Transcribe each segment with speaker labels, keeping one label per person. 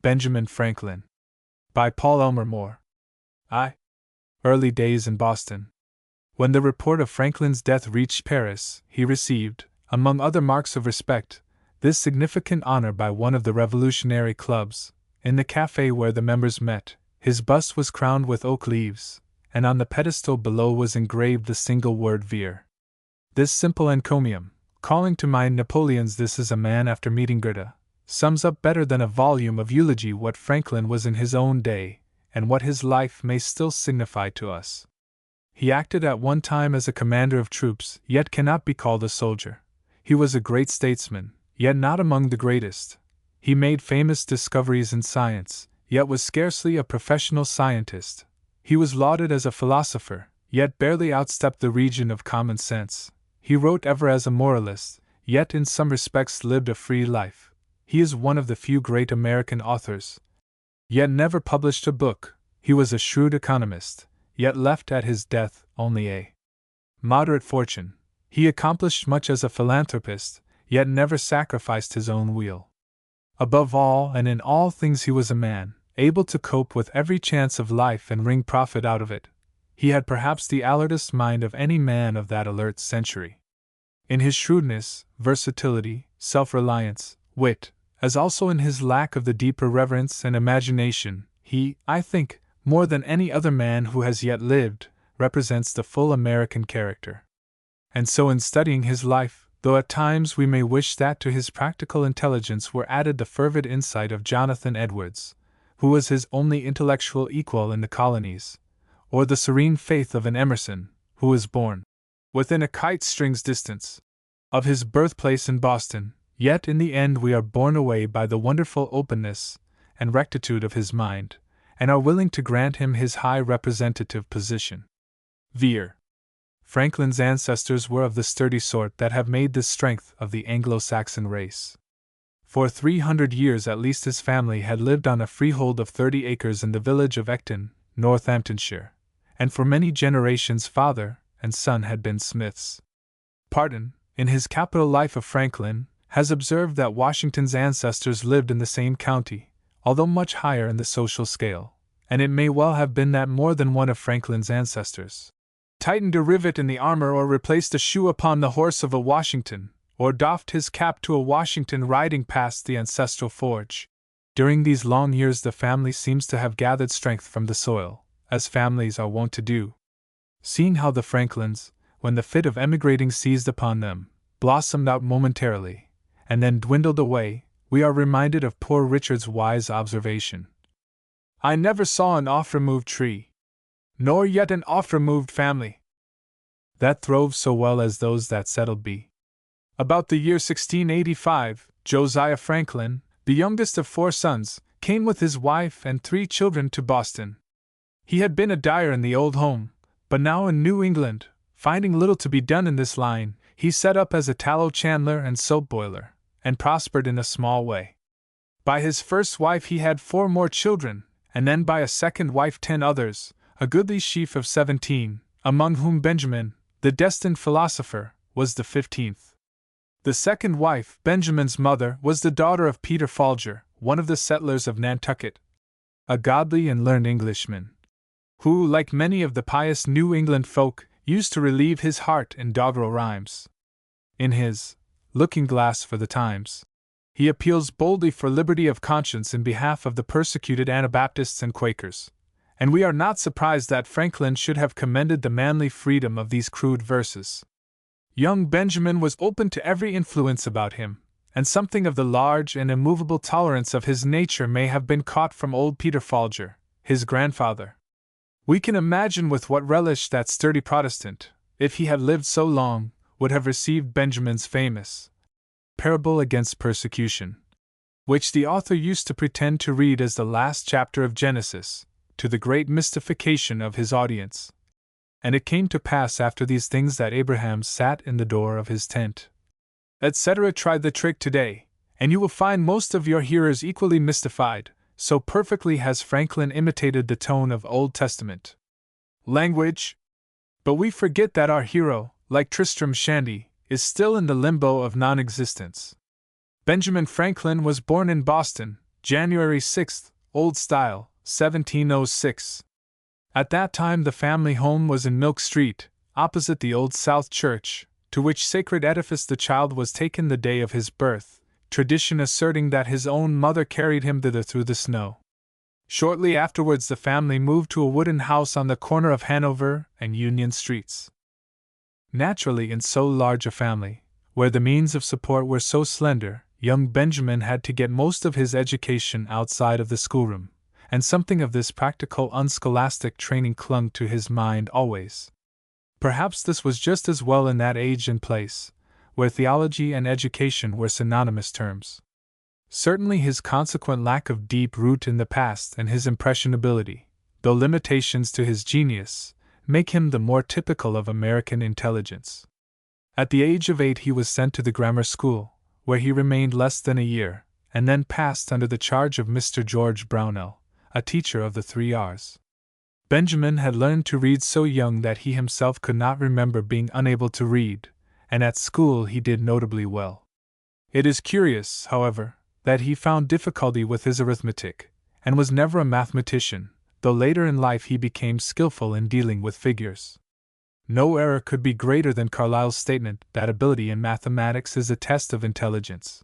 Speaker 1: Benjamin Franklin. By Paul Elmer More. Early days in Boston. When the report of Franklin's death reached Paris, he received, among other marks of respect, this significant honor by one of the revolutionary clubs. In the cafe where the members met, his bust was crowned with oak leaves, and on the pedestal below was engraved the single word Vir. This simple encomium, calling to mind Napoleon's "This is a man after meeting Goethe," sums up better than a volume of eulogy what Franklin was in his own day, and what his life may still signify to us. He acted at one time as a commander of troops, yet cannot be called a soldier. He was a great statesman, yet not among the greatest. He made famous discoveries in science, yet was scarcely a professional scientist. He was lauded as a philosopher, yet barely outstepped the region of common sense. He wrote ever as a moralist, yet in some respects lived a free life. He is one of the few great American authors, yet never published a book. He was a shrewd economist, yet left at his death only a moderate fortune. He accomplished much as a philanthropist, yet never sacrificed his own weal. Above all and in all things he was a man, able to cope with every chance of life and wring profit out of it. He had perhaps the alertest mind of any man of that alert century. In his shrewdness, versatility, self-reliance, wit, as also in his lack of the deeper reverence and imagination, he, I think, more than any other man who has yet lived, represents the full American character. And so in studying his life, though at times we may wish that to his practical intelligence were added the fervid insight of Jonathan Edwards, who was his only intellectual equal in the colonies, or the serene faith of an Emerson, who was born within a kite-string's distance of his birthplace in Boston, yet in the end we are borne away by the wonderful openness and rectitude of his mind, and are willing to grant him his high representative position. Vir. Franklin's ancestors were of the sturdy sort that have made the strength of the Anglo-Saxon race. For 300 years at least his family had lived on a freehold of 30 acres in the village of Ecton, Northamptonshire, and for many generations father and son had been smiths. Parton, in his Capital Life of Franklin, has observed that Washington's ancestors lived in the same county, although much higher in the social scale, and it may well have been that more than one of Franklin's ancestors tightened a rivet in the armor or replaced a shoe upon the horse of a Washington, or doffed his cap to a Washington riding past the ancestral forge. During these long years the family seems to have gathered strength from the soil, as families are wont to do. Seeing how the Franklins, when the fit of emigrating seized upon them, blossomed out momentarily, and then dwindled away, we are reminded of poor Richard's wise observation: "I never saw an off-removed tree, nor yet an off-removed family, that throve so well as those that settled be." About the year 1685, Josiah Franklin, the youngest of 4 sons, came with his wife and 3 children to Boston. He had been a dyer in the old home, but now in New England, finding little to be done in this line, he set up as a tallow chandler and soap boiler, and prospered in a small way. By his first wife he had 4 more children, and then by a second wife 10 others, a goodly sheaf of 17, among whom Benjamin, the destined philosopher, was the 15th. The second wife, Benjamin's mother, was the daughter of Peter Folger, one of the settlers of Nantucket, a godly and learned Englishman, who, like many of the pious New England folk, used to relieve his heart in doggerel rhymes. In his Looking Glass for the Times, he appeals boldly for liberty of conscience in behalf of the persecuted Anabaptists and Quakers, and we are not surprised that Franklin should have commended the manly freedom of these crude verses. Young Benjamin was open to every influence about him, and something of the large and immovable tolerance of his nature may have been caught from old Peter Folger, his grandfather. We can imagine with what relish that sturdy Protestant, if he had lived so long, would have received Benjamin's famous Parable Against Persecution, which the author used to pretend to read as the last chapter of Genesis, to the great mystification of his audience. And it came to pass after these things that Abraham sat in the door of his tent, etc. Try the trick today, and you will find most of your hearers equally mystified, so perfectly has Franklin imitated the tone of Old Testament language. But we forget that our hero, like Tristram Shandy, is still in the limbo of non-existence. Benjamin Franklin was born in Boston, January 6th, Old Style, 1706. At that time the family home was in Milk Street, opposite the Old South Church, to which sacred edifice the child was taken the day of his birth, tradition asserting that his own mother carried him thither through the snow. Shortly afterwards the family moved to a wooden house on the corner of Hanover and Union Streets. Naturally, in so large a family, where the means of support were so slender, young Benjamin had to get most of his education outside of the schoolroom, and something of this practical unscholastic training clung to his mind always. Perhaps this was just as well in that age and place, where theology and education were synonymous terms. Certainly his consequent lack of deep root in the past and his impressionability, though limitations to his genius, make him the more typical of American intelligence. At the age of 8 he was sent to the grammar school, where he remained less than a year, and then passed under the charge of Mr. George Brownell, a teacher of the 3 R's. Benjamin had learned to read so young that he himself could not remember being unable to read, and at school he did notably well. It is curious, however, that he found difficulty with his arithmetic, and was never a mathematician, though later in life he became skillful in dealing with figures. No error could be greater than Carlyle's statement that ability in mathematics is a test of intelligence.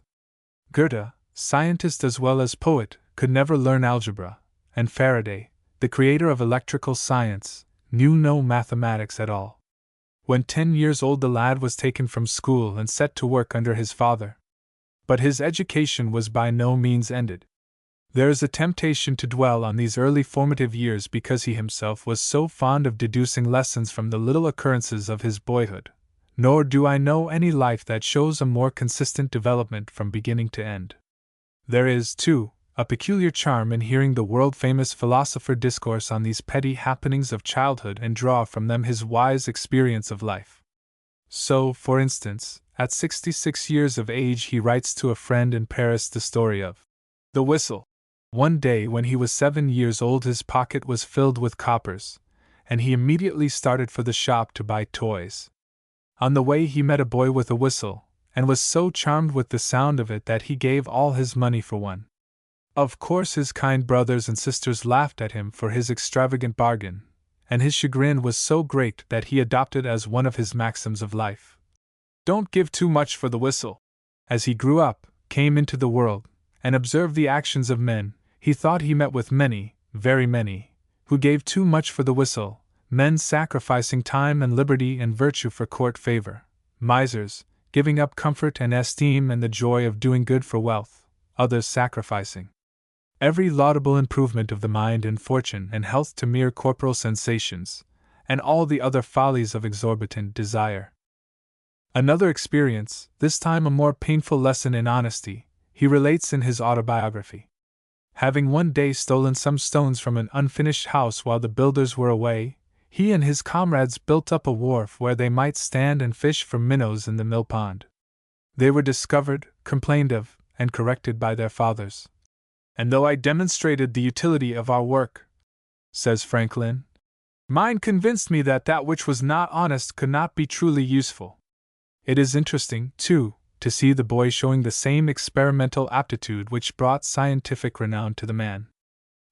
Speaker 1: Goethe, scientist as well as poet, could never learn algebra, and Faraday, the creator of electrical science, knew no mathematics at all. When 10 years old the lad was taken from school and set to work under his father. But his education was by no means ended. There is a temptation to dwell on these early formative years because he himself was so fond of deducing lessons from the little occurrences of his boyhood, nor do I know any life that shows a more consistent development from beginning to end. There is, too, a peculiar charm in hearing the world-famous philosopher discourse on these petty happenings of childhood and draw from them his wise experience of life. So, for instance, at 66 years of age he writes to a friend in Paris the story of the whistle. One day when he was 7 years old his pocket was filled with coppers, and he immediately started for the shop to buy toys. On the way he met a boy with a whistle, and was so charmed with the sound of it that he gave all his money for one. Of course his kind brothers and sisters laughed at him for his extravagant bargain, and his chagrin was so great that he adopted as one of his maxims of life, "Don't give too much for the whistle." As he grew up, came into the world, and observed the actions of men, he thought he met with many, very many, who gave too much for the whistle, men sacrificing time and liberty and virtue for court favor, misers, giving up comfort and esteem and the joy of doing good for wealth, others sacrificing every laudable improvement of the mind and fortune and health to mere corporal sensations, and all the other follies of exorbitant desire. Another experience, this time a more painful lesson in honesty, he relates in his autobiography. Having one day stolen some stones from an unfinished house while the builders were away, he and his comrades built up a wharf where they might stand and fish for minnows in the mill pond. They were discovered, complained of, and corrected by their fathers. "And though I demonstrated the utility of our work," says Franklin, "mine convinced me that that which was not honest could not be truly useful." It is interesting, too, to see the boy showing the same experimental aptitude which brought scientific renown to the man.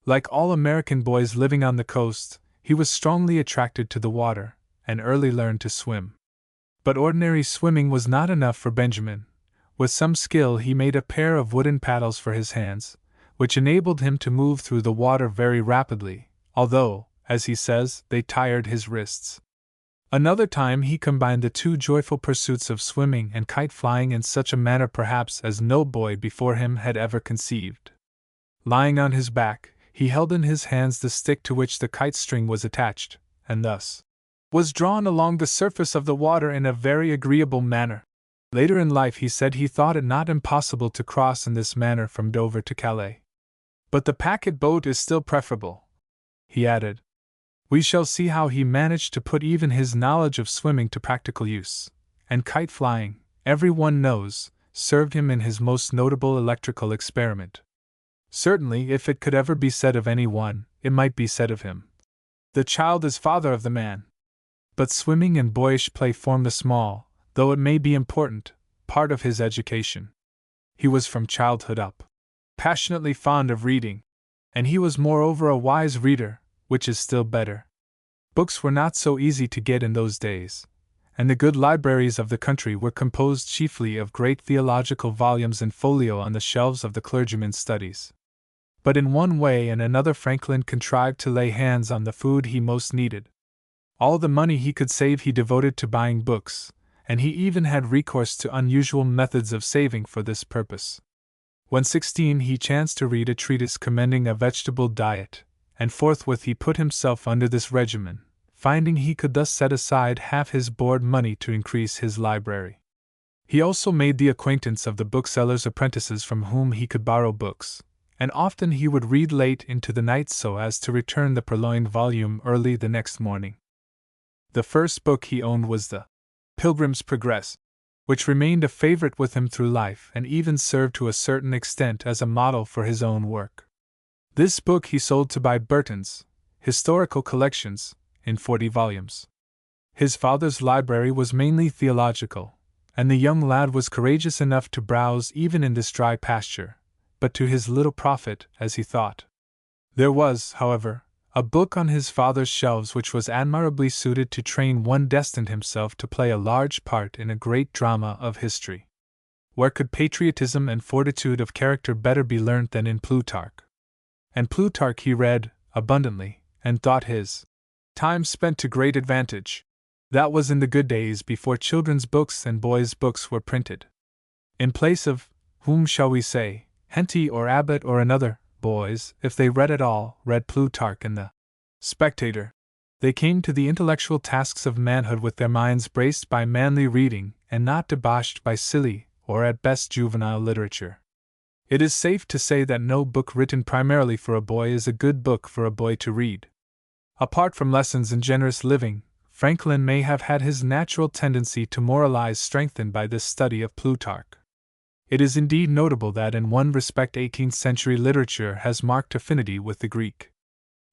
Speaker 1: Like all American boys living on the coast, he was strongly attracted to the water, and early learned to swim. But ordinary swimming was not enough for Benjamin. With some skill he made a pair of wooden paddles for his hands, which enabled him to move through the water very rapidly, although, as he says, they tired his wrists. Another time he combined the two joyful pursuits of swimming and kite-flying in such a manner perhaps as no boy before him had ever conceived. Lying on his back, he held in his hands the stick to which the kite string was attached, and thus was drawn along the surface of the water in a very agreeable manner. Later in life he said he thought it not impossible to cross in this manner from Dover to Calais. "But the packet boat is still preferable," he added. We shall see how he managed to put even his knowledge of swimming to practical use, and kite flying, every one knows, served him in his most notable electrical experiment. Certainly, if it could ever be said of any one, it might be said of him, "The child is father of the man." But swimming and boyish play form the small, though it may be important, part of his education. He was from childhood up passionately fond of reading, and he was moreover a wise reader, which is still better. Books were not so easy to get in those days, and the good libraries of the country were composed chiefly of great theological volumes in folio on the shelves of the clergyman's studies. But in one way and another Franklin contrived to lay hands on the food he most needed. All the money he could save he devoted to buying books, and he even had recourse to unusual methods of saving for this purpose. When 16 he chanced to read a treatise commending a vegetable diet, and forthwith he put himself under this regimen, finding he could thus set aside half his board money to increase his library. He also made the acquaintance of the booksellers' apprentices from whom he could borrow books, and often he would read late into the night so as to return the purloined volume early the next morning. The first book he owned was the Pilgrim's Progress, which remained a favorite with him through life and even served to a certain extent as a model for his own work. This book he sold to buy Burton's Historical Collections, in 40 volumes. His father's library was mainly theological, and the young lad was courageous enough to browse even in this dry pasture, but to his little profit, as he thought. There was, however, a book on his father's shelves which was admirably suited to train one destined himself to play a large part in a great drama of history. Where could patriotism and fortitude of character better be learnt than in Plutarch? And Plutarch he read abundantly, and thought his time spent to great advantage. That was in the good days before children's books and boys' books were printed. In place of, whom shall we say, Henty or Abbott or another, boys, if they read at all, read Plutarch and the Spectator. They came to the intellectual tasks of manhood with their minds braced by manly reading and not debauched by silly, or at best juvenile literature. It is safe to say that no book written primarily for a boy is a good book for a boy to read. Apart from lessons in generous living, Franklin may have had his natural tendency to moralize strengthened by this study of Plutarch. It is indeed notable that in one respect 18th century literature has marked affinity with the Greek.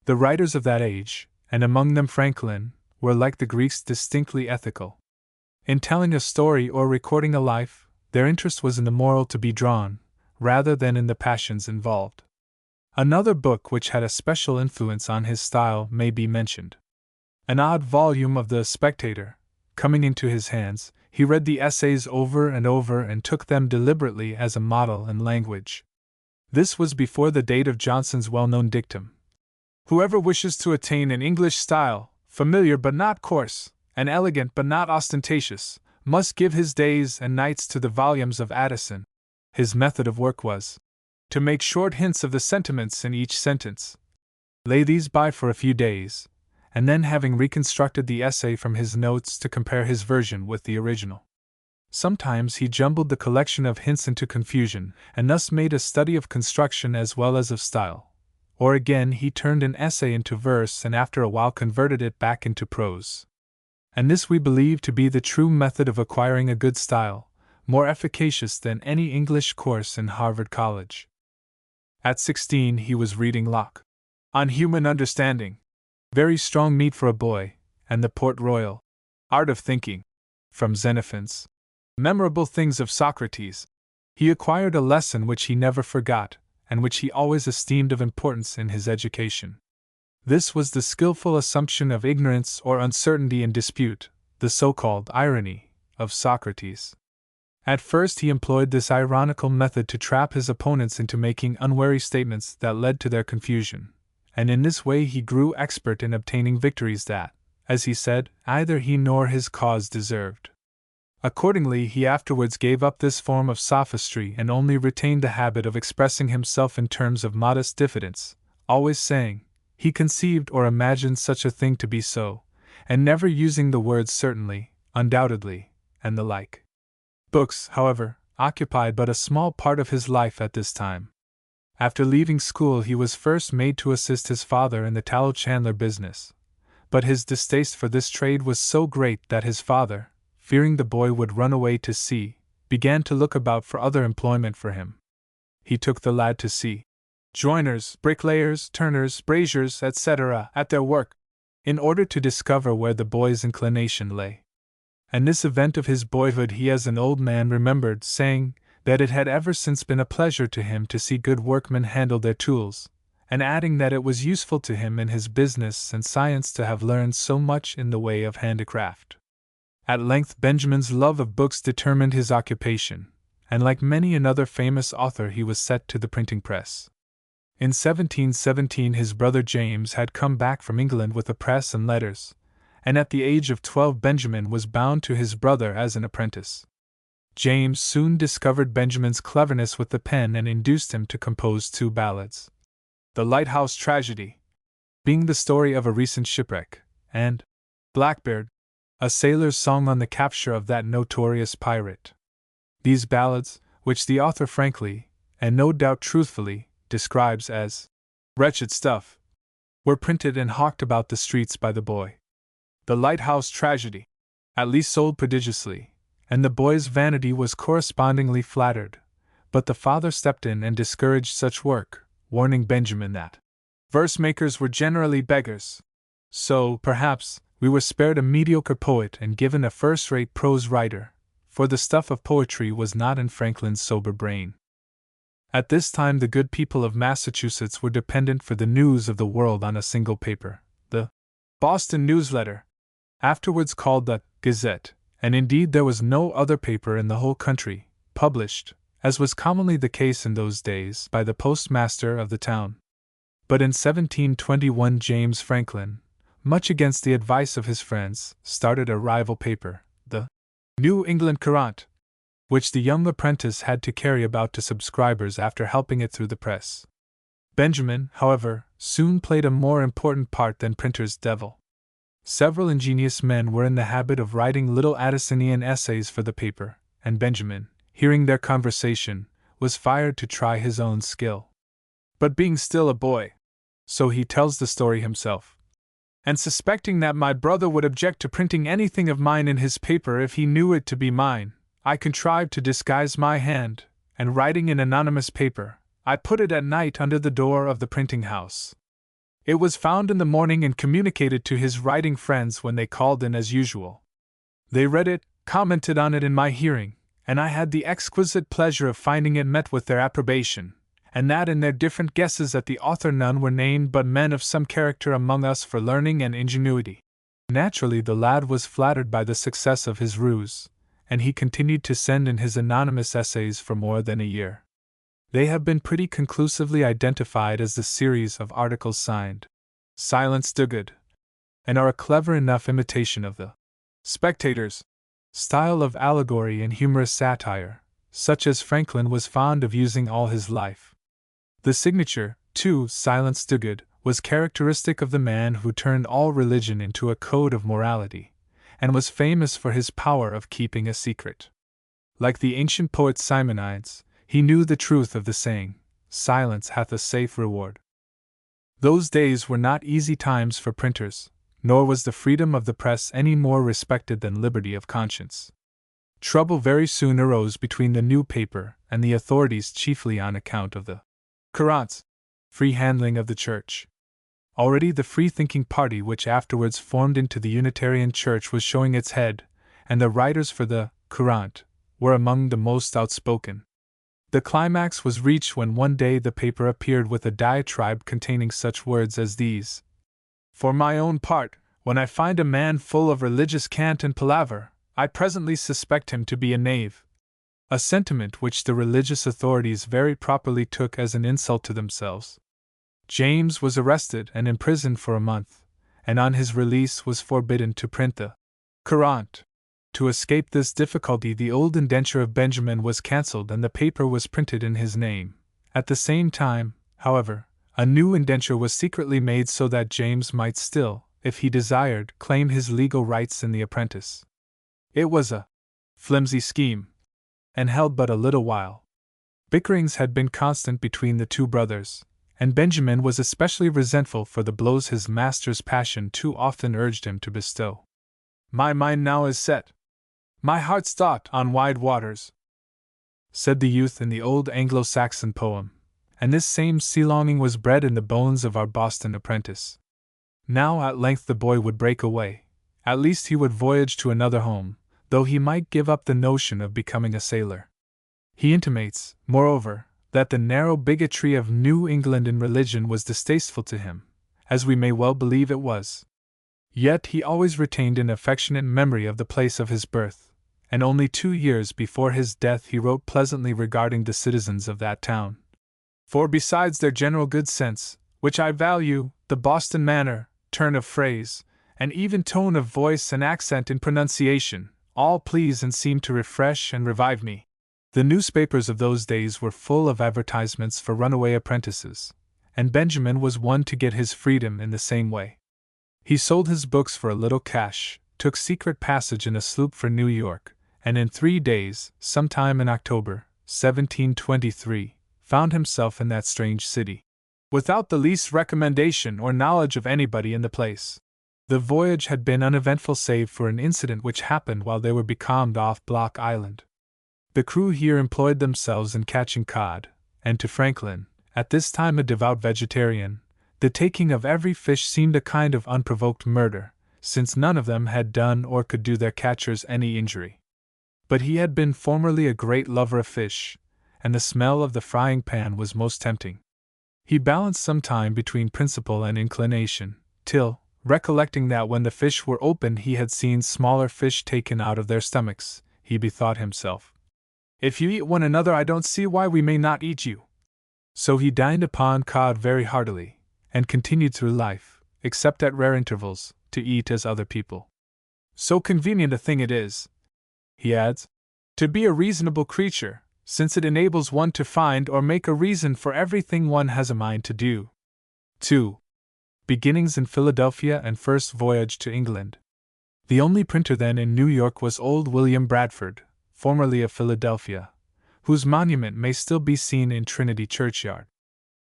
Speaker 1: The writers of that age, and among them Franklin, were like the Greeks distinctly ethical. In telling a story or recording a life, their interest was in the moral to be drawn, rather than in the passions involved. Another book which had a special influence on his style may be mentioned. An odd volume of the Spectator, coming into his hands, he read the essays over and over and took them deliberately as a model and language. This was before the date of Johnson's well-known dictum: "Whoever wishes to attain an English style, familiar but not coarse, and elegant but not ostentatious, must give his days and nights to the volumes of Addison." His method of work was to make short hints of the sentiments in each sentence, lay these by for a few days, and then having reconstructed the essay from his notes to compare his version with the original. Sometimes he jumbled the collection of hints into confusion, and thus made a study of construction as well as of style. Or again he turned an essay into verse and after a while converted it back into prose. And this we believe to be the true method of acquiring a good style, more efficacious than any English course in Harvard College. At 16 he was reading Locke, On Human Understanding, very strong meat for a boy, and the Port Royal, Art of Thinking, from Xenophon's Memorable Things of Socrates. He acquired a lesson which he never forgot, and which he always esteemed of importance in his education. This was the skillful assumption of ignorance or uncertainty in dispute, the so-called irony, of Socrates. At first he employed this ironical method to trap his opponents into making unwary statements that led to their confusion, and in this way he grew expert in obtaining victories that, as he said, either he nor his cause deserved. Accordingly he afterwards gave up this form of sophistry and only retained the habit of expressing himself in terms of modest diffidence, always saying, he conceived or imagined such a thing to be so, and never using the words certainly, undoubtedly, and the like. Books, however, occupied but a small part of his life at this time. After leaving school he was first made to assist his father in the tallow chandler business, but his distaste for this trade was so great that his father, fearing the boy would run away to sea, began to look about for other employment for him. He took the lad to see joiners, bricklayers, turners, braziers, etc., at their work, in order to discover where the boy's inclination lay. And this event of his boyhood he as an old man remembered, saying that it had ever since been a pleasure to him to see good workmen handle their tools, and adding that it was useful to him in his business and science to have learned so much in the way of handicraft. At length Benjamin's love of books determined his occupation, and like many another famous author he was set to the printing press. In 1717 his brother James had come back from England with a press and letters, and at the age of 12 Benjamin was bound to his brother as an apprentice. James soon discovered Benjamin's cleverness with the pen and induced him to compose 2 ballads. The Lighthouse Tragedy, being the story of a recent shipwreck, and Blackbeard, a sailor's song on the capture of that notorious pirate. These ballads, which the author frankly, and no doubt truthfully, describes as wretched stuff, were printed and hawked about the streets by the boy. The Lighthouse Tragedy, at least, sold prodigiously, and the boy's vanity was correspondingly flattered, but the father stepped in and discouraged such work, warning Benjamin that verse-makers were generally beggars. So, perhaps, we were spared a mediocre poet and given a first-rate prose writer, for the stuff of poetry was not in Franklin's sober brain. At this time the good people of Massachusetts were dependent for the news of the world on a single paper, the Boston Newsletter, afterwards called the Gazette, and indeed there was no other paper in the whole country, published, as was commonly the case in those days, by the postmaster of the town. But in 1721 James Franklin, much against the advice of his friends, started a rival paper, the New England Courant, which the young apprentice had to carry about to subscribers after helping it through the press. Benjamin, however, soon played a more important part than printer's devil. Several ingenious men were in the habit of writing little Addisonian essays for the paper, and Benjamin, hearing their conversation, was fired to try his own skill. But being still a boy, so he tells the story himself, and suspecting that my brother would object to printing anything of mine in his paper if he knew it to be mine, I contrived to disguise my hand, and writing in anonymous paper, I put it at night under the door of the printing house. It was found in the morning and communicated to his writing friends when they called in as usual. They read it, commented on it in my hearing, and I had the exquisite pleasure of finding it met with their approbation, and that in their different guesses at the author none were named but men of some character among us for learning and ingenuity. Naturally the lad was flattered by the success of his ruse, and he continued to send in his anonymous essays for more than a year. They have been pretty conclusively identified as the series of articles signed Silence Dogood, and are a clever enough imitation of the Spectator's style of allegory and humorous satire, such as Franklin was fond of using all his life. The signature, too, Silence Dogood, was characteristic of the man who turned all religion into a code of morality, and was famous for his power of keeping a secret. Like the ancient poet Simonides, he knew the truth of the saying, "Silence hath a safe reward." Those days were not easy times for printers, nor was the freedom of the press any more respected than liberty of conscience. Trouble very soon arose between the new paper and the authorities, chiefly on account of the Courant's free handling of the church. Already the free-thinking party which afterwards formed into the Unitarian Church was showing its head, and the writers for the Courant were among the most outspoken. The climax was reached when one day the paper appeared with a diatribe containing such words as these: "For my own part, when I find a man full of religious cant and palaver, I presently suspect him to be a knave," a sentiment which the religious authorities very properly took as an insult to themselves. James was arrested and imprisoned for a month, and on his release was forbidden to print the Courant. To escape this difficulty, the old indenture of Benjamin was cancelled and the paper was printed in his name. At the same time, however, a new indenture was secretly made so that James might still, if he desired, claim his legal rights in the apprentice. It was a flimsy scheme, and held but a little while. Bickerings had been constant between the two brothers, and Benjamin was especially resentful for the blows his master's passion too often urged him to bestow. "My mind now is set, my heart's thought on wide waters," said the youth in the old Anglo-Saxon poem, and this same sea-longing was bred in the bones of our Boston apprentice. Now at length the boy would break away, at least he would voyage to another home, though he might give up the notion of becoming a sailor. He intimates, moreover, that the narrow bigotry of New England in religion was distasteful to him, as we may well believe it was. Yet he always retained an affectionate memory of the place of his birth, and only 2 years before his death he wrote pleasantly regarding the citizens of that town. For besides their general good sense, which I value, the Boston manner, turn of phrase, and even tone of voice and accent in pronunciation, all please and seem to refresh and revive me. The newspapers of those days were full of advertisements for runaway apprentices, and Benjamin was one to get his freedom in the same way. He sold his books for a little cash, took secret passage in a sloop for New York, and in 3 days, sometime in October, 1723, found himself in that strange city, without the least recommendation or knowledge of anybody in the place. The voyage had been uneventful save for an incident which happened while they were becalmed off Block Island. The crew here employed themselves in catching cod, and to Franklin, at this time a devout vegetarian, the taking of every fish seemed a kind of unprovoked murder, since none of them had done or could do their catchers any injury. But he had been formerly a great lover of fish, and the smell of the frying pan was most tempting. He balanced some time between principle and inclination, till, recollecting that when the fish were opened he had seen smaller fish taken out of their stomachs, he bethought himself, "If you eat one another, I don't see why we may not eat you." So he dined upon cod very heartily, and continued through life, except at rare intervals, to eat as other people. "So convenient a thing it is," he adds, "to be a reasonable creature, since it enables one to find or make a reason for everything one has a mind to do." 2. Beginnings in Philadelphia and first voyage to England. The only printer then in New York was old William Bradford, formerly of Philadelphia, whose monument may still be seen in Trinity Churchyard.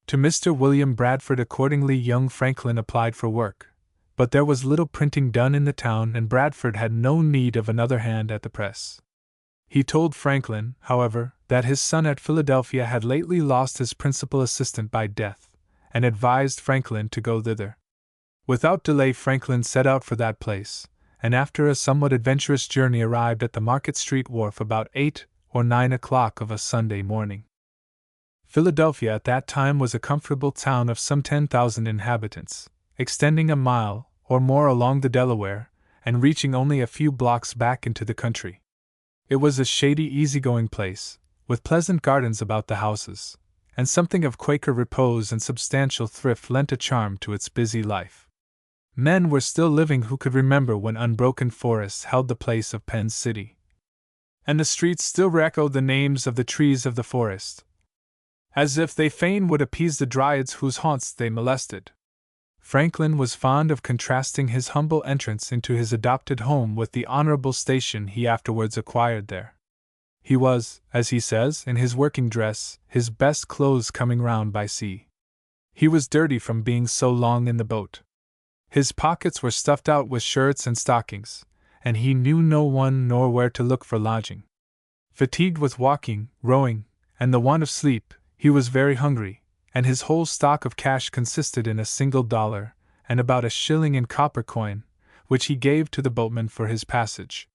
Speaker 1: To Mr. William Bradford accordingly young Franklin applied for work, but there was little printing done in the town and Bradford had no need of another hand at the press. He told Franklin, however, that his son at Philadelphia had lately lost his principal assistant by death, and advised Franklin to go thither. Without delay Franklin set out for that place, and after a somewhat adventurous journey arrived at the Market Street wharf about 8 or 9 o'clock of a Sunday morning. Philadelphia at that time was a comfortable town of some 10,000 inhabitants, extending a mile or more along the Delaware, and reaching only a few blocks back into the country. It was a shady, easy-going place, with pleasant gardens about the houses, and something of Quaker repose and substantial thrift lent a charm to its busy life. Men were still living who could remember when unbroken forests held the place of Penn's city, and the streets still echoed the names of the trees of the forest, as if they fain would appease the dryads whose haunts they molested. Franklin was fond of contrasting his humble entrance into his adopted home with the honorable station he afterwards acquired there. He was, as he says, in his working dress, his best clothes coming round by sea. He was dirty from being so long in the boat. His pockets were stuffed out with shirts and stockings, and he knew no one nor where to look for lodging. Fatigued with walking, rowing, and the want of sleep, he was very hungry, and his whole stock of cash consisted in a single $1 and about a shilling in copper coin, which he gave to the boatman for his passage.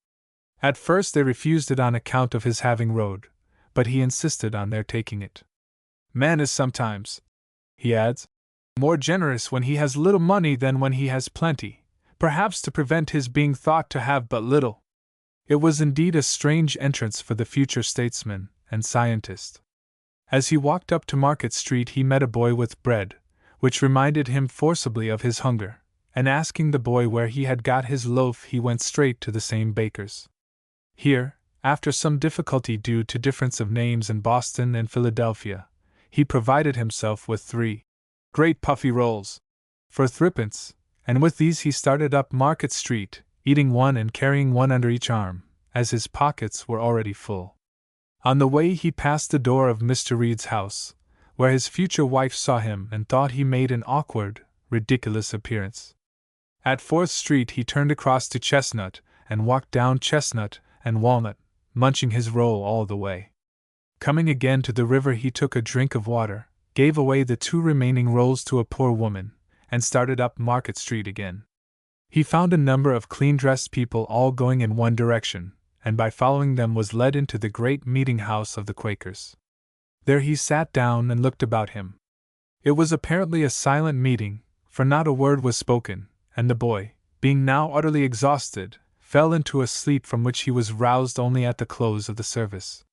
Speaker 1: At first they refused it on account of his having rowed, but he insisted on their taking it. "Man is sometimes," he adds, "more generous when he has little money than when he has plenty, perhaps to prevent his being thought to have but little." It was indeed a strange entrance for the future statesman and scientist. As he walked up to Market Street he met a boy with bread, which reminded him forcibly of his hunger, and asking the boy where he had got his loaf he went straight to the same baker's. Here, after some difficulty due to difference of names in Boston and Philadelphia, he provided himself with 3 great puffy rolls for 3d, and with these he started up Market Street, eating one and carrying one under each arm, as his pockets were already full. On the way he passed the door of Mr. Reed's house, where his future wife saw him and thought he made an awkward, ridiculous appearance. At 4th Street he turned across to Chestnut, and walked down Chestnut and Walnut, munching his roll all the way. Coming again to the river he took a drink of water, gave away the 2 remaining rolls to a poor woman, and started up Market Street again. He found a number of clean-dressed people all going in one direction, and by following them was led into the great meeting house of the Quakers. There he sat down and looked about him. It was apparently a silent meeting, for not a word was spoken, and the boy, being now utterly exhausted, fell into a sleep from which he was roused only at the close of the service.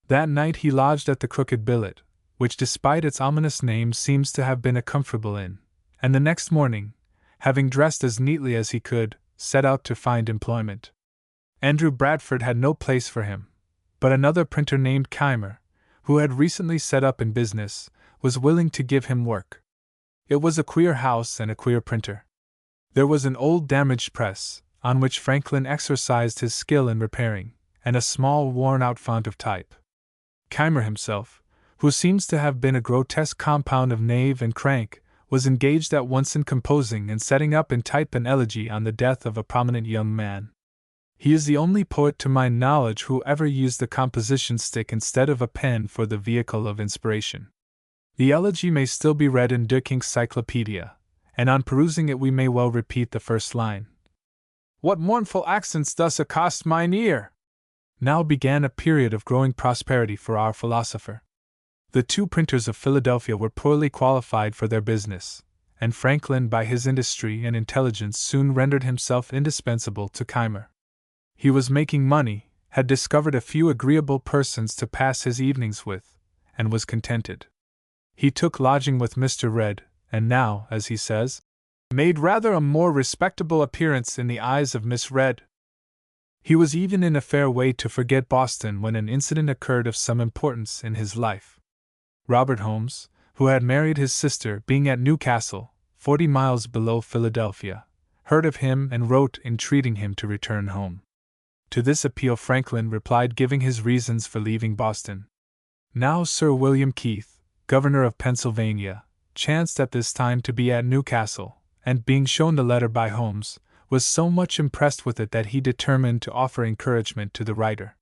Speaker 1: That night he lodged at the Crooked Billet, which despite its ominous name seems to have been a comfortable inn, and the next morning, having dressed as neatly as he could, set out to find employment. Andrew Bradford had no place for him, but another printer named Keimer, who had recently set up in business, was willing to give him work. It was a queer house and a queer printer. There was an old damaged press, on which Franklin exercised his skill in repairing, and a small worn-out font of type. Keimer himself, who seems to have been a grotesque compound of knave and crank, was engaged at once in composing and setting up in type an elegy on the death of a prominent young man. He is the only poet to my knowledge who ever used the composition stick instead of a pen for the vehicle of inspiration. The elegy may still be read in Duyckinck's Cyclopedia, and on perusing it we may well repeat the first line. What mournful accents thus accost mine ear! Now began a period of growing prosperity for our philosopher. The two printers of Philadelphia were poorly qualified for their business, and Franklin by his industry and intelligence soon rendered himself indispensable to Keimer. He was making money, had discovered a few agreeable persons to pass his evenings with, and was contented. He took lodging with Mr. Red, and now, as he says, made rather a more respectable appearance in the eyes of Miss Red. He was even in a fair way to forget Boston when an incident occurred of some importance in his life. Robert Holmes, who had married his sister, being at Newcastle, 40 miles below Philadelphia, heard of him and wrote entreating him to return home. To this appeal Franklin replied, giving his reasons for leaving Boston. Now Sir William Keith, governor of Pennsylvania, chanced at this time to be at Newcastle, and being shown the letter by Holmes, was so much impressed with it that he determined to offer encouragement to the writer.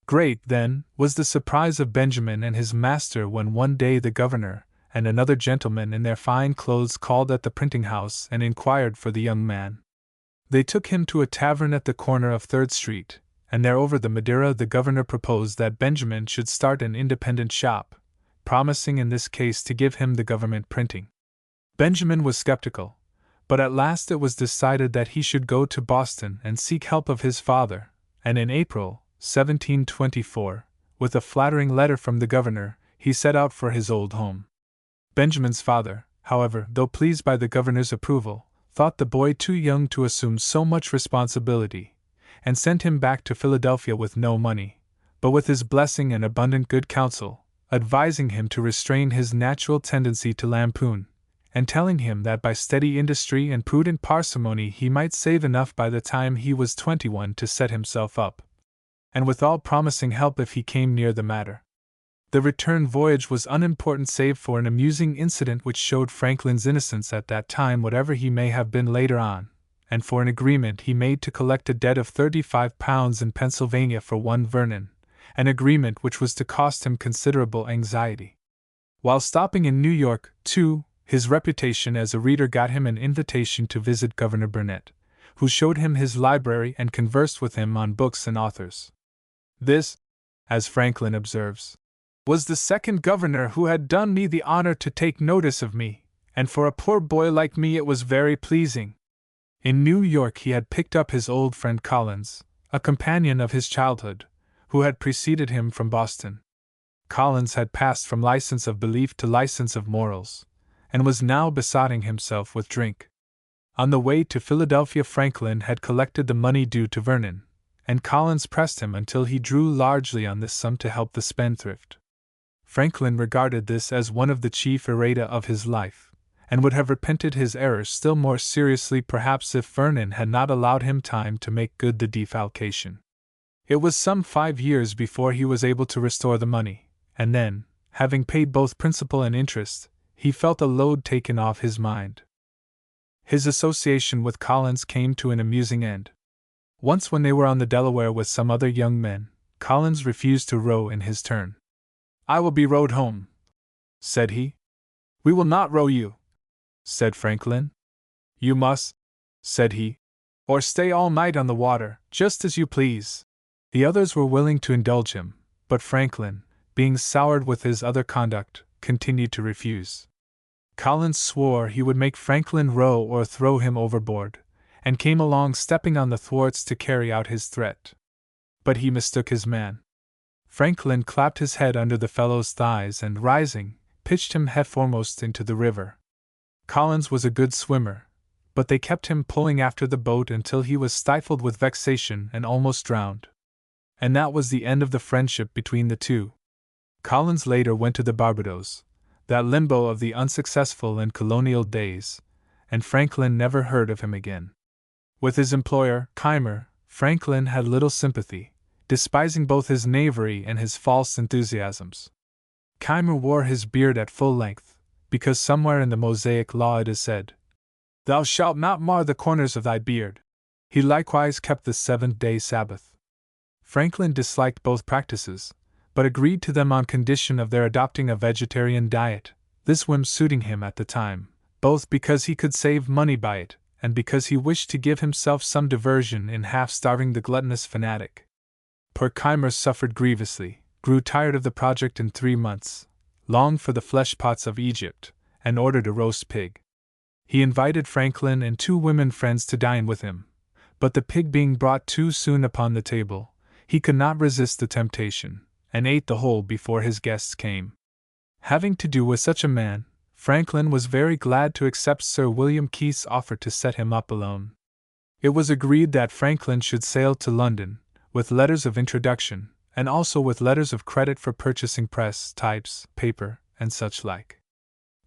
Speaker 1: Great, then, was the surprise of Benjamin and his master when one day the governor and another gentleman in their fine clothes called at the printing house and inquired for the young man. They took him to a tavern at the corner of 3rd Street, and there over the Madeira the governor proposed that Benjamin should start an independent shop, promising in this case to give him the government printing. Benjamin was skeptical, but at last it was decided that he should go to Boston and seek help of his father, and in April, 1724, with a flattering letter from the governor, he set out for his old home. Benjamin's father, however, though pleased by the governor's approval, thought the boy too young to assume so much responsibility, and sent him back to Philadelphia with no money, but with his blessing and abundant good counsel, advising him to restrain his natural tendency to lampoon, and telling him that by steady industry and prudent parsimony he might save enough by the time he was 21 to set himself up, and withal promising help if he came near the matter. The return voyage was unimportant save for an amusing incident which showed Franklin's innocence at that time whatever he may have been later on, and for an agreement he made to collect a debt of £35 in Pennsylvania for one Vernon, an agreement which was to cost him considerable anxiety. While stopping in New York, too, his reputation as a reader got him an invitation to visit Governor Burnet, who showed him his library and conversed with him on books and authors. This, as Franklin observes, was the second governor who had done me the honor to take notice of me, and for a poor boy like me it was very pleasing. In New York he had picked up his old friend Collins, a companion of his childhood, who had preceded him from Boston. Collins had passed from license of belief to license of morals, and was now besotting himself with drink. On the way to Philadelphia Franklin had collected the money due to Vernon, and Collins pressed him until he drew largely on this sum to help the spendthrift. Franklin regarded this as one of the chief errata of his life, and would have repented his errors still more seriously perhaps if Vernon had not allowed him time to make good the defalcation. It was some 5 years before he was able to restore the money, and then, having paid both principal and interest, he felt a load taken off his mind. His association with Collins came to an amusing end. Once when they were on the Delaware with some other young men, Collins refused to row in his turn. "I will be rowed home," said he. "We will not row you," said Franklin. "You must," said he, "or stay all night on the water, just as you please." The others were willing to indulge him, but Franklin, being soured with his other conduct, continued to refuse. Collins swore he would make Franklin row or throw him overboard, and came along stepping on the thwarts to carry out his threat. But he mistook his man. Franklin clapped his head under the fellow's thighs and, rising, pitched him headforemost into the river. Collins was a good swimmer, but they kept him pulling after the boat until he was stifled with vexation and almost drowned. And that was the end of the friendship between the two. Collins later went to the Barbados, that limbo of the unsuccessful in colonial days, and Franklin never heard of him again. With his employer, Keimer, Franklin had little sympathy, despising both his knavery and his false enthusiasms. Keimer wore his beard at full length, because somewhere in the Mosaic law it is said, "Thou shalt not mar the corners of thy beard." He likewise kept the seventh-day Sabbath. Franklin disliked both practices, but agreed to them on condition of their adopting a vegetarian diet, this whim suiting him at the time, both because he could save money by it, and because he wished to give himself some diversion in half-starving the gluttonous fanatic. Poor Keimer suffered grievously, grew tired of the project in 3 months, longed for the flesh-pots of Egypt, and ordered a roast pig. He invited Franklin and 2 women friends to dine with him, but the pig being brought too soon upon the table, he could not resist the temptation, and ate the whole before his guests came. Having to do with such a man, Franklin was very glad to accept Sir William Keith's offer to set him up alone. It was agreed that Franklin should sail to London, with letters of introduction, and also with letters of credit for purchasing press, types, paper, and such like.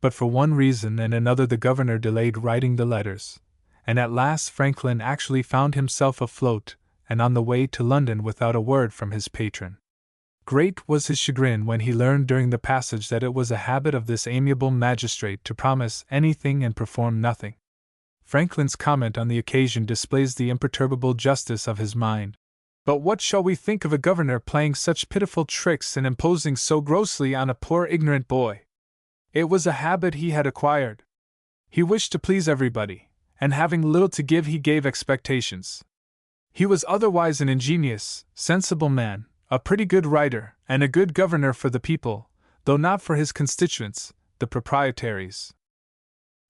Speaker 1: But for one reason and another the governor delayed writing the letters, and at last Franklin actually found himself afloat and on the way to London without a word from his patron. Great was his chagrin when he learned during the passage that it was a habit of this amiable magistrate to promise anything and perform nothing. Franklin's comment on the occasion displays the imperturbable justice of his mind. "But what shall we think of a governor playing such pitiful tricks and imposing so grossly on a poor ignorant boy?" It was a habit he had acquired. He wished to please everybody, and having little to give he gave expectations. He was otherwise an ingenious, sensible man, a pretty good writer, and a good governor for the people, though not for his constituents, the proprietaries.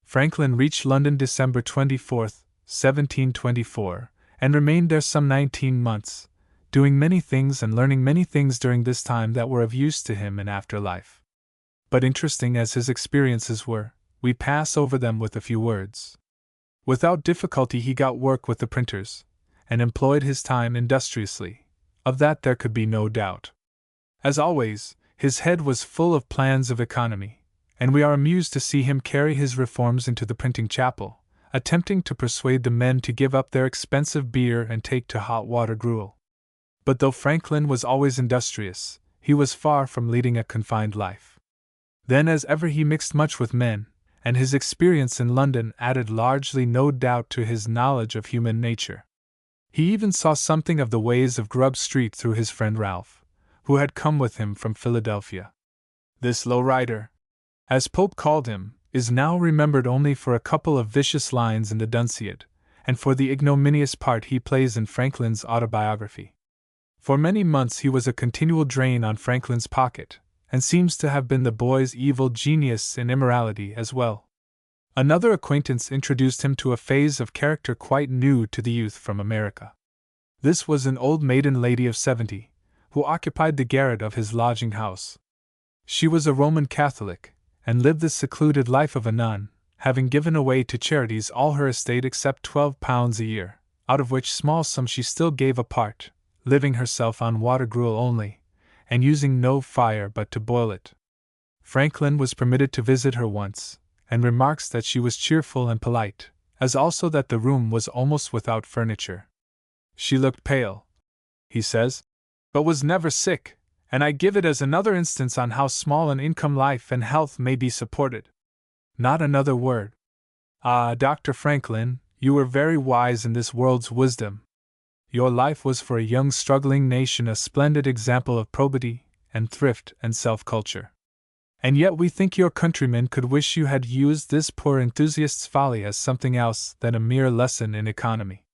Speaker 1: Franklin reached London December 24, 1724, and remained there some 19 months, doing many things and learning many things during this time that were of use to him in after life. But interesting as his experiences were, we pass over them with a few words. Without difficulty he got work with the printers, and employed his time industriously. Of that there could be no doubt. As always, his head was full of plans of economy, and we are amused to see him carry his reforms into the printing chapel, attempting to persuade the men to give up their expensive beer and take to hot water gruel. But though Franklin was always industrious, he was far from leading a confined life. Then as ever he mixed much with men, and his experience in London added largely no doubt to his knowledge of human nature. He even saw something of the ways of Grub Street through his friend Ralph, who had come with him from Philadelphia. This low rider, as Pope called him, is now remembered only for a couple of vicious lines in the Dunciad, and for the ignominious part he plays in Franklin's autobiography. For many months he was a continual drain on Franklin's pocket, and seems to have been the boy's evil genius in immorality as well. Another acquaintance introduced him to a phase of character quite new to the youth from America. This was an old maiden lady of 70, who occupied the garret of his lodging house. She was a Roman Catholic, and lived the secluded life of a nun, having given away to charities all her estate except £12 a year, out of which small sum she still gave a part, living herself on water gruel only, and using no fire but to boil it. Franklin was permitted to visit her once, and remarks that she was cheerful and polite, as also that the room was almost without furniture. She looked pale, he says, but was never sick, and I give it as another instance on how small an income life and health may be supported. Not another word. Ah, Dr. Franklin, you were very wise in this world's wisdom. Your life was for a young struggling nation a splendid example of probity, and thrift, and self-culture. And yet we think your countrymen could wish you had used this poor enthusiast's folly as something else than a mere lesson in economy.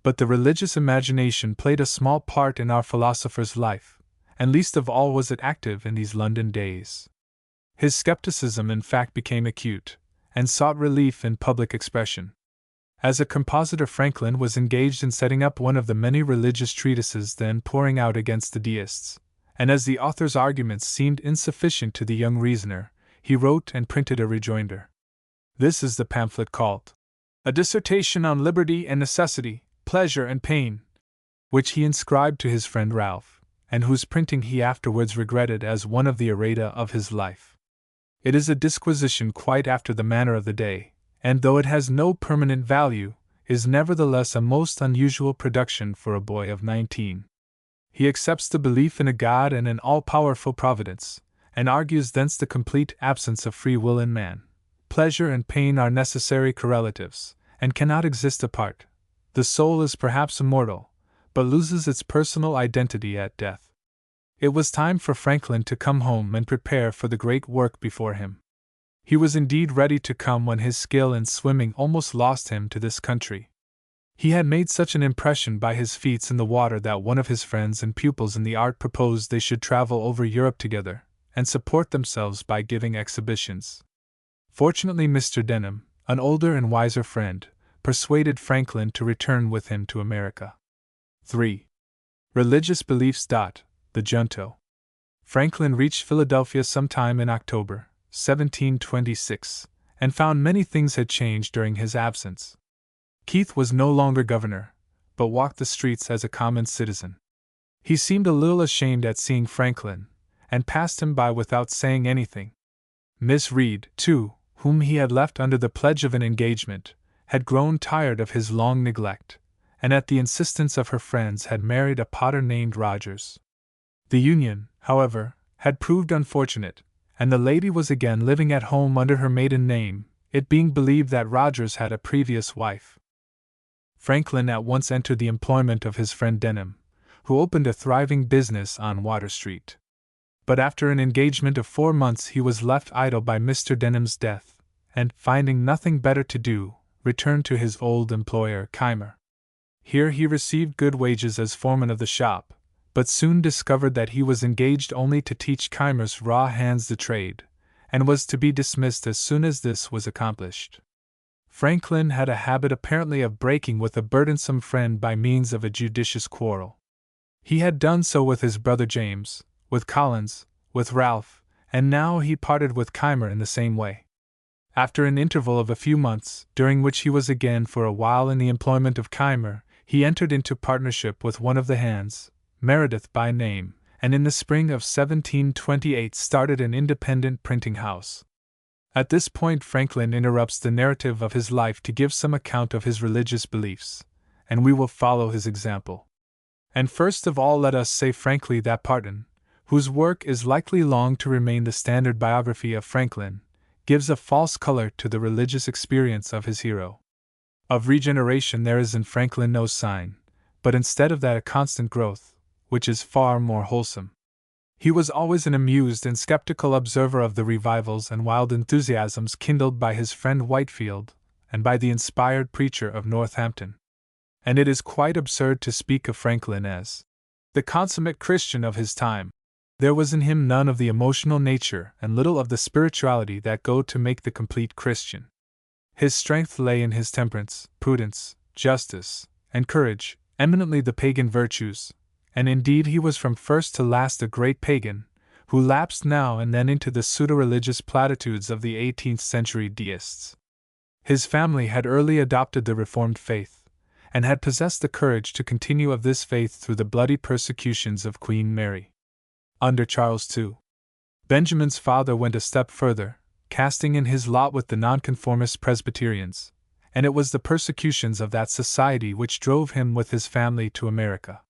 Speaker 1: But the religious imagination played a small part in our philosopher's life, and least of all was it active in these London days. His skepticism, in fact, became acute, and sought relief in public expression. As a compositor, Franklin was engaged in setting up one of the many religious treatises then pouring out against the deists, and as the author's arguments seemed insufficient to the young reasoner, he wrote and printed a rejoinder. This is the pamphlet called A Dissertation on Liberty and Necessity, Pleasure and Pain, which he inscribed to his friend Ralph, and whose printing he afterwards regretted as one of the errata of his life. It is a disquisition quite after the manner of the day, and though it has no permanent value, is nevertheless a most unusual production for a boy of 19. He accepts the belief in a God and an all-powerful providence, and argues thence the complete absence of free will in man. Pleasure and pain are necessary correlatives, and cannot exist apart. The soul is perhaps immortal, but loses its personal identity at death. It was time for Franklin to come home and prepare for the great work before him. He was indeed ready to come when his skill in swimming almost lost him to this country. He had made such an impression by his feats in the water that one of his friends and pupils in the art proposed they should travel over Europe together, and support themselves by giving exhibitions. Fortunately, Mr. Denham, an older and wiser friend, persuaded Franklin to return with him to America. 3. Religious Beliefs. The Junto. Franklin reached Philadelphia sometime in October 1726, and found many things had changed during his absence. Keith was no longer governor, but walked the streets as a common citizen. He seemed a little ashamed at seeing Franklin, and passed him by without saying anything. Miss Reed, too, whom he had left under the pledge of an engagement, had grown tired of his long neglect, and at the insistence of her friends had married a potter named Rogers. The union, however, had proved unfortunate, and the lady was again living at home under her maiden name, it being believed that Rogers had a previous wife. Franklin at once entered the employment of his friend Denham, who opened a thriving business on Water Street. But after an engagement of 4 months he was left idle by Mr. Denham's death, and, finding nothing better to do, returned to his old employer, Keimer. Here he received good wages as foreman of the shop, but soon discovered that he was engaged only to teach Keimer's raw hands the trade, and was to be dismissed as soon as this was accomplished. Franklin had a habit apparently of breaking with a burdensome friend by means of a judicious quarrel. He had done so with his brother James, with Collins, with Ralph, and now he parted with Keimer in the same way. After an interval of a few months, during which he was again for a while in the employment of Keimer, he entered into partnership with one of the hands, Meredith by name, and in the spring of 1728 started an independent printing house. At this point Franklin interrupts the narrative of his life to give some account of his religious beliefs, and we will follow his example. And first of all let us say frankly that Parton, whose work is likely long to remain the standard biography of Franklin, gives a false color to the religious experience of his hero. Of regeneration there is in Franklin no sign, but instead of that a constant growth, which is far more wholesome. He was always an amused and skeptical observer of the revivals and wild enthusiasms kindled by his friend Whitefield, and by the inspired preacher of Northampton. And it is quite absurd to speak of Franklin as the consummate Christian of his time. There was in him none of the emotional nature and little of the spirituality that go to make the complete Christian. His strength lay in his temperance, prudence, justice, and courage, eminently the pagan virtues, and indeed he was from first to last a great pagan, who lapsed now and then into the pseudo-religious platitudes of the 18th-century deists. His family had early adopted the Reformed faith, and had possessed the courage to continue of this faith through the bloody persecutions of Queen Mary. Under Charles II, Benjamin's father went a step further, casting in his lot with the nonconformist Presbyterians, and it was the persecutions of that society which drove him with his family to America.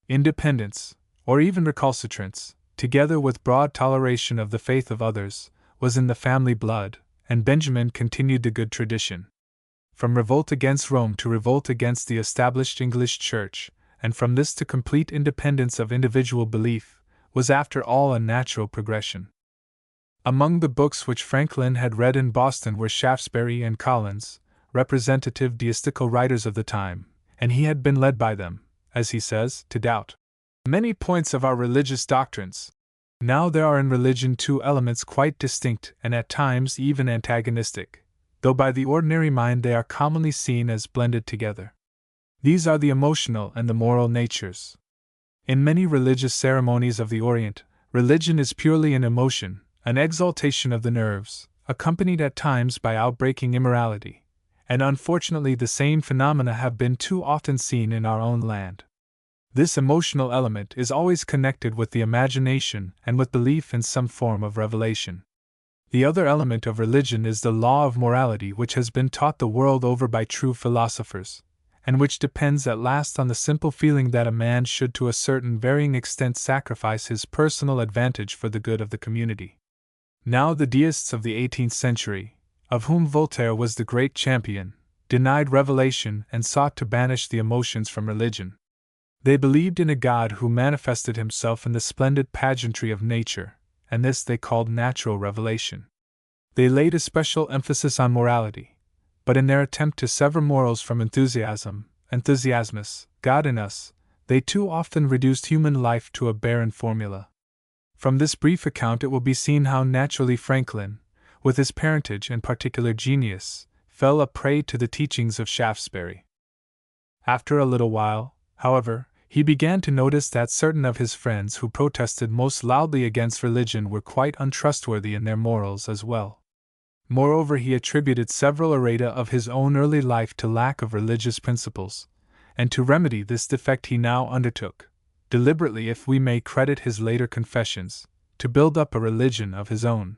Speaker 1: Independence, or even recalcitrance, together with broad toleration of the faith of others, was in the family blood, and Benjamin continued the good tradition. From revolt against Rome to revolt against the established English Church, and from this to complete independence of individual belief, was after all a natural progression. Among the books which Franklin had read in Boston were Shaftesbury and Collins, representative deistical writers of the time, and he had been led by them, as he says, to doubt many points of our religious doctrines. Now there are in religion two elements quite distinct and at times even antagonistic, though by the ordinary mind they are commonly seen as blended together. These are the emotional and the moral natures. In many religious ceremonies of the Orient, religion is purely an emotion, an exaltation of the nerves, accompanied at times by outbreaking immorality, and unfortunately the same phenomena have been too often seen in our own land. This emotional element is always connected with the imagination and with belief in some form of revelation. The other element of religion is the law of morality which has been taught the world over by true philosophers, and which depends at last on the simple feeling that a man should to a certain varying extent sacrifice his personal advantage for the good of the community. Now the deists of the 18th century, of whom Voltaire was the great champion, denied revelation and sought to banish the emotions from religion. They believed in a God who manifested himself in the splendid pageantry of nature, and this they called natural revelation. They laid a special emphasis on morality, but in their attempt to sever morals from enthusiasmus, God in us, they too often reduced human life to a barren formula. From this brief account it will be seen how naturally Franklin, with his parentage and particular genius, fell a prey to the teachings of Shaftesbury. After a little while, however, he began to notice that certain of his friends who protested most loudly against religion were quite untrustworthy in their morals as well. Moreover, he attributed several errata of his own early life to lack of religious principles, and to remedy this defect he now undertook, deliberately if we may credit his later confessions, to build up a religion of his own.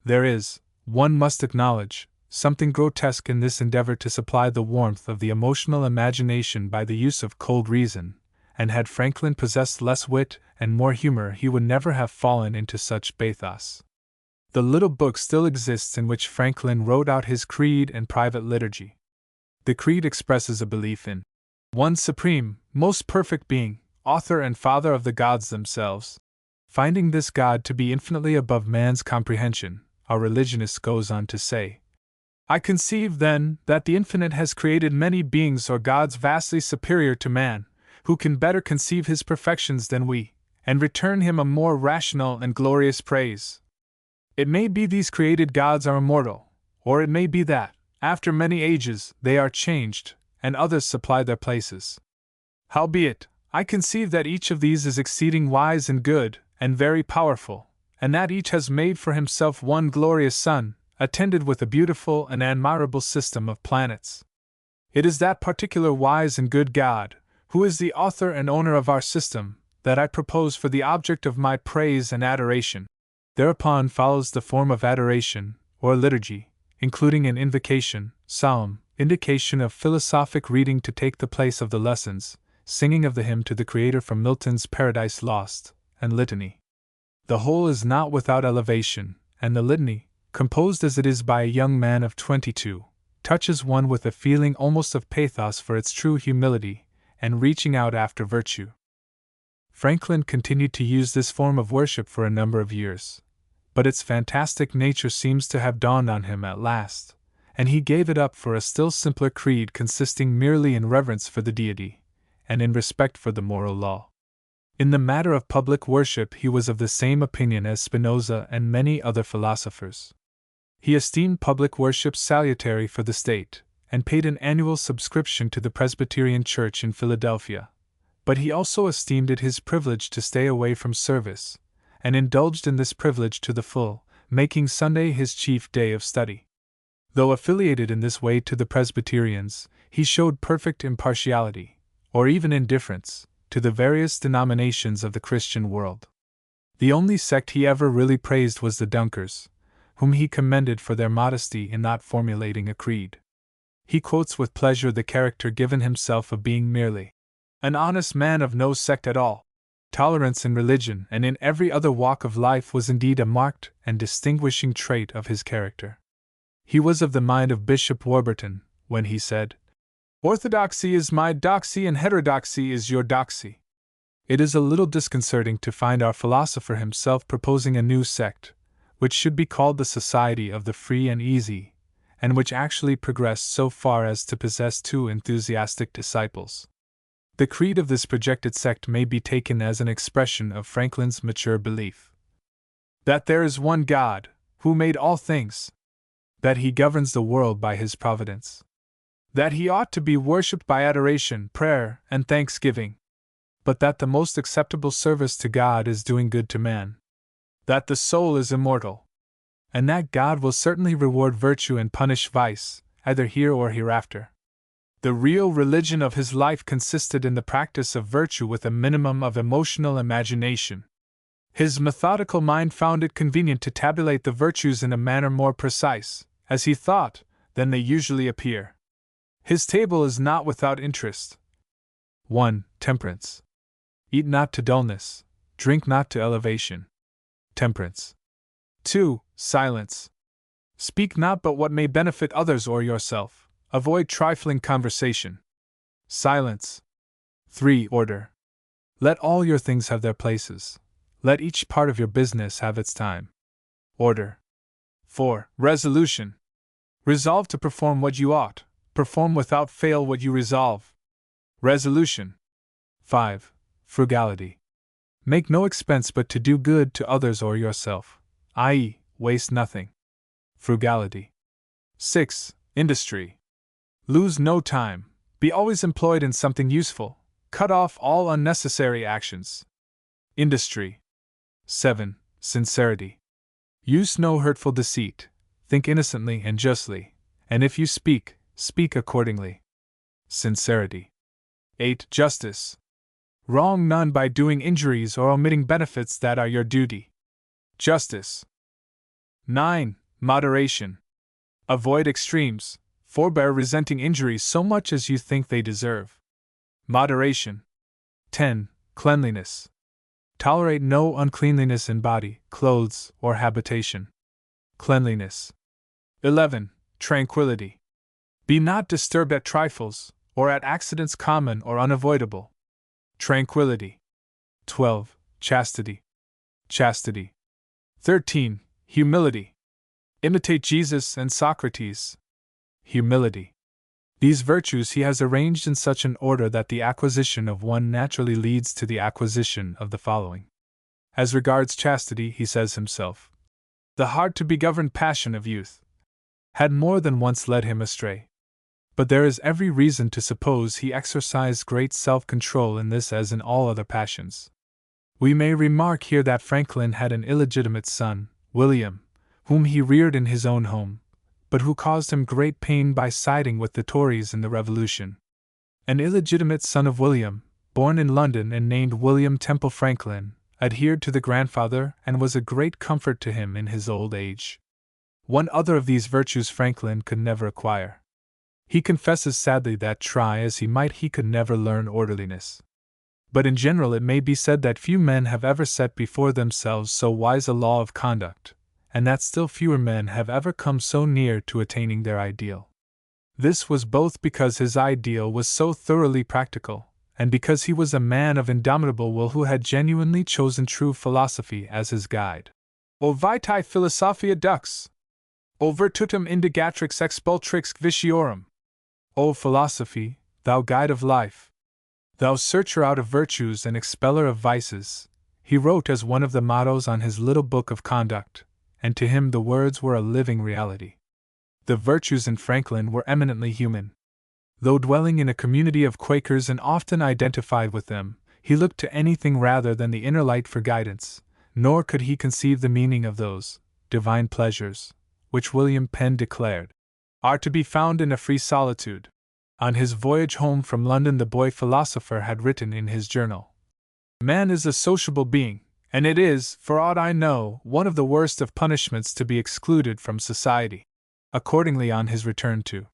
Speaker 1: There is, one must acknowledge, something grotesque in this endeavor to supply the warmth of the emotional imagination by the use of cold reason, and had Franklin possessed less wit and more humor he would never have fallen into such bathos. The little book still exists in which Franklin wrote out his creed and private liturgy. The creed expresses a belief in one supreme, most perfect being, author and father of the gods themselves. Finding this God to be infinitely above man's comprehension, our religionist goes on to say, I conceive, then, that the infinite has created many beings or gods vastly superior to man, who can better conceive his perfections than we, and return him a more rational and glorious praise. It may be these created gods are immortal, or it may be that, after many ages, they are changed, and others supply their places. Howbeit, I conceive that each of these is exceeding wise and good, and very powerful, and that each has made for himself one glorious sun, attended with a beautiful and admirable system of planets. It is that particular wise and good God, who is the author and owner of our system, that I propose for the object of my praise and adoration. Thereupon follows the form of adoration, or liturgy, including an invocation, psalm, indication of philosophic reading to take the place of the lessons, singing of the hymn to the Creator from Milton's Paradise Lost, and litany. The whole is not without elevation, and the litany, composed as it is by a young man of 22, touches one with a feeling almost of pathos for its true humility, and reaching out after virtue. Franklin continued to use this form of worship for a number of years, but its fantastic nature seems to have dawned on him at last, and he gave it up for a still simpler creed consisting merely in reverence for the deity, and in respect for the moral law. In the matter of public worship he was of the same opinion as Spinoza and many other philosophers. He esteemed public worship salutary for the state, and paid an annual subscription to the Presbyterian Church in Philadelphia, but he also esteemed it his privilege to stay away from service, and indulged in this privilege to the full, making Sunday his chief day of study. Though affiliated in this way to the Presbyterians, he showed perfect impartiality, or even indifference, to the various denominations of the Christian world. The only sect he ever really praised was the Dunkers, whom he commended for their modesty in not formulating a creed. He quotes with pleasure the character given himself of being merely an honest man of no sect at all. Tolerance in religion and in every other walk of life was indeed a marked and distinguishing trait of his character. He was of the mind of Bishop Warburton, when he said, Orthodoxy is my doxy and heterodoxy is your doxy. It is a little disconcerting to find our philosopher himself proposing a new sect, which should be called the Society of the Free and Easy, and which actually progressed so far as to possess 2 enthusiastic disciples. The creed of this projected sect may be taken as an expression of Franklin's mature belief that there is one God, who made all things, that he governs the world by his providence, that he ought to be worshipped by adoration, prayer, and thanksgiving, but that the most acceptable service to God is doing good to man, that the soul is immortal, and that God will certainly reward virtue and punish vice, either here or hereafter. The real religion of his life consisted in the practice of virtue with a minimum of emotional imagination. His methodical mind found it convenient to tabulate the virtues in a manner more precise, as he thought, than they usually appear. His table is not without interest. 1. Temperance. Eat not to dullness, drink not to elevation. Temperance. 2. Silence. Speak not but what may benefit others or yourself. Avoid trifling conversation. Silence. 3. Order. Let all your things have their places. Let each part of your business have its time. Order. 4. Resolution. Resolve to perform what you ought, perform without fail what you resolve. Resolution. 5. Frugality. Make no expense but to do good to others or yourself, i.e., waste nothing. Frugality. 6. Industry. Lose no time, be always employed in something useful, cut off all unnecessary actions. Industry. 7. Sincerity. Use no hurtful deceit, think innocently and justly, and if you speak, speak accordingly. Sincerity. 8. Justice. Wrong none by doing injuries or omitting benefits that are your duty. Justice. 9. Moderation. Avoid extremes, forbear resenting injuries so much as you think they deserve. Moderation. 10. Cleanliness. Tolerate no uncleanliness in body, clothes, or habitation. Cleanliness. 11. Tranquility. Be not disturbed at trifles, or at accidents common or unavoidable. Tranquility. 12. Chastity. Chastity. 13. Humility. Imitate Jesus and Socrates. Humility. These virtues he has arranged in such an order that the acquisition of one naturally leads to the acquisition of the following. As regards chastity, he says himself, the hard-to-be-governed passion of youth had more than once led him astray. But there is every reason to suppose he exercised great self-control in this as in all other passions. We may remark here that Franklin had an illegitimate son, William, whom he reared in his own home, but who caused him great pain by siding with the Tories in the Revolution. An illegitimate son of William, born in London and named William Temple Franklin, adhered to the grandfather and was a great comfort to him in his old age. One other of these virtues Franklin could never acquire. He confesses sadly that try as he might he could never learn orderliness. But in general it may be said that few men have ever set before themselves so wise a law of conduct, and that still fewer men have ever come so near to attaining their ideal. This was both because his ideal was so thoroughly practical, and because he was a man of indomitable will who had genuinely chosen true philosophy as his guide. O vitae philosophia dux! O virtutum indigatrix expultrix vitiorum! O philosophy, thou guide of life! Thou searcher out of virtues and expeller of vices, he wrote as one of the mottos on his little book of conduct, and to him the words were a living reality. The virtues in Franklin were eminently human. Though dwelling in a community of Quakers and often identified with them, he looked to anything rather than the inner light for guidance, nor could he conceive the meaning of those divine pleasures, which William Penn declared are to be found in a free solitude. On his voyage home from London the boy philosopher had written in his journal, "Man is a sociable being, and it is, for aught I know, one of the worst of punishments to be excluded from society." Accordingly, on his return to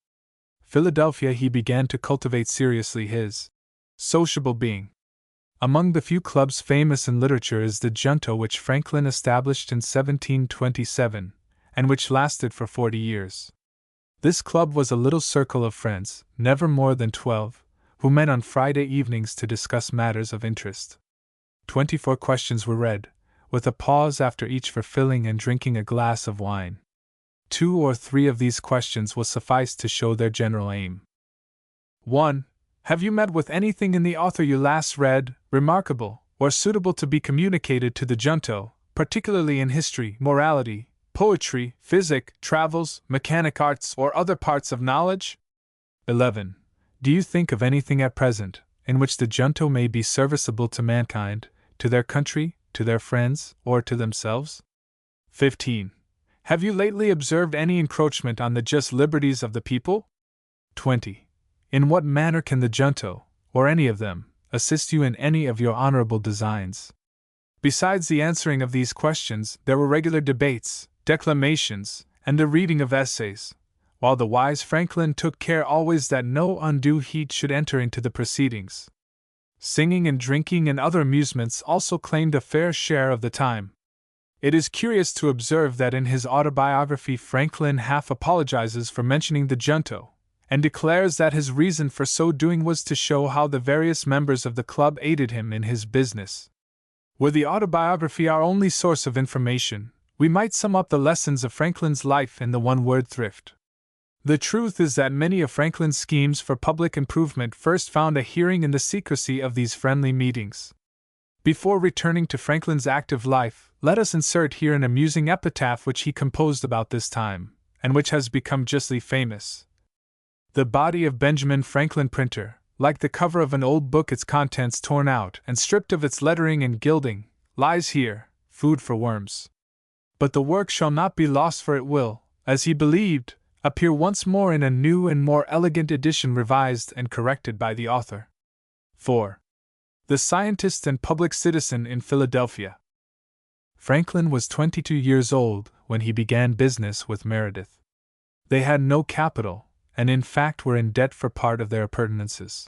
Speaker 1: Philadelphia he began to cultivate seriously his sociable being. Among the few clubs famous in literature is the Junto which Franklin established in 1727, and which lasted for 40 years. This club was a little circle of friends, never more than 12, who met on Friday evenings to discuss matters of interest. 24 questions were read, with a pause after each for filling and drinking a glass of wine. 2 or 3 of these questions will suffice to show their general aim. 1. Have you met with anything in the author you last read, remarkable, or suitable to be communicated to the junto, particularly in history, morality, poetry, physic, travels, mechanic arts, or other parts of knowledge? 11. Do you think of anything at present, in which the junto may be serviceable to mankind, to their country, to their friends, or to themselves? 15. Have you lately observed any encroachment on the just liberties of the people? 20. In what manner can the junto, or any of them, assist you in any of your honorable designs? Besides the answering of these questions, there were regular debates, declamations, and the reading of essays, while the wise Franklin took care always that no undue heat should enter into the proceedings. Singing and drinking and other amusements also claimed a fair share of the time. It is curious to observe that in his autobiography Franklin half apologizes for mentioning the junto, and declares that his reason for so doing was to show how the various members of the club aided him in his business. Were the autobiography our only source of information, we might sum up the lessons of Franklin's life in the one word: thrift. The truth is that many of Franklin's schemes for public improvement first found a hearing in the secrecy of these friendly meetings. Before returning to Franklin's active life, let us insert here an amusing epitaph which he composed about this time, and which has become justly famous. The body of Benjamin Franklin, printer, like the cover of an old book, its contents torn out and stripped of its lettering and gilding, lies here, food for worms. But the work shall not be lost, for it will, as he believed, appear once more in a new and more elegant edition, revised and corrected by the author. 4. The Scientist and Public Citizen in Philadelphia. Franklin was 22 years old when he began business with Meredith. They had no capital, and in fact were in debt for part of their appurtenances.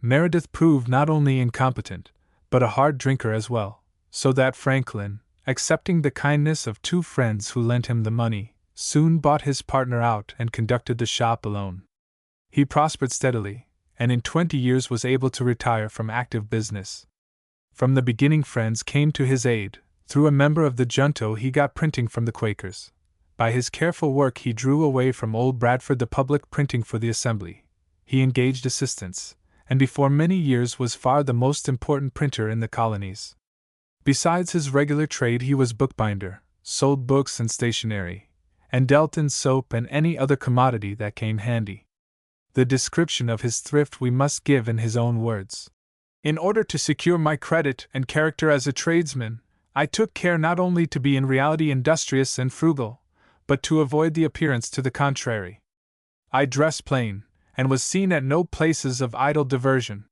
Speaker 1: Meredith proved not only incompetent, but a hard drinker as well, so that Franklin, accepting the kindness of 2 friends who lent him the money, soon bought his partner out and conducted the shop alone. He prospered steadily, and in 20 years was able to retire from active business. From the beginning friends came to his aid. Through a member of the junto he got printing from the Quakers. By his careful work he drew away from old Bradford the public printing for the Assembly. He engaged assistants, and before many years was far the most important printer in the colonies. Besides his regular trade he was bookbinder, sold books and stationery, and dealt in soap and any other commodity that came handy. The description of his thrift we must give in his own words. In order to secure my credit and character as a tradesman, I took care not only to be in reality industrious and frugal, but to avoid the appearance to the contrary. I dressed plain, and was seen at no places of idle diversion.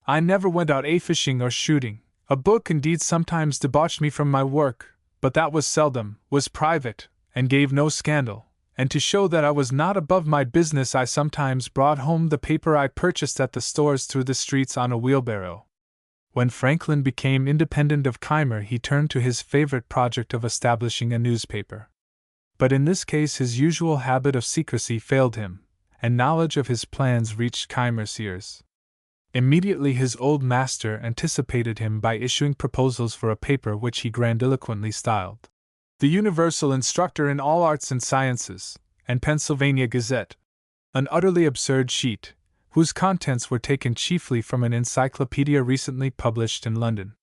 Speaker 1: I never went out fishing or shooting. A book indeed sometimes debauched me from my work, but that was seldom, was private, and gave no scandal, and to show that I was not above my business I sometimes brought home the paper I purchased at the stores through the streets on a wheelbarrow. When Franklin became independent of Keimer he turned to his favorite project of establishing a newspaper. But in this case his usual habit of secrecy failed him, and knowledge of his plans reached Keimer's ears. Immediately his old master anticipated him by issuing proposals for a paper which he grandiloquently styled the Universal Instructor in All Arts and Sciences, and Pennsylvania Gazette, an utterly absurd sheet, whose contents were taken chiefly from an encyclopedia recently published in London.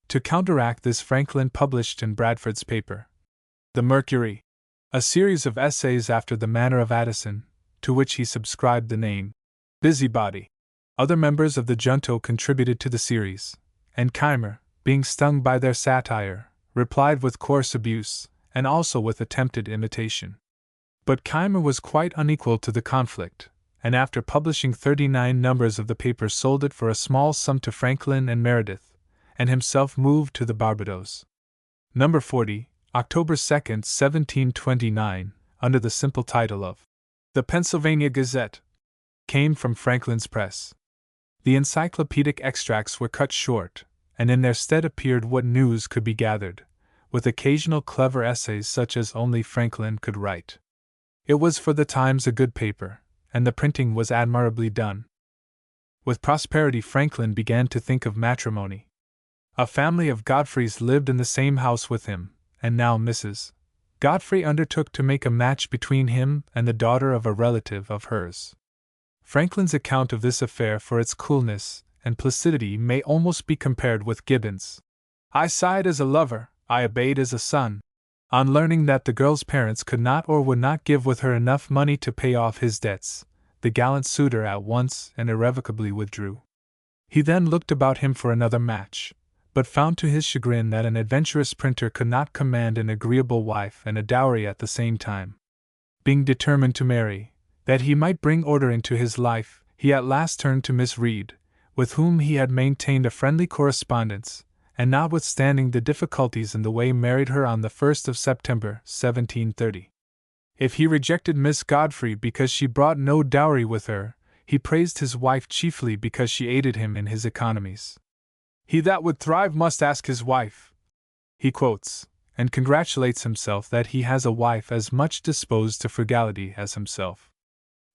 Speaker 1: To counteract this Franklin published in Bradford's paper, The Mercury, a series of essays after the manner of Addison, to which he subscribed the name Busybody. Other members of the junto contributed to the series, and Keimer, being stung by their satire, replied with coarse abuse, and also with attempted imitation. But Keimer was quite unequal to the conflict, and after publishing 39 numbers of the paper sold it for a small sum to Franklin and Meredith, and himself moved to the Barbados. Number 40, October 2, 1729, under the simple title of The Pennsylvania Gazette, came from Franklin's press. The encyclopedic extracts were cut short, and in their stead appeared what news could be gathered, with occasional clever essays such as only Franklin could write. It was for the times a good paper, and the printing was admirably done. With prosperity Franklin began to think of matrimony. A family of Godfreys lived in the same house with him, and now Mrs. Godfrey undertook to make a match between him and the daughter of a relative of hers. Franklin's account of this affair for its coolness and placidity may almost be compared with Gibbon's. I sighed as a lover, I obeyed as a son. On learning that the girl's parents could not or would not give with her enough money to pay off his debts, the gallant suitor at once and irrevocably withdrew. He then looked about him for another match, but found to his chagrin that an adventurous printer could not command an agreeable wife and a dowry at the same time. Being determined to marry, that he might bring order into his life, he at last turned to Miss Reed, with whom he had maintained a friendly correspondence, and notwithstanding the difficulties in the way married her on the 1st of September, 1730. If he rejected Miss Godfrey because she brought no dowry with her, he praised his wife chiefly because she aided him in his economies. He that would thrive must ask his wife, he quotes, and congratulates himself that he has a wife as much disposed to frugality as himself.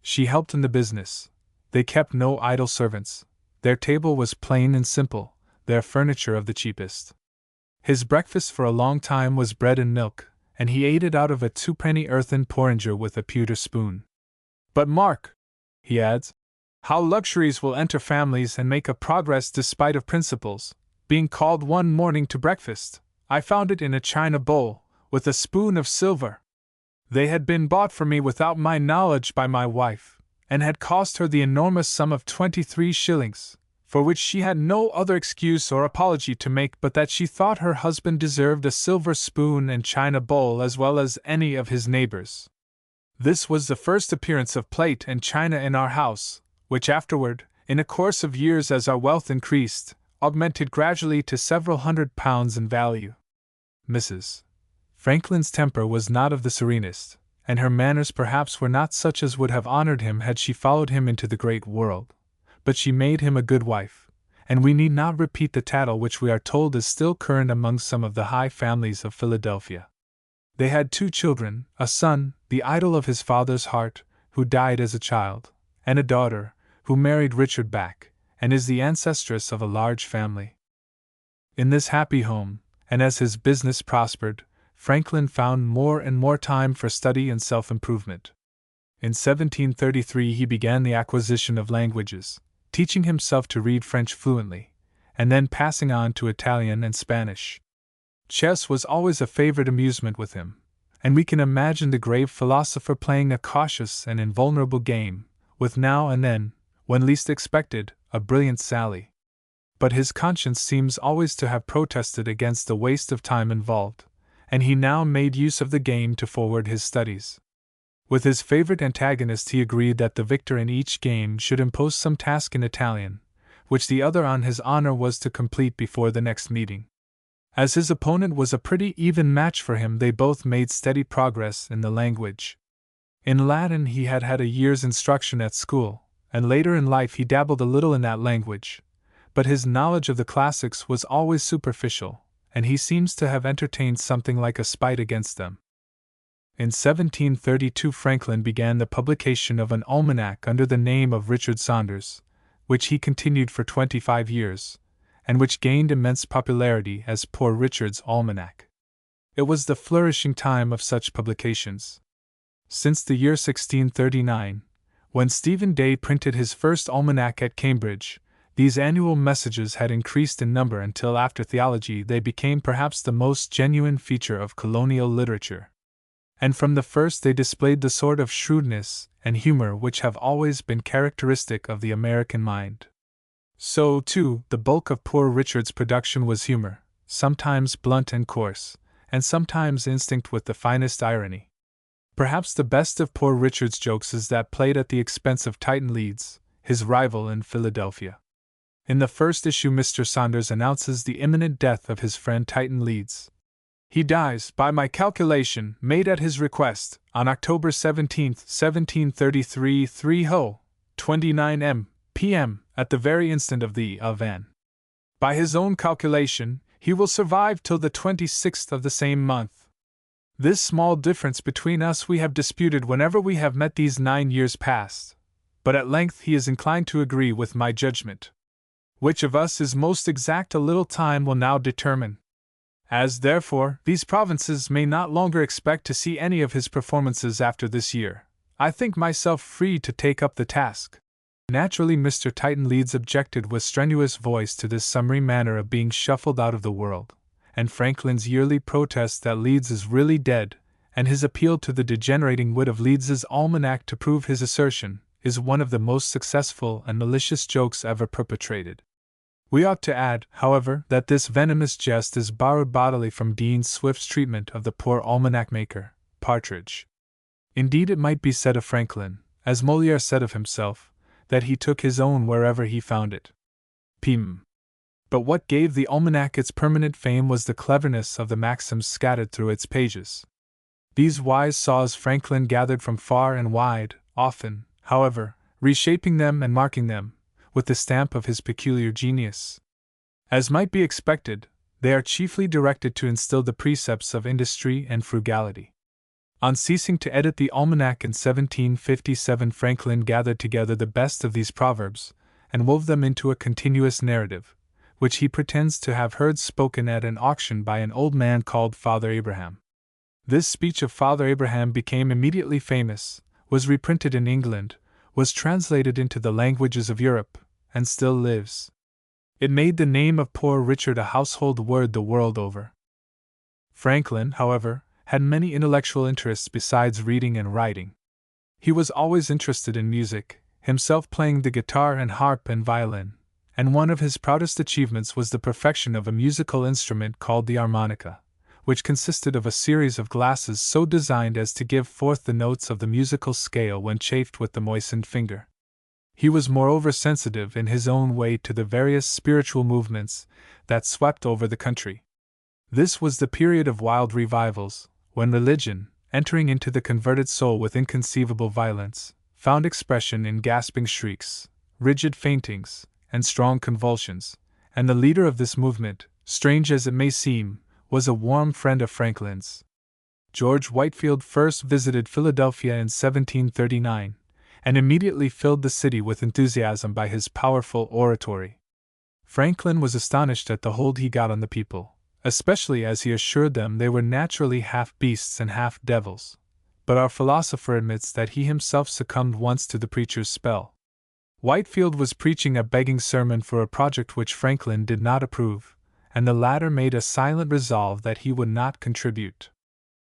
Speaker 1: She helped in the business. They kept no idle servants. Their table was plain and simple, their furniture of the cheapest. His breakfast for a long time was bread and milk, and he ate it out of a 2-penny earthen porringer with a pewter spoon. But mark, he adds, how luxuries will enter families and make a progress despite of principles. Being called one morning to breakfast, I found it in a china bowl, with a spoon of silver. They had been bought for me without my knowledge by my wife, and had cost her the enormous sum of 23 shillings, for which she had no other excuse or apology to make but that she thought her husband deserved a silver spoon and china bowl as well as any of his neighbors. This was the first appearance of plate and china in our house, which afterward, in a course of years as our wealth increased, augmented gradually to several £100 in value. Mrs. Franklin's temper was not of the serenest, and her manners perhaps were not such as would have honored him had she followed him into the great world. But she made him a good wife, and we need not repeat the tattle which we are told is still current among some of the high families of Philadelphia. They had 2 children, a son, the idol of his father's heart, who died as a child, and a daughter, who married Richard Back, and is the ancestress of a large family. In this happy home, and as his business prospered, Franklin found more and more time for study and self-improvement. In 1733 he began the acquisition of languages, teaching himself to read French fluently, and then passing on to Italian and Spanish. Chess was always a favorite amusement with him, and we can imagine the grave philosopher playing a cautious and invulnerable game, with now and then, when least expected, a brilliant sally. But his conscience seems always to have protested against the waste of time involved, and he now made use of the game to forward his studies. With his favorite antagonist he agreed that the victor in each game should impose some task in Italian, which the other on his honor was to complete before the next meeting. As his opponent was a pretty even match for him, they both made steady progress in the language. In Latin he had had a year's instruction at school, and later in life he dabbled a little in that language, but his knowledge of the classics was always superficial, and he seems to have entertained something like a spite against them. In 1732 Franklin began the publication of an almanac under the name of Richard Saunders, which he continued for 25 years, and which gained immense popularity as Poor Richard's Almanac. It was the flourishing time of such publications. Since the year 1639, when Stephen Day printed his first almanac at Cambridge, these annual messages had increased in number until after theology they became perhaps the most genuine feature of colonial literature. And from the first they displayed the sort of shrewdness and humor which have always been characteristic of the American mind. So, too, the bulk of Poor Richard's production was humor, sometimes blunt and coarse, and sometimes instinct with the finest irony. Perhaps the best of Poor Richard's jokes is that played at the expense of Titan Leeds, his rival in Philadelphia. In the first issue Mr. Saunders announces the imminent death of his friend Titan Leeds. He dies, by my calculation, made at his request, on October 17, 1733, 3:29 p.m., at the very instant of the N. By his own calculation, he will survive till the 26th of the same month. This small difference between us we have disputed whenever we have met these 9 years past, but at length he is inclined to agree with my judgment. Which of us is most exact a little time will now determine. As, therefore, these provinces may not longer expect to see any of his performances after this year, I think myself free to take up the task. Naturally, Mr. Titan Leeds objected with strenuous voice to this summary manner of being shuffled out of the world, and Franklin's yearly protest that Leeds is really dead, and his appeal to the degenerating wit of Leeds's almanac to prove his assertion, is one of the most successful and malicious jokes ever perpetrated. We ought to add, however, that this venomous jest is borrowed bodily from Dean Swift's treatment of the poor almanac maker, Partridge. Indeed, it might be said of Franklin, as Molière said of himself, that he took his own wherever he found it. But what gave the almanac its permanent fame was the cleverness of the maxims scattered through its pages. These wise saws Franklin gathered from far and wide, often, however, reshaping them and marking them with the stamp of his peculiar genius. As might be expected, they are chiefly directed to instill the precepts of industry and frugality. On ceasing to edit the almanac in 1757, Franklin gathered together the best of these proverbs, and wove them into a continuous narrative, which he pretends to have heard spoken at an auction by an old man called Father Abraham. This speech of Father Abraham became immediately famous, was reprinted in England, was translated into the languages of Europe, and still lives. It made the name of Poor Richard a household word the world over. Franklin, however, had many intellectual interests besides reading and writing. He was always interested in music, himself playing the guitar and harp and violin, and one of his proudest achievements was the perfection of a musical instrument called the harmonica, which consisted of a series of glasses so designed as to give forth the notes of the musical scale when chafed with the moistened finger. He was moreover sensitive in his own way to the various spiritual movements that swept over the country. This was the period of wild revivals, when religion, entering into the converted soul with inconceivable violence, found expression in gasping shrieks, rigid faintings, and strong convulsions, and the leader of this movement, strange as it may seem, was a warm friend of Franklin's. George Whitefield first visited Philadelphia in 1739, and immediately filled the city with enthusiasm by his powerful oratory. Franklin was astonished at the hold he got on the people, especially as he assured them they were naturally half beasts and half devils. But our philosopher admits that he himself succumbed once to the preacher's spell. Whitefield was preaching a begging sermon for a project which Franklin did not approve, and the latter made a silent resolve that he would not contribute.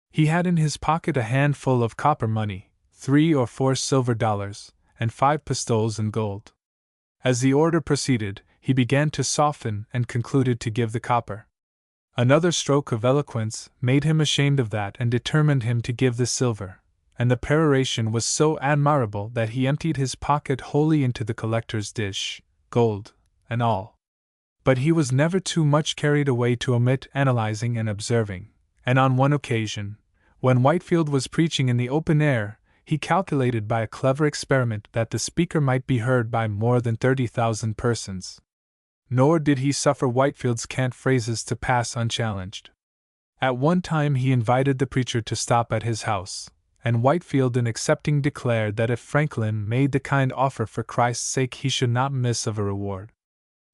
Speaker 1: He had in his pocket a handful of copper money, 3 or 4 silver dollars, and 5 pistoles in gold. As the order proceeded, he began to soften and concluded to give the copper. Another stroke of eloquence made him ashamed of that and determined him to give the silver, and the peroration was so admirable that he emptied his pocket wholly into the collector's dish, gold and all. But he was never too much carried away to omit analyzing and observing, and on one occasion, when Whitefield was preaching in the open air, he calculated by a clever experiment that the speaker might be heard by more than 30,000 persons. Nor did he suffer Whitefield's cant phrases to pass unchallenged. At one time he invited the preacher to stop at his house, and Whitefield in accepting declared that if Franklin made the kind offer for Christ's sake he should not miss of a reward.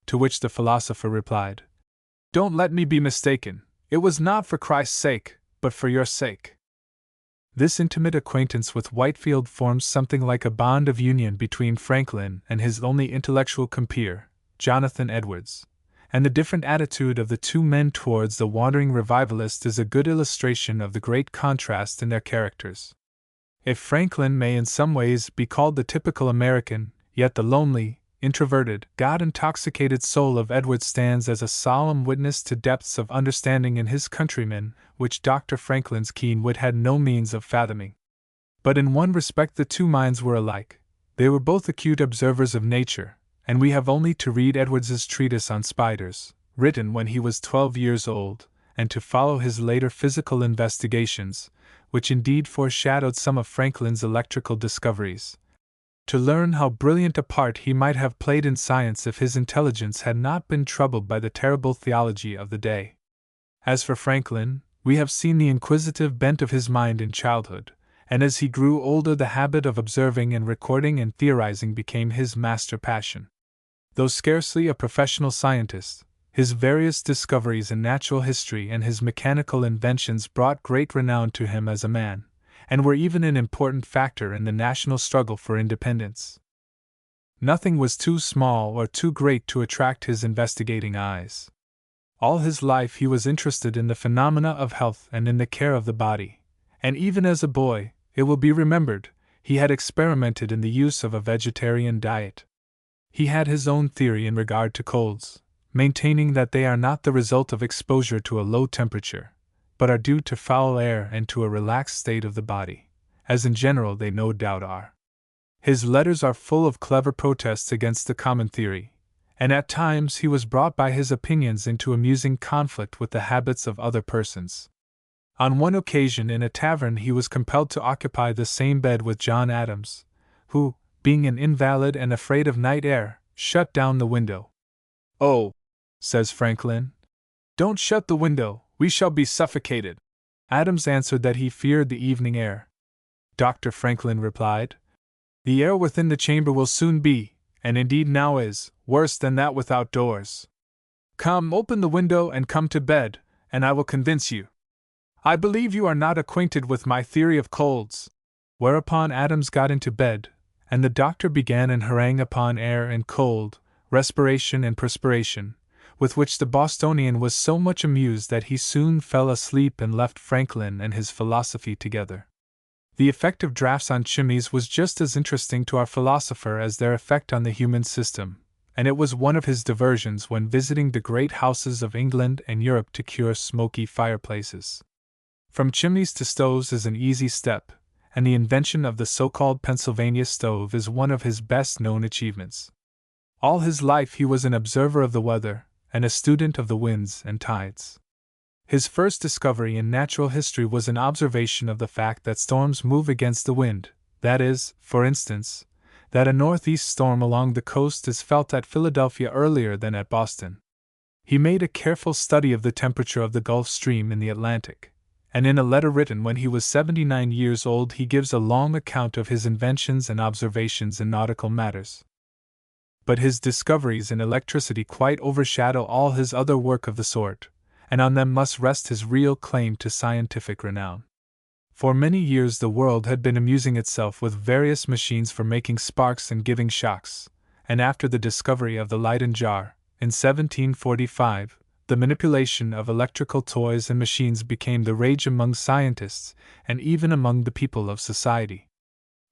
Speaker 1: To which the philosopher replied, "Don't let me be mistaken, it was not for Christ's sake, but for your sake." This intimate acquaintance with Whitefield forms something like a bond of union between Franklin and his only intellectual compeer, Jonathan Edwards, and the different attitude of the two men towards the wandering revivalist is a good illustration of the great contrast in their characters. If Franklin may in some ways be called the typical American, yet the lonely, introverted, God-intoxicated soul of Edwards stands as a solemn witness to depths of understanding in his countrymen which Dr. Franklin's keen wit had no means of fathoming. But in one respect the two minds were alike. They were both acute observers of nature, and we have only to read Edwards's treatise on spiders, written when he was 12 years old, and to follow his later physical investigations, which indeed foreshadowed some of Franklin's electrical discoveries, to learn how brilliant a part he might have played in science if his intelligence had not been troubled by the terrible theology of the day. As for Franklin, we have seen the inquisitive bent of his mind in childhood, and as he grew older the habit of observing and recording and theorizing became his master passion. Though scarcely a professional scientist, His various discoveries in natural history and his mechanical inventions brought great renown to him as a man, and were even an important factor in the national struggle for independence. Nothing was too small or too great to attract his investigating eyes. All his life he was interested in the phenomena of health and in the care of the body, and even as a boy, it will be remembered, he had experimented in the use of a vegetarian diet. He had his own theory in regard to colds, maintaining that they are not the result of exposure to a low temperature, but are due to foul air and to a relaxed state of the body, as in general they no doubt are. His letters are full of clever protests against the common theory, and at times he was brought by his opinions into amusing conflict with the habits of other persons. On one occasion in a tavern he was compelled to occupy the same bed with John Adams, who, being an invalid and afraid of night air, shut down the window. "Oh," says Franklin, "don't shut the window, we shall be suffocated." Adams answered that he feared the evening air. Dr. Franklin replied, "The air within the chamber will soon be, and indeed now is, worse than that without doors. Come, open the window and come to bed, and I will convince you. I believe you are not acquainted with my theory of colds." Whereupon Adams got into bed, and the doctor began an harangue upon air and cold, respiration and perspiration, with which the Bostonian was so much amused that he soon fell asleep and left Franklin and his philosophy together. The effect of draughts on chimneys was just as interesting to our philosopher as their effect on the human system, and it was one of his diversions when visiting the great houses of England and Europe to cure smoky fireplaces. From chimneys to stoves is an easy step, and the invention of the so-called Pennsylvania stove is one of his best-known achievements. All his life he was an observer of the weather, and a student of the winds and tides. His first discovery in natural history was an observation of the fact that storms move against the wind, that is, for instance, that a northeast storm along the coast is felt at Philadelphia earlier than at Boston. He made a careful study of the temperature of the Gulf Stream in the Atlantic, and in a letter written when he was 79 years old he gives a long account of his inventions and observations in nautical matters. But his discoveries in electricity quite overshadow all his other work of the sort, and on them must rest his real claim to scientific renown. For many years the world had been amusing itself with various machines for making sparks and giving shocks, and after the discovery of the Leyden jar, in 1745, the manipulation of electrical toys and machines became the rage among scientists, and even among the people of society.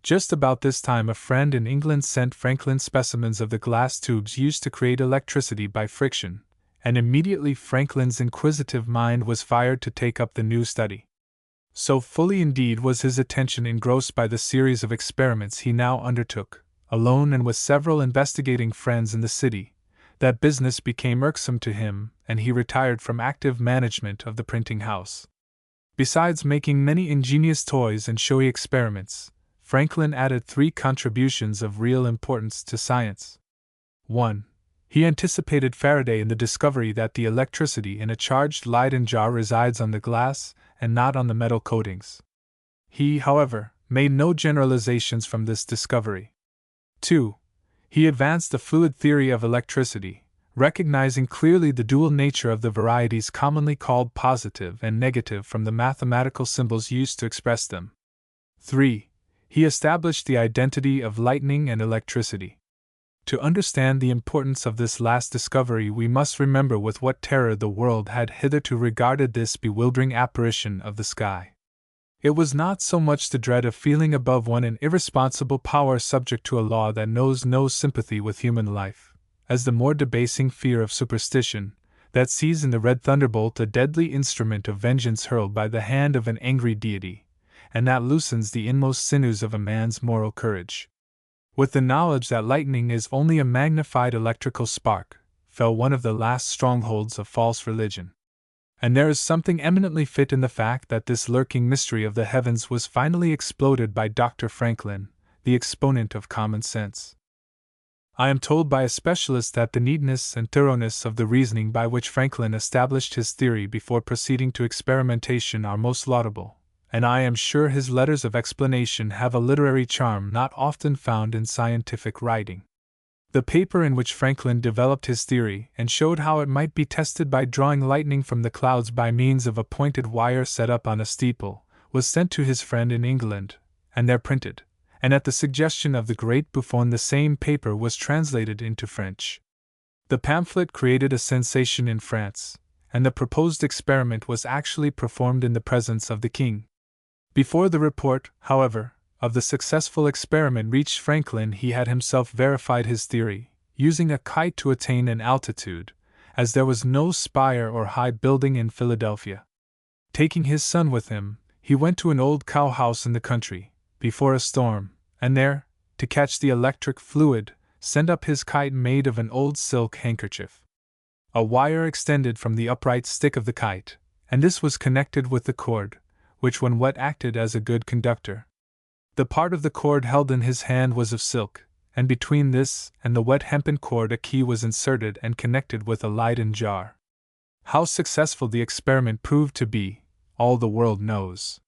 Speaker 1: Just about this time a friend in England sent Franklin specimens of the glass tubes used to create electricity by friction, and immediately Franklin's inquisitive mind was fired to take up the new study. So fully indeed was his attention engrossed by the series of experiments he now undertook, alone and with several investigating friends in the city, that business became irksome to him, and he retired from active management of the printing house. Besides making many ingenious toys and showy experiments, Franklin added 3 contributions of real importance to science. 1. He anticipated Faraday in the discovery that the electricity in a charged Leyden jar resides on the glass and not on the metal coatings. He, however, made no generalizations from this discovery. 2. He advanced the fluid theory of electricity, recognizing clearly the dual nature of the varieties commonly called positive and negative from the mathematical symbols used to express them. 3. He established the identity of lightning and electricity. To understand the importance of this last discovery, we must remember with what terror the world had hitherto regarded this bewildering apparition of the sky. It was not so much the dread of feeling above one an irresponsible power subject to a law that knows no sympathy with human life, as the more debasing fear of superstition, that sees in the red thunderbolt a deadly instrument of vengeance hurled by the hand of an angry deity, and that loosens the inmost sinews of a man's moral courage. With the knowledge that lightning is only a magnified electrical spark, fell one of the last strongholds of false religion. And there is something eminently fit in the fact that this lurking mystery of the heavens was finally exploded by Dr. Franklin, the exponent of common sense. I am told by a specialist that the neatness and thoroughness of the reasoning by which Franklin established his theory before proceeding to experimentation are most laudable, and I am sure his letters of explanation have a literary charm not often found in scientific writing. The paper in which Franklin developed his theory and showed how it might be tested by drawing lightning from the clouds by means of a pointed wire set up on a steeple, was sent to his friend in England, and there printed, and at the suggestion of the great Buffon the same paper was translated into French. The pamphlet created a sensation in France, and the proposed experiment was actually performed in the presence of the king. Before the report, however, of the successful experiment reached Franklin, he had himself verified his theory, using a kite to attain an altitude, as there was no spire or high building in Philadelphia. Taking his son with him, he went to an old cow-house in the country, before a storm, and there, to catch the electric fluid, sent up his kite made of an old silk handkerchief. A wire extended from the upright stick of the kite, and this was connected with the cord, which when wet acted as a good conductor. The part of the cord held in his hand was of silk, and between this and the wet hempen cord a key was inserted and connected with a Leyden jar. How successful the experiment proved to be, all the world knows.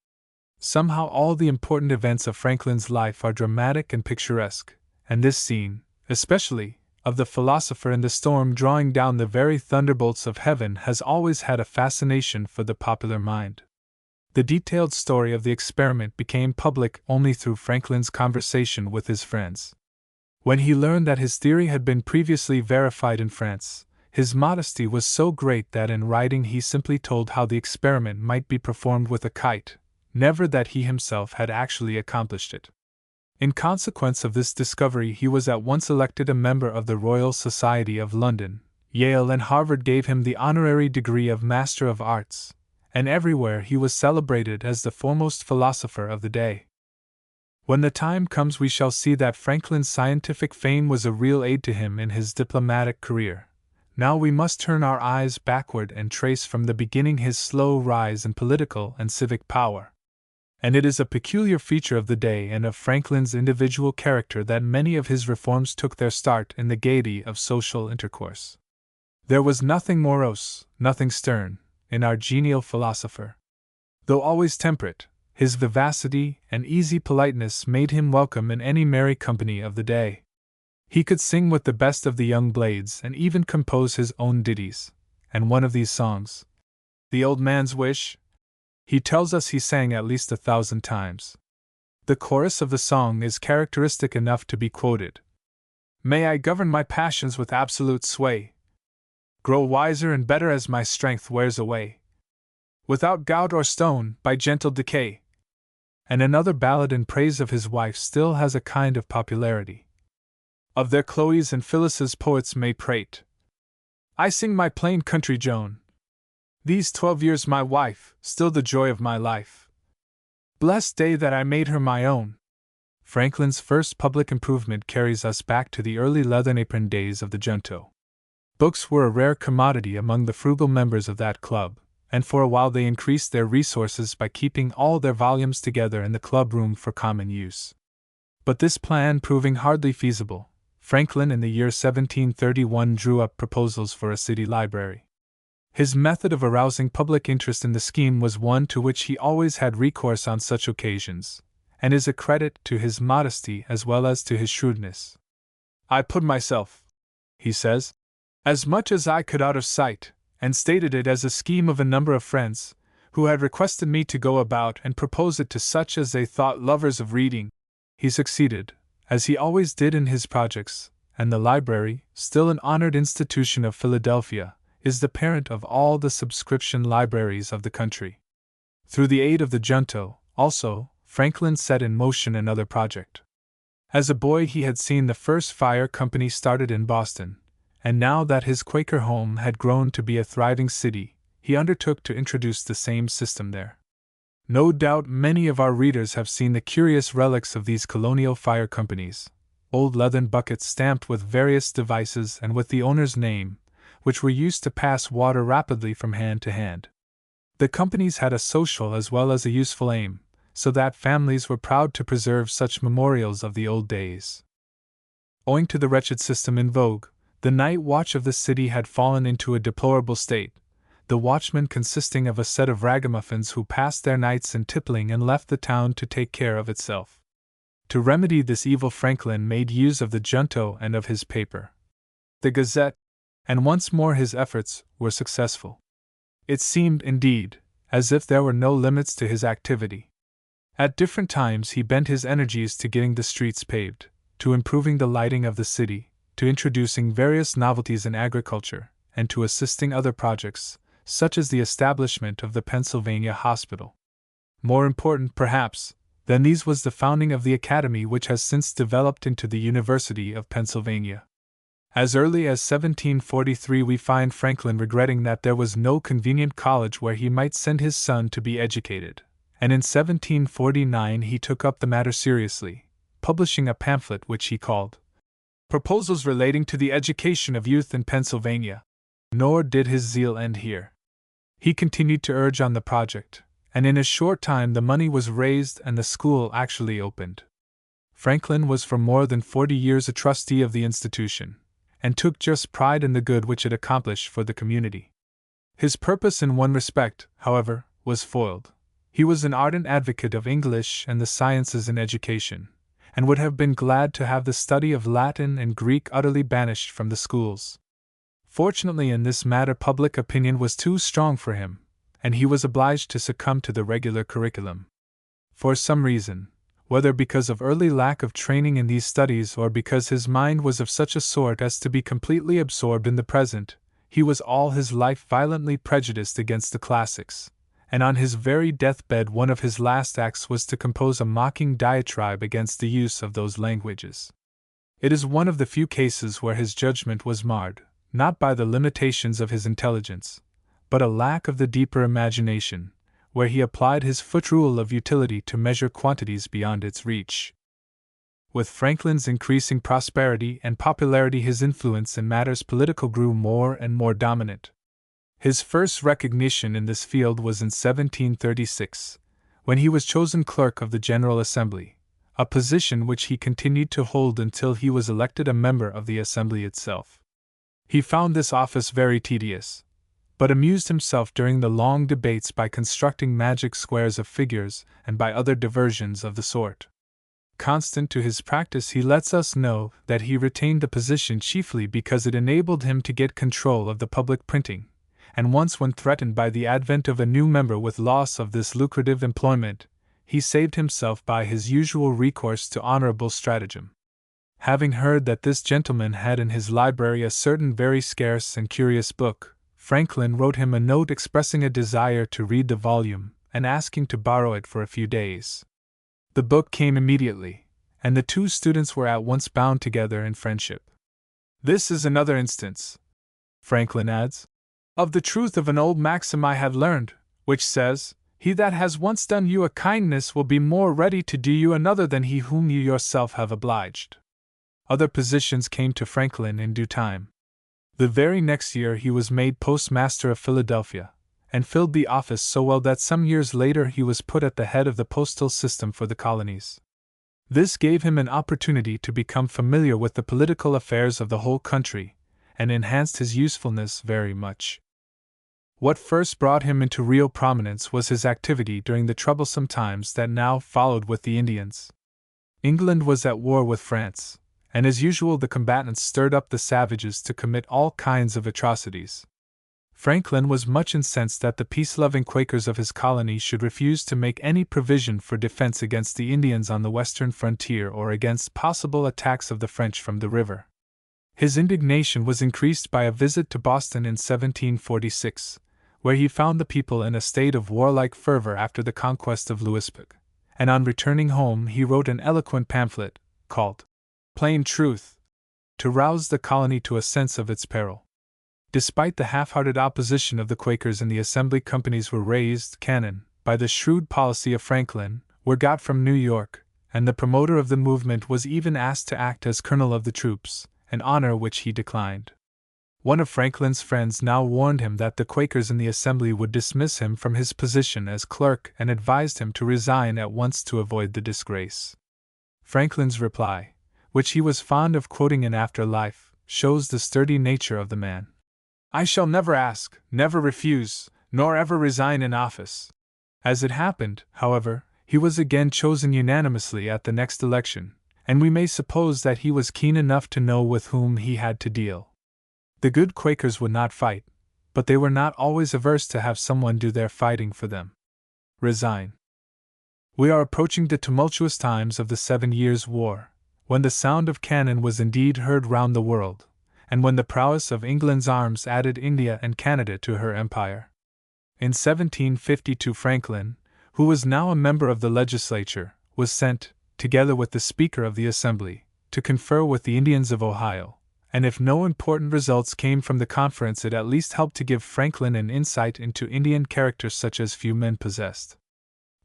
Speaker 1: Somehow all the important events of Franklin's life are dramatic and picturesque, and this scene, especially, of the philosopher in the storm drawing down the very thunderbolts of heaven has always had a fascination for the popular mind. The detailed story of the experiment became public only through Franklin's conversation with his friends. When he learned that his theory had been previously verified in France, his modesty was so great that in writing he simply told how the experiment might be performed with a kite, never that he himself had actually accomplished it. In consequence of this discovery, he was at once elected a member of the Royal Society of London. Yale and Harvard gave him the honorary degree of Master of Arts, and everywhere he was celebrated as the foremost philosopher of the day. When the time comes, we shall see that Franklin's scientific fame was a real aid to him in his diplomatic career. Now we must turn our eyes backward and trace from the beginning his slow rise in political and civic power. And it is a peculiar feature of the day and of Franklin's individual character that many of his reforms took their start in the gaiety of social intercourse. There was nothing morose, nothing stern, in our genial philosopher. Though always temperate, his vivacity and easy politeness made him welcome in any merry company of the day. He could sing with the best of the young blades and even compose his own ditties, and one of these songs, "The Old Man's Wish," he tells us he sang at least 1,000 times. The chorus of the song is characteristic enough to be quoted. "May I govern my passions with absolute sway, grow wiser and better as my strength wears away, without gout or stone, by gentle decay." And another ballad in praise of his wife still has a kind of popularity. "Of their Chloes and Phyllis's poets may prate. I sing my plain country Joan. These 12 years my wife, still the joy of my life. Blessed day that I made her my own." Franklin's first public improvement carries us back to the early leathern apron days of the Junto. Books were a rare commodity among the frugal members of that club, and for a while they increased their resources by keeping all their volumes together in the club room for common use. But this plan proving hardly feasible, Franklin in the year 1731 drew up proposals for a city library. His method of arousing public interest in the scheme was one to which he always had recourse on such occasions, and is a credit to his modesty as well as to his shrewdness. "I put myself," he says, "as much as I could out of sight, and stated it as a scheme of a number of friends, who had requested me to go about and propose it to such as they thought lovers of reading." He succeeded, as he always did in his projects, and the library, still an honored institution of Philadelphia, is the parent of all the subscription libraries of the country. Through the aid of the Junto, also, Franklin set in motion another project. As a boy he had seen the first fire company started in Boston, and now that his Quaker home had grown to be a thriving city, he undertook to introduce the same system there. No doubt many of our readers have seen the curious relics of these colonial fire companies, old leathern buckets stamped with various devices and with the owner's name, which were used to pass water rapidly from hand to hand. The companies had a social as well as a useful aim, so that families were proud to preserve such memorials of the old days. Owing to the wretched system in vogue, the night watch of the city had fallen into a deplorable state, the watchmen consisting of a set of ragamuffins who passed their nights in tippling and left the town to take care of itself. To remedy this evil, Franklin made use of the junto and of his paper, the Gazette, and once more his efforts were successful. It seemed, indeed, as if there were no limits to his activity. At different times he bent his energies to getting the streets paved, to improving the lighting of the city, to introducing various novelties in agriculture, and to assisting other projects, such as the establishment of the Pennsylvania Hospital. More important, perhaps, than these was the founding of the Academy, which has since developed into the University of Pennsylvania. As early as 1743 we find Franklin regretting that there was no convenient college where he might send his son to be educated, and in 1749 he took up the matter seriously, publishing a pamphlet which he called Proposals Relating to the Education of Youth in Pennsylvania. Nor did his zeal end here. He continued to urge on the project, and in a short time the money was raised and the school actually opened. Franklin was for more than 40 years a trustee of the institution, and took just pride in the good which it accomplished for the community. His purpose in one respect, however, was foiled. He was an ardent advocate of English and the sciences in education, and would have been glad to have the study of Latin and Greek utterly banished from the schools. Fortunately, in this matter public opinion was too strong for him, and he was obliged to succumb to the regular curriculum. For some reason, whether because of early lack of training in these studies or because his mind was of such a sort as to be completely absorbed in the present, he was all his life violently prejudiced against the classics, and on his very deathbed one of his last acts was to compose a mocking diatribe against the use of those languages. It is one of the few cases where his judgment was marred, not by the limitations of his intelligence, but a lack of the deeper imagination, where he applied his foot rule of utility to measure quantities beyond its reach. With Franklin's increasing prosperity and popularity, his influence in matters political grew more and more dominant. His first recognition in this field was in 1736, when he was chosen clerk of the General Assembly, a position which he continued to hold until he was elected a member of the Assembly itself. He found this office very tedious, but amused himself during the long debates by constructing magic squares of figures and by other diversions of the sort. Constant to his practice, he lets us know that he retained the position chiefly because it enabled him to get control of the public printing, and once when threatened by the advent of a new member with loss of this lucrative employment, he saved himself by his usual recourse to honorable stratagem. Having heard that this gentleman had in his library a certain very scarce and curious book, Franklin wrote him a note expressing a desire to read the volume and asking to borrow it for a few days. The book came immediately, and the two students were at once bound together in friendship. This is another instance, Franklin adds, of the truth of an old maxim I have learned, which says, "He that has once done you a kindness will be more ready to do you another than he whom you yourself have obliged." Other positions came to Franklin in due time. The very next year he was made postmaster of Philadelphia, and filled the office so well that some years later he was put at the head of the postal system for the colonies. This gave him an opportunity to become familiar with the political affairs of the whole country, and enhanced his usefulness very much. What first brought him into real prominence was his activity during the troublesome times that now followed with the Indians. England was at war with France, and as usual the combatants stirred up the savages to commit all kinds of atrocities. Franklin was much incensed that the peace-loving Quakers of his colony should refuse to make any provision for defense against the Indians on the western frontier or against possible attacks of the French from the river. His indignation was increased by a visit to Boston in 1746, where he found the people in a state of warlike fervor after the conquest of Louisbourg, and on returning home he wrote an eloquent pamphlet, called Plain Truth, to rouse the colony to a sense of its peril. Despite the half-hearted opposition of the Quakers in the assembly, companies were raised, cannon, by the shrewd policy of Franklin, were got from New York, and the promoter of the movement was even asked to act as colonel of the troops, an honor which he declined. One of Franklin's friends now warned him that the Quakers in the assembly would dismiss him from his position as clerk and advised him to resign at once to avoid the disgrace. Franklin's reply, which he was fond of quoting in after life, shows the sturdy nature of the man. "I shall never ask, never refuse, nor ever resign an office." As it happened, however, he was again chosen unanimously at the next election, and we may suppose that he was keen enough to know with whom he had to deal. The good Quakers would not fight, but they were not always averse to have someone do their fighting for them. Resign. We are approaching the tumultuous times of the 7 Years' War, when the sound of cannon was indeed heard round the world, and when the prowess of England's arms added India and Canada to her empire. In 1752 Franklin, who was now a member of the legislature, was sent, together with the Speaker of the Assembly, to confer with the Indians of Ohio, and if no important results came from the conference, it at least helped to give Franklin an insight into Indian character such as few men possessed.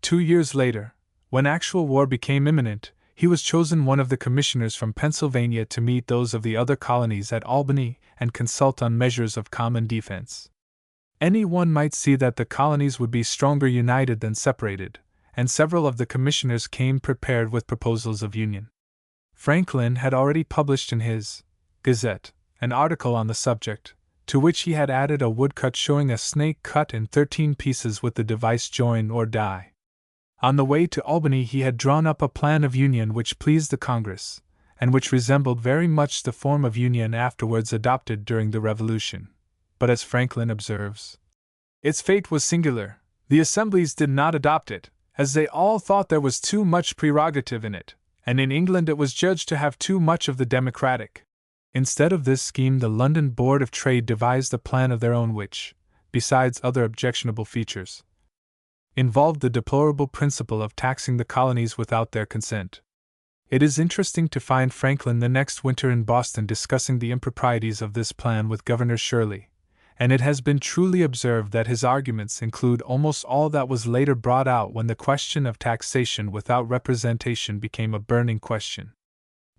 Speaker 1: 2 years later, when actual war became imminent, he was chosen one of the commissioners from Pennsylvania to meet those of the other colonies at Albany and consult on measures of common defense. Any one might see that the colonies would be stronger united than separated, and several of the commissioners came prepared with proposals of union. Franklin had already published in his Gazette an article on the subject, to which he had added a woodcut showing a snake cut in 13 pieces with the device join or die. On the way to Albany he had drawn up a plan of union which pleased the Congress, and which resembled very much the form of union afterwards adopted during the Revolution. But as Franklin observes, its fate was singular. The assemblies did not adopt it, as they all thought there was too much prerogative in it, and in England it was judged to have too much of the democratic. Instead of this scheme, the London Board of Trade devised a plan of their own which, besides other objectionable features, involved the deplorable principle of taxing the colonies without their consent. It is interesting to find Franklin the next winter in Boston discussing the improprieties of this plan with Governor Shirley, and it has been truly observed that his arguments include almost all that was later brought out when the question of taxation without representation became a burning question.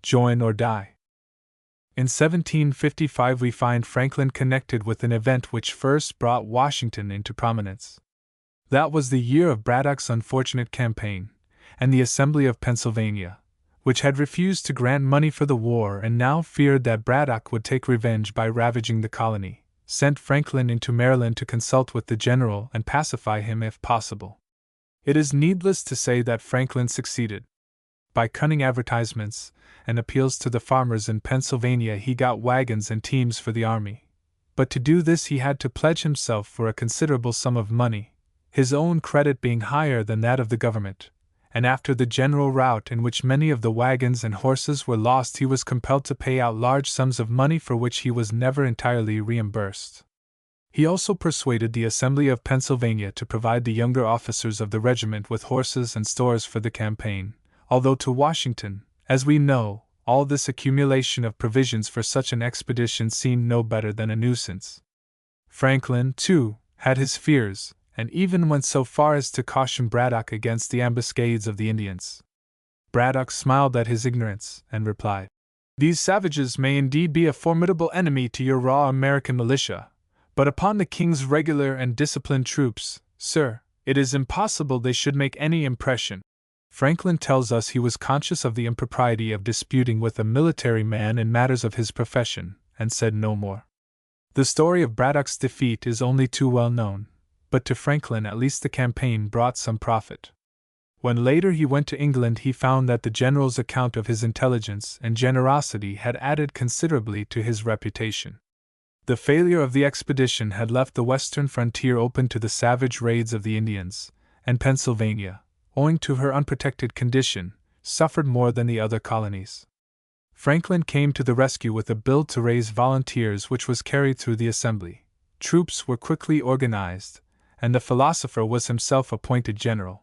Speaker 1: Join or die. In 1755 we find Franklin connected with an event which first brought Washington into prominence. That was the year of Braddock's unfortunate campaign, and the Assembly of Pennsylvania, which had refused to grant money for the war and now feared that Braddock would take revenge by ravaging the colony, sent Franklin into Maryland to consult with the general and pacify him if possible. It is needless to say that Franklin succeeded. By cunning advertisements and appeals to the farmers in Pennsylvania he got wagons and teams for the army. But to do this he had to pledge himself for a considerable sum of money, his own credit being higher than that of the government, and after the general rout in which many of the wagons and horses were lost he was compelled to pay out large sums of money for which he was never entirely reimbursed. He also persuaded the Assembly of Pennsylvania to provide the younger officers of the regiment with horses and stores for the campaign, although to Washington, as we know, all this accumulation of provisions for such an expedition seemed no better than a nuisance. Franklin, too, had his fears, and even went so far as to caution Braddock against the ambuscades of the Indians. Braddock smiled at his ignorance, and replied, "These savages may indeed be a formidable enemy to your raw American militia, but upon the King's regular and disciplined troops, sir, it is impossible they should make any impression." Franklin tells us he was conscious of the impropriety of disputing with a military man in matters of his profession, and said no more. The story of Braddock's defeat is only too well known, but to Franklin at least the campaign brought some profit. When later he went to England he found that the general's account of his intelligence and generosity had added considerably to his reputation. The failure of the expedition had left the western frontier open to the savage raids of the Indians, and Pennsylvania, owing to her unprotected condition, suffered more than the other colonies. Franklin came to the rescue with a bill to raise volunteers which was carried through the Assembly. Troops were quickly organized, and the philosopher was himself appointed general.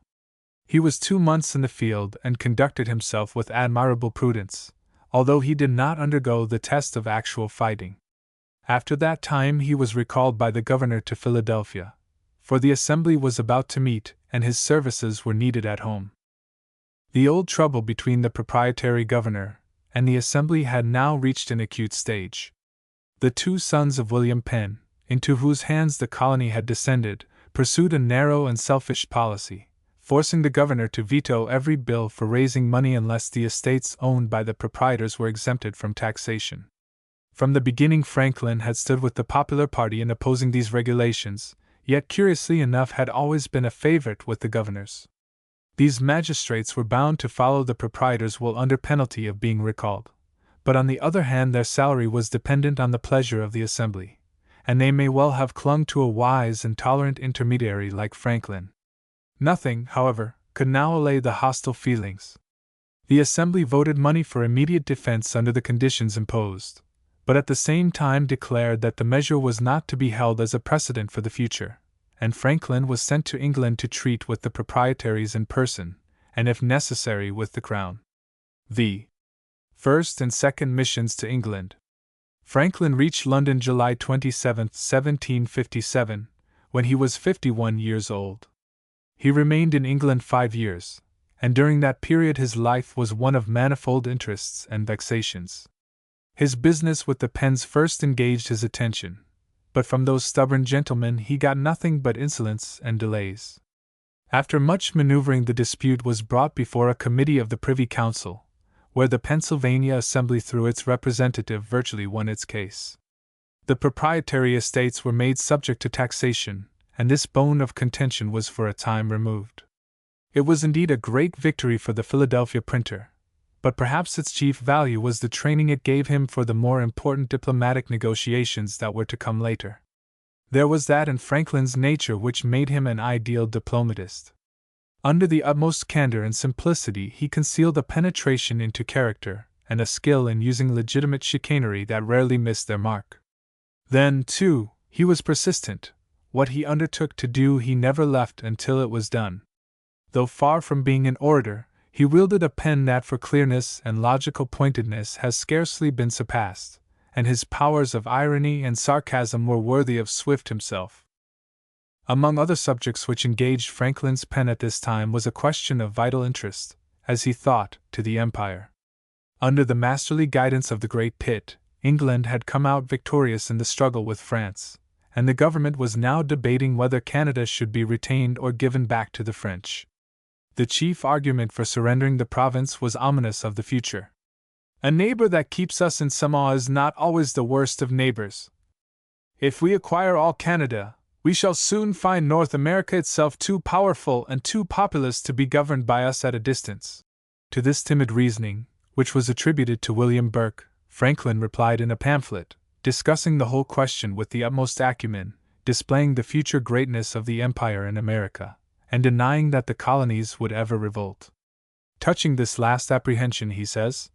Speaker 1: He was 2 months in the field and conducted himself with admirable prudence, although he did not undergo the test of actual fighting. After that time he was recalled by the governor to Philadelphia, for the Assembly was about to meet, and his services were needed at home. The old trouble between the proprietary governor and the Assembly had now reached an acute stage. The 2 sons of William Penn, into whose hands the colony had descended, pursued a narrow and selfish policy, forcing the governor to veto every bill for raising money unless the estates owned by the proprietors were exempted from taxation. From the beginning Franklin had stood with the popular party in opposing these regulations, yet curiously enough had always been a favorite with the governors. These magistrates were bound to follow the proprietor's will under penalty of being recalled, but on the other hand their salary was dependent on the pleasure of the assembly, and they may well have clung to a wise and tolerant intermediary like Franklin. Nothing, however, could now allay the hostile feelings. The assembly voted money for immediate defense under the conditions imposed, but at the same time declared that the measure was not to be held as a precedent for the future, and Franklin was sent to England to treat with the proprietaries in person, and if necessary with the Crown. The first and second missions to England. Franklin reached London July 27, 1757, when he was 51 years old. He remained in England 5 years, and during that period his life was one of manifold interests and vexations. His business with the pens first engaged his attention, but from those stubborn gentlemen he got nothing but insolence and delays. After much maneuvering the dispute was brought before a committee of the Privy Council, where the Pennsylvania Assembly through its representative virtually won its case. The proprietary estates were made subject to taxation, and this bone of contention was for a time removed. It was indeed a great victory for the Philadelphia printer, but perhaps its chief value was the training it gave him for the more important diplomatic negotiations that were to come later. There was that in Franklin's nature which made him an ideal diplomatist. Under the utmost candor and simplicity he concealed a penetration into character and a skill in using legitimate chicanery that rarely missed their mark. Then, too, he was persistent. What he undertook to do he never left until it was done. Though far from being an orator, he wielded a pen that for clearness and logical pointedness has scarcely been surpassed, and his powers of irony and sarcasm were worthy of Swift himself. Among other subjects which engaged Franklin's pen at this time was a question of vital interest, as he thought, to the Empire. Under the masterly guidance of the great Pitt, England had come out victorious in the struggle with France, and the government was now debating whether Canada should be retained or given back to the French. The chief argument for surrendering the province was ominous of the future. A neighbor that keeps us in some awe is not always the worst of neighbors. If we acquire all Canada, we shall soon find North America itself too powerful and too populous to be governed by us at a distance. To this timid reasoning, which was attributed to William Burke, Franklin replied in a pamphlet, discussing the whole question with the utmost acumen, displaying the future greatness of the empire in America, and denying that the colonies would ever revolt. Touching this last apprehension, he says,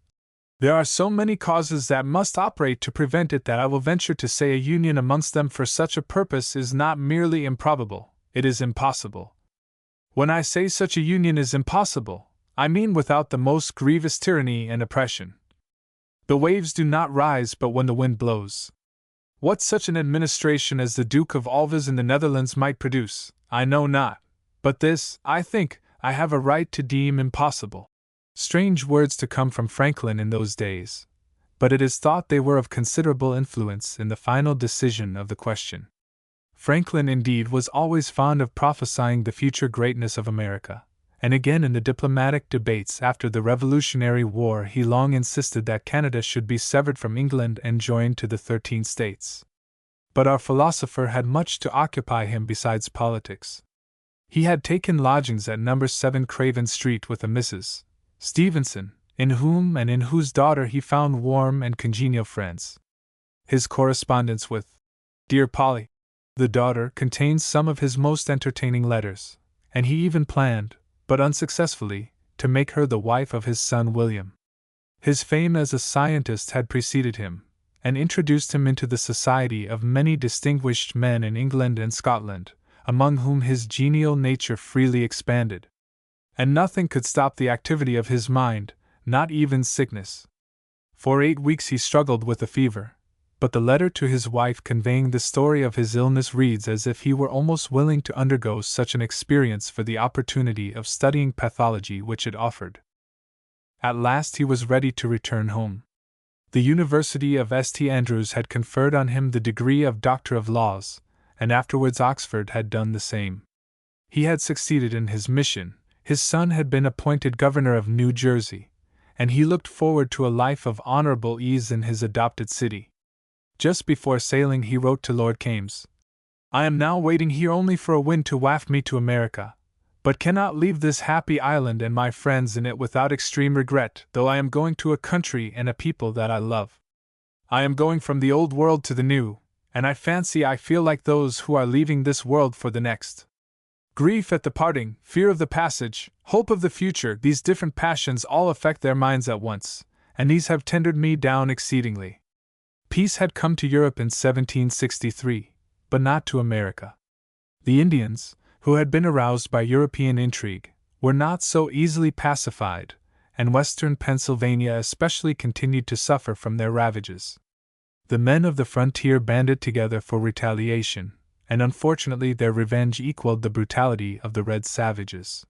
Speaker 1: "There are so many causes that must operate to prevent it that I will venture to say a union amongst them for such a purpose is not merely improbable, it is impossible. When I say such a union is impossible, I mean without the most grievous tyranny and oppression. The waves do not rise but when the wind blows. What such an administration as the Duke of Alva's in the Netherlands might produce, I know not, but this, I think, I have a right to deem impossible." Strange words to come from Franklin in those days, but it is thought they were of considerable influence in the final decision of the question. Franklin, indeed, was always fond of prophesying the future greatness of America, and again in the diplomatic debates after the Revolutionary War he long insisted that Canada should be severed from England and joined to the 13 states. But our philosopher had much to occupy him besides politics. He had taken lodgings at No. 7 Craven Street with a Mrs. Stevenson, in whom and in whose daughter he found warm and congenial friends. His correspondence with dear Polly, the daughter, contains some of his most entertaining letters, and he even planned, but unsuccessfully, to make her the wife of his son William. His fame as a scientist had preceded him, and introduced him into the society of many distinguished men in England and Scotland, among whom his genial nature freely expanded. And nothing could stop the activity of his mind, not even sickness. For 8 weeks he struggled with a fever, but the letter to his wife conveying the story of his illness reads as if he were almost willing to undergo such an experience for the opportunity of studying pathology which it offered. At last he was ready to return home. The University of St. Andrews had conferred on him the degree of Doctor of Laws, and afterwards Oxford had done the same. He had succeeded in his mission. His son had been appointed governor of New Jersey, and he looked forward to a life of honorable ease in his adopted city. Just before sailing he wrote to Lord Kames, "I am now waiting here only for a wind to waft me to America, but cannot leave this happy island and my friends in it without extreme regret, though I am going to a country and a people that I love. I am going from the old world to the new, and I fancy I feel like those who are leaving this world for the next. Grief at the parting, fear of the passage, hope of the future, these different passions all affect their minds at once, and these have tendered me down exceedingly. Peace had come to Europe in 1763, but not to America. The Indians, who had been aroused by European intrigue, were not so easily pacified, and western Pennsylvania especially continued to suffer from their ravages. The men of the frontier banded together for retaliation, and unfortunately their revenge equaled the brutality of the red savages.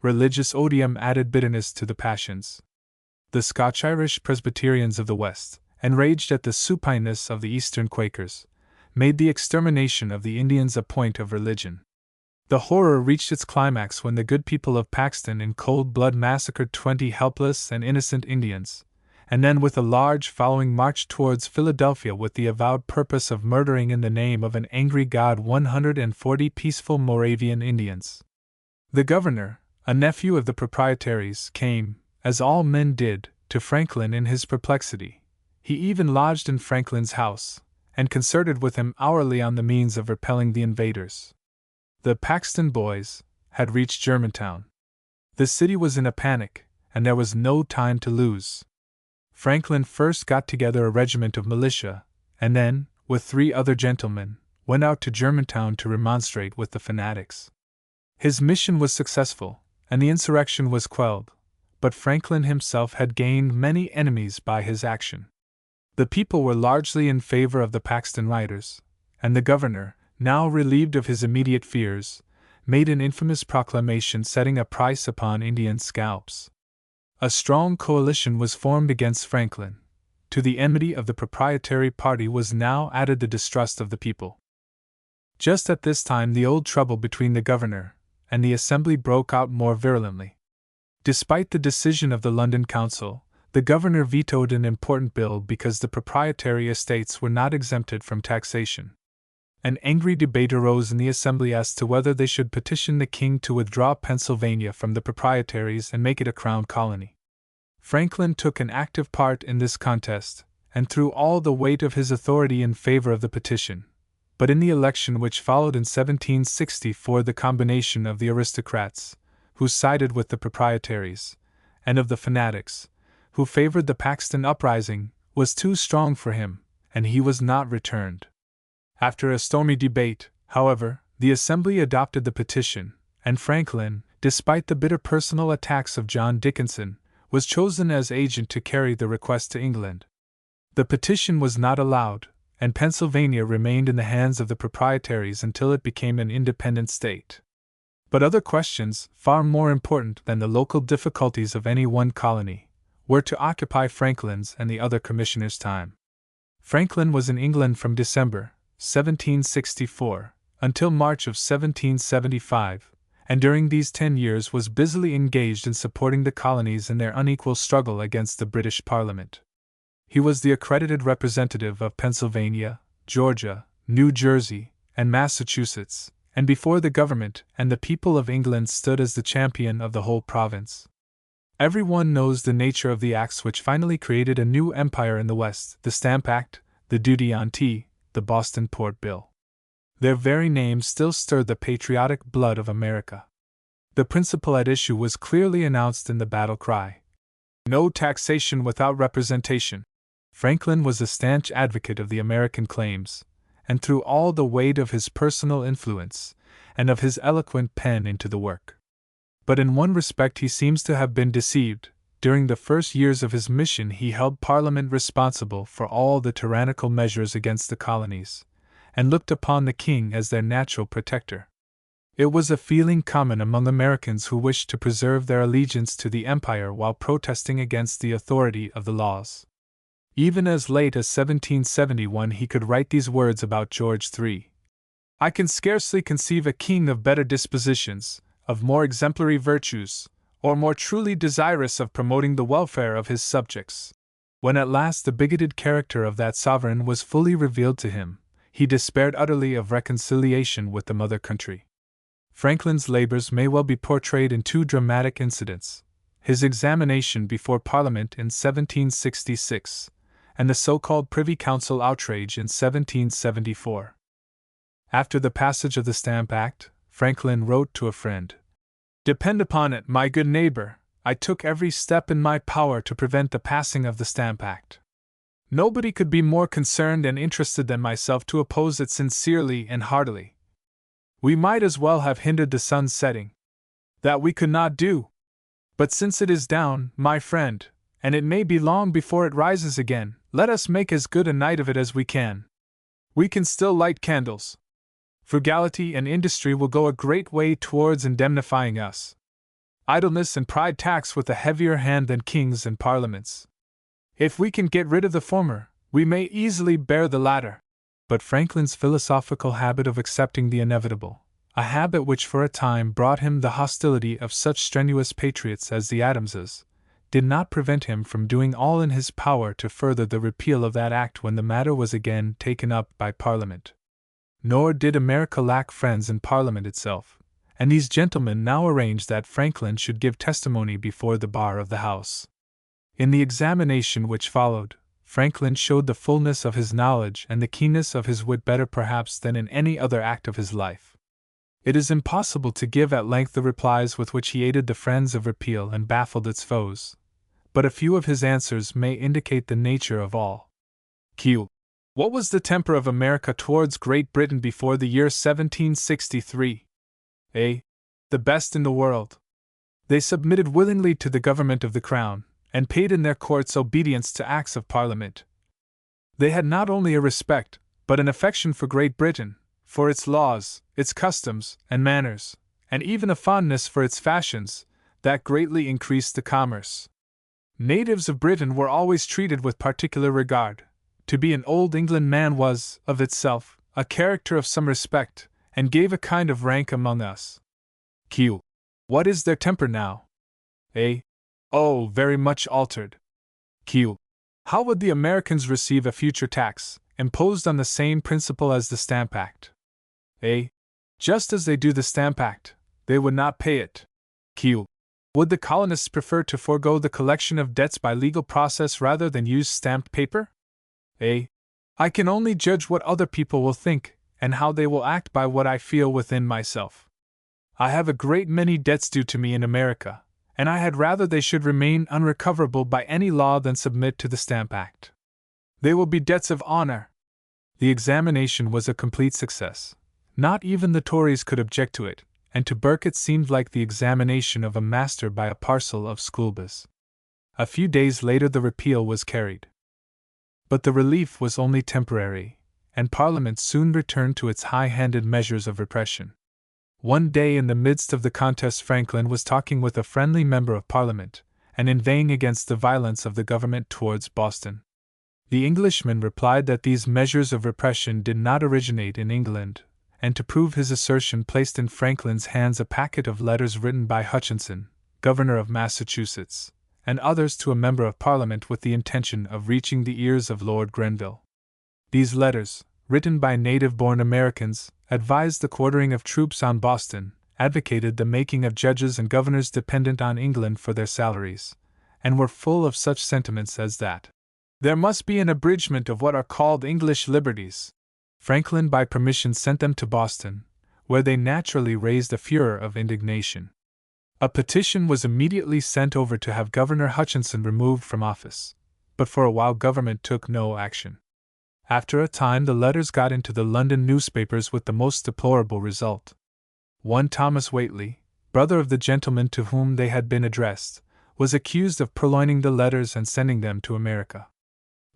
Speaker 1: Religious odium added bitterness to the passions. The Scotch-Irish Presbyterians of the West, enraged at the supineness of the Eastern Quakers, made the extermination of the Indians a point of religion. The horror reached its climax when the good people of Paxton in cold blood massacred 20 helpless and innocent Indians, and then with a large following marched towards Philadelphia with the avowed purpose of murdering in the name of an angry god 140 peaceful Moravian Indians. The governor, a nephew of the proprietaries, came, as all men did, to Franklin in his perplexity. He even lodged in Franklin's house, and concerted with him hourly on the means of repelling the invaders. The Paxton boys had reached Germantown. The city was in a panic, and there was no time to lose. Franklin first got together a regiment of militia, and then, with 3 other gentlemen, went out to Germantown to remonstrate with the fanatics. His mission was successful, and the insurrection was quelled, but Franklin himself had gained many enemies by his action. The people were largely in favor of the Paxton riders, and the governor, now relieved of his immediate fears, made an infamous proclamation setting a price upon Indian scalps. A strong coalition was formed against Franklin. To the enmity of the proprietary party was now added the distrust of the people. Just at this time the old trouble between the governor and the assembly broke out more virulently. Despite the decision of the London Council, the governor vetoed an important bill because the proprietary estates were not exempted from taxation. An angry debate arose in the assembly as to whether they should petition the king to withdraw Pennsylvania from the proprietaries and make it a crown colony. Franklin took an active part in this contest, and threw all the weight of his authority in favor of the petition. But in the election which followed in 1764, the combination of the aristocrats, who sided with the proprietaries, and of the fanatics, who favored the Paxton uprising, was too strong for him, and he was not returned. After a stormy debate, however, the assembly adopted the petition, and Franklin, despite the bitter personal attacks of John Dickinson, was chosen as agent to carry the request to England. The petition was not allowed, and Pennsylvania remained in the hands of the proprietaries until it became an independent state. But other questions, far more important than the local difficulties of any one colony, were to occupy Franklin's and the other commissioners' time. Franklin was in England from December 1764 until March of 1775, and during these 10 years was busily engaged in supporting the colonies in their unequal struggle against the British Parliament. He was the accredited representative of Pennsylvania, Georgia, New Jersey, and Massachusetts, and before the government and the people of England stood as the champion of the whole province. Everyone knows the nature of the acts which finally created a new empire in the West: the Stamp Act, the Duty on Tea, the Boston Port Bill. Their very names still stirred the patriotic blood of America. The principle at issue was clearly announced in the battle cry: "No taxation without representation." Franklin was a stanch advocate of the American claims, and threw all the weight of his personal influence and of his eloquent pen into the work. But in one respect he seems to have been deceived. During the first years of his mission he held Parliament responsible for all the tyrannical measures against the colonies, and looked upon the king as their natural protector. It was a feeling common among Americans who wished to preserve their allegiance to the empire while protesting against the authority of the laws. Even as late as 1771 he could write these words about George III: "I can scarcely conceive a king of better dispositions, of more exemplary virtues, or more truly desirous of promoting the welfare of his subjects." When at last the bigoted character of that sovereign was fully revealed to him, he despaired utterly of reconciliation with the mother country. Franklin's labors may well be portrayed in two dramatic incidents: his examination before Parliament in 1766, and the so-called Privy Council outrage in 1774. After the passage of the Stamp Act, Franklin wrote to a friend, "Depend upon it, my good neighbor, I took every step in my power to prevent the passing of the Stamp Act. Nobody could be more concerned and interested than myself to oppose it sincerely and heartily. We might as well have hindered the sun's setting. That we could not do. But since it is down, my friend, and it may be long before it rises again, let us make as good a night of it as we can. We can still light candles. Frugality and industry will go a great way towards indemnifying us. Idleness and pride tax with a heavier hand than kings and parliaments. If we can get rid of the former, we may easily bear the latter." But Franklin's philosophical habit of accepting the inevitable, a habit which for a time brought him the hostility of such strenuous patriots as the Adamses, did not prevent him from doing all in his power to further the repeal of that act when the matter was again taken up by Parliament. Nor did America lack friends in Parliament itself, and these gentlemen now arranged that Franklin should give testimony before the bar of the House. In the examination which followed, Franklin showed the fullness of his knowledge and the keenness of his wit better perhaps than in any other act of his life. It is impossible to give at length the replies with which he aided the friends of repeal and baffled its foes, but a few of his answers may indicate the nature of all. Q. What was the temper of America towards Great Britain before the year 1763? A. The best in the world. They submitted willingly to the government of the Crown, and paid in their courts obedience to acts of Parliament. They had not only a respect, but an affection for Great Britain, for its laws, its customs, and manners, and even a fondness for its fashions, that greatly increased the commerce. Natives of Britain were always treated with particular regard. To be an Old England man was, of itself, a character of some respect, and gave a kind of rank among us. Q. What is their temper now? A. Oh, very much altered. Q. How would the Americans receive a future tax, imposed on the same principle as the Stamp Act? A. Just as they do the Stamp Act, they would not pay it. Q. Would the colonists prefer to forego the collection of debts by legal process rather than use stamped paper? A. I can only judge what other people will think, and how they will act by what I feel within myself. I have a great many debts due to me in America, and I had rather they should remain unrecoverable by any law than submit to the Stamp Act. They will be debts of honor. The examination was a complete success. Not even the Tories could object to it, and to Burke it seemed like the examination of a master by a parcel of schoolboys. A few days later the repeal was carried. But the relief was only temporary, and Parliament soon returned to its high-handed measures of repression. One day in the midst of the contest Franklin was talking with a friendly member of Parliament, and inveighing against the violence of the government towards Boston. The Englishman replied that these measures of repression did not originate in England, and to prove his assertion placed in Franklin's hands a packet of letters written by Hutchinson, Governor of Massachusetts, and others to a member of Parliament with the intention of reaching the ears of Lord Grenville. These letters, written by native-born Americans, advised the quartering of troops on Boston, advocated the making of judges and governors dependent on England for their salaries, and were full of such sentiments as that there must be an abridgment of what are called English liberties. Franklin by permission sent them to Boston, where they naturally raised a furor of indignation. A petition was immediately sent over to have Governor Hutchinson removed from office, but for a while government took no action. After a time the letters got into the London newspapers with the most deplorable result. One Thomas Whately, brother of the gentleman to whom they had been addressed, was accused of purloining the letters and sending them to America.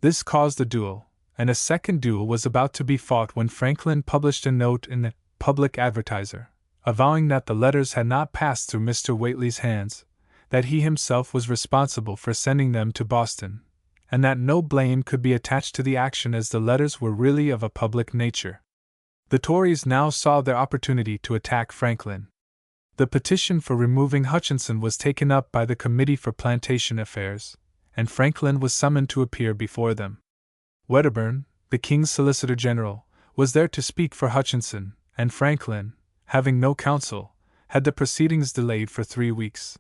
Speaker 1: This caused a duel, and a second duel was about to be fought when Franklin published a note in the Public Advertiser, avowing that the letters had not passed through Mr. Whately's hands, that he himself was responsible for sending them to Boston, and that no blame could be attached to the action as the letters were really of a public nature. The Tories now saw their opportunity to attack Franklin. The petition for removing Hutchinson was taken up by the Committee for Plantation Affairs, and Franklin was summoned to appear before them. Wedderburn, the King's Solicitor General, was there to speak for Hutchinson, and Franklin, having no counsel, had the proceedings delayed for 3 weeks.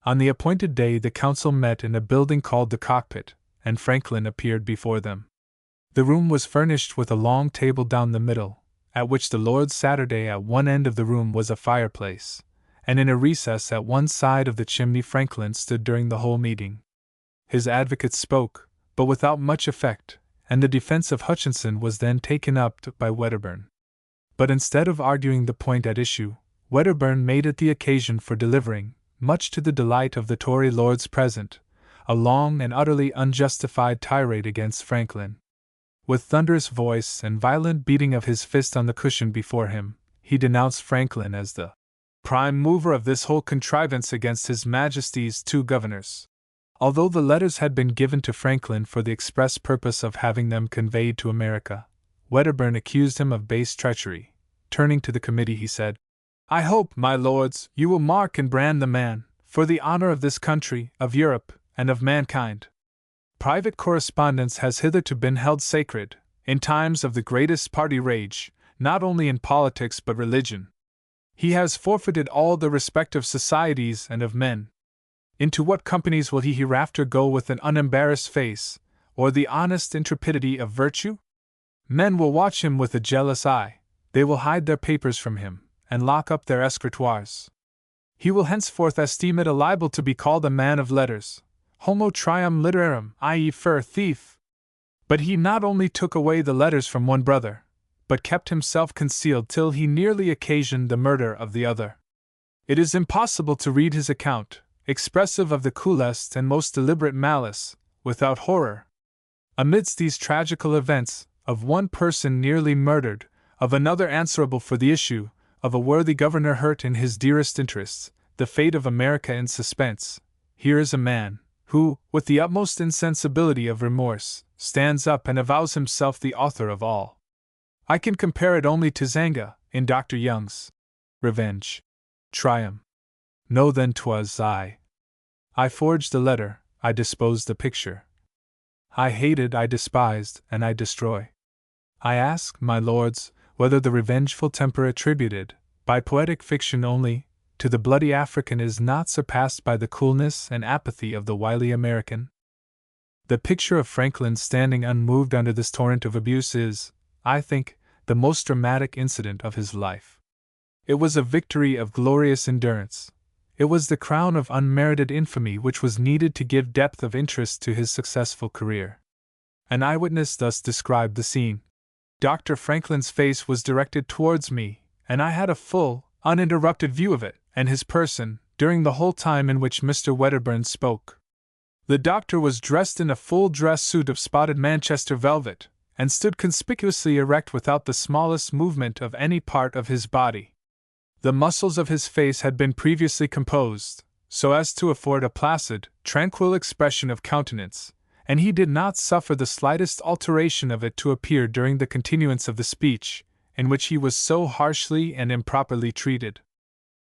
Speaker 1: On the appointed day, the council met in a building called the Cockpit, and Franklin appeared before them. The room was furnished with a long table down the middle, at which the Lords sat. At one end of the room was a fireplace, and in a recess at one side of the chimney Franklin stood during the whole meeting. His advocates spoke, but without much effect, and the defense of Hutchinson was then taken up by Wedderburn. But instead of arguing the point at issue, Wedderburn made it the occasion for delivering, much to the delight of the Tory lords present, a long and utterly unjustified tirade against Franklin. With thunderous voice and violent beating of his fist on the cushion before him, he denounced Franklin as the prime mover of this whole contrivance against His Majesty's 2 governors. Although the letters had been given to Franklin for the express purpose of having them conveyed to America, Wedderburn accused him of base treachery. Turning to the committee, he said, "I hope, my lords, you will mark and brand the man, for the honor of this country, of Europe, and of mankind. Private correspondence has hitherto been held sacred, in times of the greatest party rage, not only in politics but religion. He has forfeited all the respect of societies and of men. Into what companies will he hereafter go with an unembarrassed face, or the honest intrepidity of virtue? Men will watch him with a jealous eye, they will hide their papers from him, and lock up their escritoires. He will henceforth esteem it a libel to be called a man of letters, homo trium literarum, i.e. fur thief. But he not only took away the letters from one brother, but kept himself concealed till he nearly occasioned the murder of the other. It is impossible to read his account, expressive of the coolest and most deliberate malice, without horror. Amidst these tragical events, of one person nearly murdered, of another answerable for the issue, of a worthy governor hurt in his dearest interests, the fate of America in suspense, here is a man, who, with the utmost insensibility of remorse, stands up and avows himself the author of all. I can compare it only to Zanga, in Dr. Young's Revenge. Triumph. No, then 'twas I. I forged the letter, I disposed the picture. I hated, I despised, and I destroy. I ask, my lords, whether the revengeful temper attributed, by poetic fiction only, to the bloody African is not surpassed by the coolness and apathy of the wily American? The picture of Franklin standing unmoved under this torrent of abuse is, I think, the most dramatic incident of his life. It was a victory of glorious endurance. It was the crown of unmerited infamy which was needed to give depth of interest to his successful career. An eyewitness thus described the scene. Dr. Franklin's face was directed towards me, and I had a full, uninterrupted view of it, and his person, during the whole time in which Mr. Wedderburn spoke. The doctor was dressed in a full dress suit of spotted Manchester velvet, and stood conspicuously erect without the smallest movement of any part of his body. The muscles of his face had been previously composed, so as to afford a placid, tranquil expression of countenance, and he did not suffer the slightest alteration of it to appear during the continuance of the speech, in which he was so harshly and improperly treated.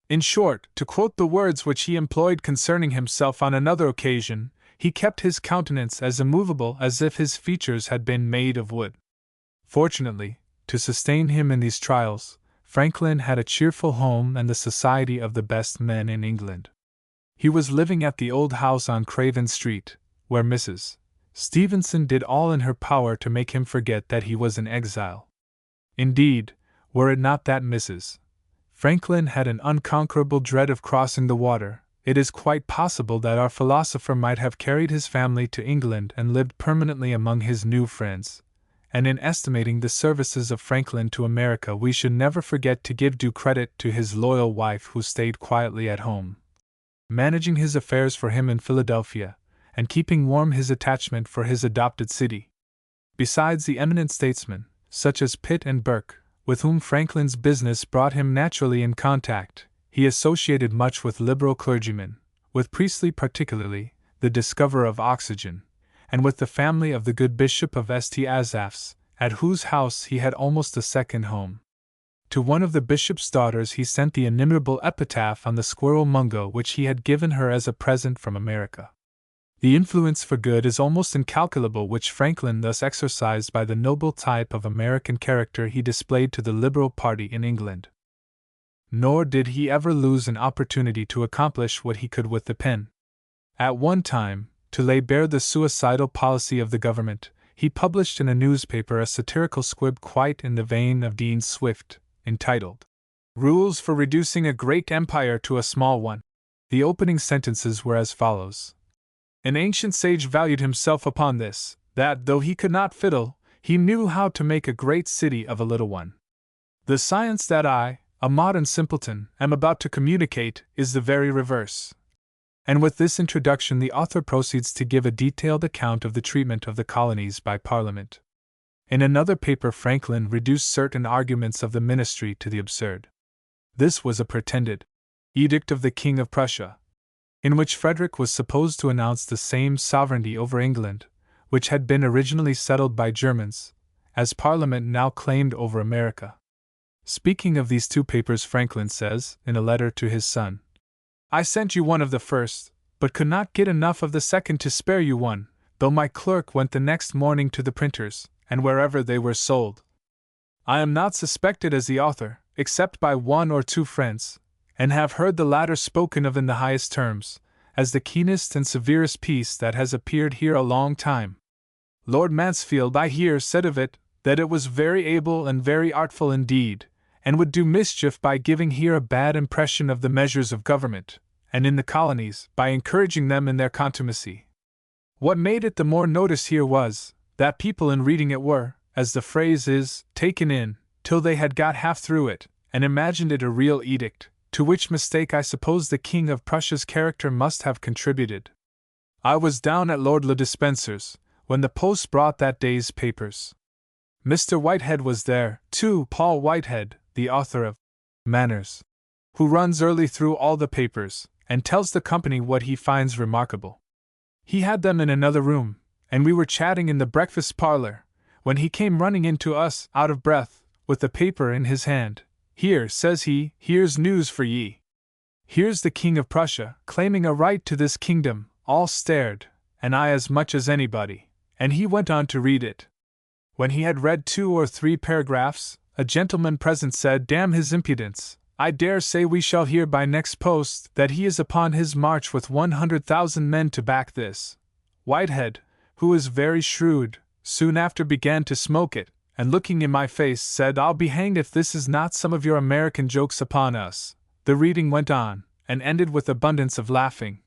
Speaker 1: In short, to quote the words which he employed concerning himself on another occasion, he kept his countenance as immovable as if his features had been made of wood. Fortunately, to sustain him in these trials, Franklin had a cheerful home and the society of the best men in England. He was living at the old house on Craven Street, where Mrs. Stevenson did all in her power to make him forget that he was an exile. Indeed, were it not that Mrs. Franklin had an unconquerable dread of crossing the water, it is quite possible that our philosopher might have carried his family to England and lived permanently among his new friends. And in estimating the services of Franklin to America, we should never forget to give due credit to his loyal wife who stayed quietly at home, managing his affairs for him in Philadelphia, and keeping warm his attachment for his adopted city. Besides the eminent statesmen, such as Pitt and Burke, with whom Franklin's business brought him naturally in contact, he associated much with liberal clergymen, with Priestley particularly, the discoverer of oxygen, and with the family of the good Bishop of St. Asaph's, at whose house he had almost a second home. To one of the bishop's daughters he sent the inimitable epitaph on the squirrel Mungo which he had given her as a present from America. The influence for good is almost incalculable which Franklin thus exercised by the noble type of American character he displayed to the Liberal party in England. nor did he ever lose an opportunity to accomplish what he could with the pen. At one time, to lay bare the suicidal policy of the government, he published in a newspaper a satirical squib quite in the vein of Dean Swift, entitled, "Rules for Reducing a Great Empire to a Small One." The opening sentences were as follows: "An ancient sage valued himself upon this, that, though he could not fiddle, he knew how to make a great city of a little one. The science that I, a modern simpleton, am about to communicate is the very reverse." And with this introduction, the author proceeds to give a detailed account of the treatment of the colonies by Parliament. In another paper, Franklin reduced certain arguments of the ministry to the absurd. This was a pretended edict of the King of Prussia, in which Frederick was supposed to announce the same sovereignty over England, which had been originally settled by Germans, as Parliament now claimed over America. Speaking of these two papers, Franklin says, in a letter to his son, "I sent you one of the first, but could not get enough of the second to spare you one, though my clerk went the next morning to the printers, and wherever they were sold. I am not suspected as the author, except by one or two friends, and have heard the latter spoken of in the highest terms, as the keenest and severest piece that has appeared here a long time. Lord Mansfield, I hear, said of it, that it was very able and very artful indeed, and would do mischief by giving here a bad impression of the measures of government, and in the colonies, by encouraging them in their contumacy. What made it the more notice here was, that people in reading it were, as the phrase is, taken in, till they had got half through it, and imagined it a real edict, to which mistake I suppose the King of Prussia's character must have contributed. I was down at Lord Le Despencer's, when the post brought that day's papers. Mr. Whitehead was there, too, Paul Whitehead, the author of Manners, who runs early through all the papers, and tells the company what he finds remarkable. He had them in another room, and we were chatting in the breakfast parlor, when he came running in to us, out of breath, with the paper in his hand. Here, says he, here's news for ye. Here's the King of Prussia, claiming a right to this kingdom. All stared, and I as much as anybody, and he went on to read it. When he had read 2 or 3 paragraphs, a gentleman present said, "Damn his impudence, I dare say we shall hear by next post that he is upon his march with 100,000 men to back this." Whitehead, who is very shrewd, soon after began to smoke it, and looking in my face said, "I'll be hanged if this is not some of your American jokes upon us." The reading went on, and ended with abundance of laughing,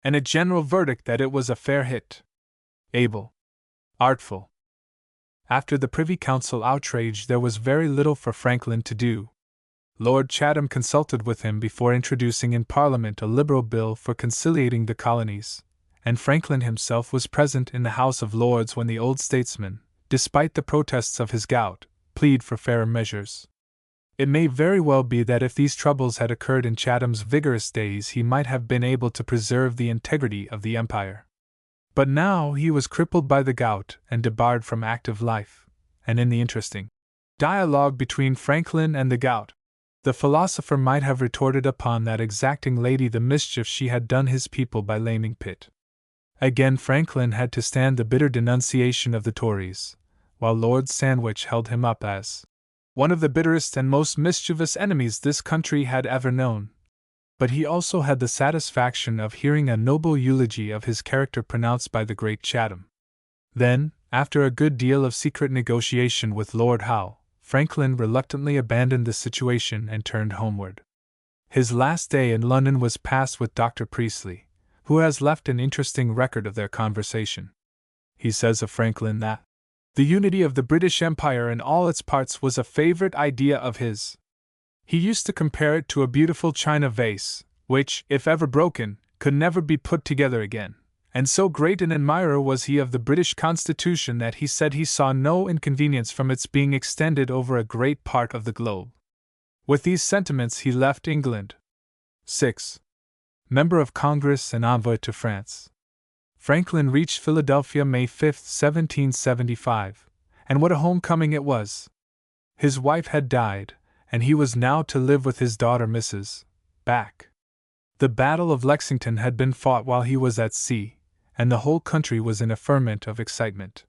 Speaker 1: and a general verdict that it was a fair hit. Able. Artful. After the Privy Council outrage, there was very little for Franklin to do. Lord Chatham consulted with him before introducing in Parliament a liberal bill for conciliating the colonies, and Franklin himself was present in the House of Lords when the old statesman, despite the protests of his gout, pleaded for fairer measures. It may very well be that if these troubles had occurred in Chatham's vigorous days, he might have been able to preserve the integrity of the empire. But now he was crippled by the gout and debarred from active life, and in the interesting dialogue between Franklin and the gout, the philosopher might have retorted upon that exacting lady the mischief she had done his people by laming Pitt. Again Franklin had to stand the bitter denunciation of the Tories, while Lord Sandwich held him up as one of the bitterest and most mischievous enemies this country had ever known. But he also had the satisfaction of hearing a noble eulogy of his character pronounced by the great Chatham. Then, after a good deal of secret negotiation with Lord Howe, Franklin reluctantly abandoned the situation and turned homeward. His last day in London was passed with Dr. Priestley, who has left an interesting record of their conversation. He says of Franklin that the unity of the British Empire in all its parts was a favorite idea of his. He used to compare it to a beautiful china vase, which, if ever broken, could never be put together again, and so great an admirer was he of the British Constitution that he said he saw no inconvenience from its being extended over a great part of the globe. With these sentiments he left England. 6. Member of Congress and envoy to France. Franklin reached Philadelphia May 5, 1775, and what a homecoming it was! His wife had died, and he was now to live with his daughter Mrs. Back. The Battle of Lexington had been fought while he was at sea, and the whole country was in a ferment of excitement.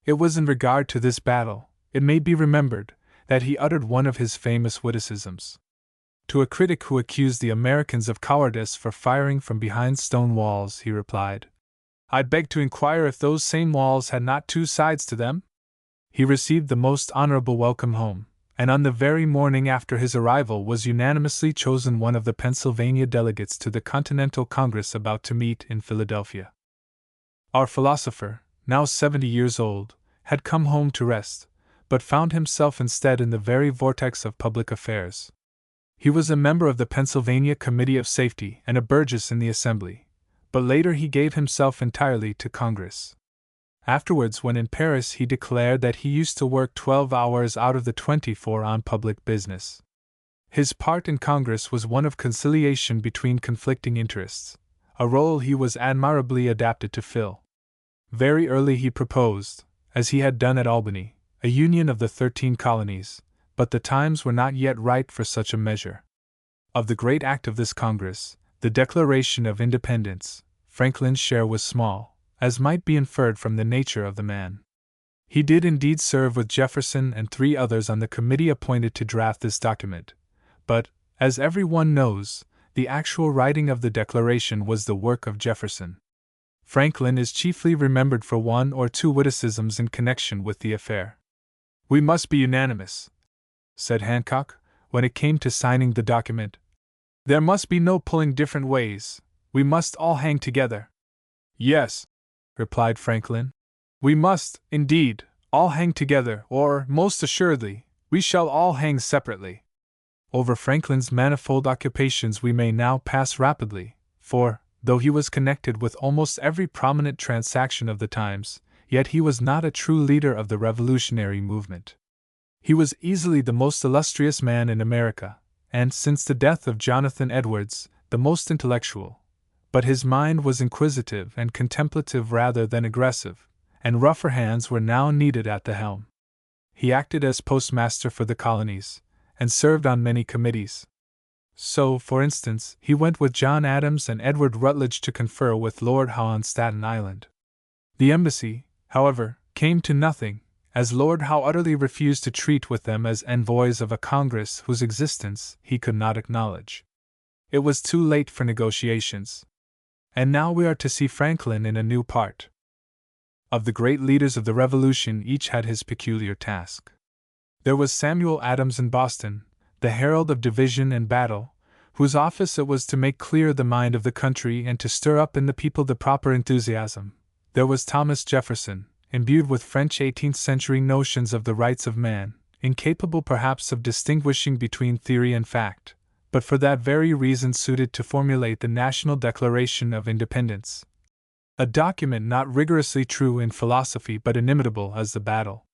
Speaker 1: It was in regard to this battle, it may be remembered, that he uttered one of his famous witticisms. To a critic who accused the Americans of cowardice for firing from behind stone walls, he replied, "I beg to inquire if those same walls had not two sides to them?" He received the most honorable welcome home, and on the very morning after his arrival was unanimously chosen one of the Pennsylvania delegates to the Continental Congress about to meet in Philadelphia. Our philosopher, now 70 years old, had come home to rest, but found himself instead in the very vortex of public affairs. He was a member of the Pennsylvania Committee of Safety and a burgess in the Assembly, but later he gave himself entirely to Congress. Afterwards, when in Paris, he declared that he used to work 12 hours out of the 24 on public business. His part in Congress was one of conciliation between conflicting interests, a role he was admirably adapted to fill. Very early he proposed, as he had done at Albany, a union of the 13 colonies, but the times were not yet ripe for such a measure. Of the great act of this Congress, the Declaration of Independence, Franklin's share was small, as might be inferred from the nature of the man. He did indeed serve with Jefferson and 3 others on the committee appointed to draft this document, but, as every one knows, the actual writing of the Declaration was the work of Jefferson. Franklin is chiefly remembered for 1 or 2 witticisms in connection with the affair. "We must be unanimous," said Hancock, when it came to signing the document. "There must be no pulling different ways, we must all hang together." "Yes," replied Franklin, "we must, indeed, all hang together, or, most assuredly, we shall all hang separately." Over Franklin's manifold occupations we may now pass rapidly, for, though he was connected with almost every prominent transaction of the times, yet he was not a true leader of the revolutionary movement. He was easily the most illustrious man in America, and, since the death of Jonathan Edwards, the most intellectual. But his mind was inquisitive and contemplative rather than aggressive, and rougher hands were now needed at the helm. He acted as postmaster for the colonies, and served on many committees. So, for instance, he went with John Adams and Edward Rutledge to confer with Lord Howe on Staten Island. The embassy, however, came to nothing, as Lord Howe utterly refused to treat with them as envoys of a Congress whose existence he could not acknowledge. It was too late for negotiations. And now we are to see Franklin in a new part. Of the great leaders of the Revolution, each had his peculiar task. There was Samuel Adams in Boston, the herald of division and battle, whose office it was to make clear the mind of the country and to stir up in the people the proper enthusiasm. There was Thomas Jefferson, imbued with French 18th-century notions of the rights of man, incapable perhaps of distinguishing between theory and fact, but for that very reason suited to formulate the National Declaration of Independence. A document not rigorously true in philosophy but inimitable as the battle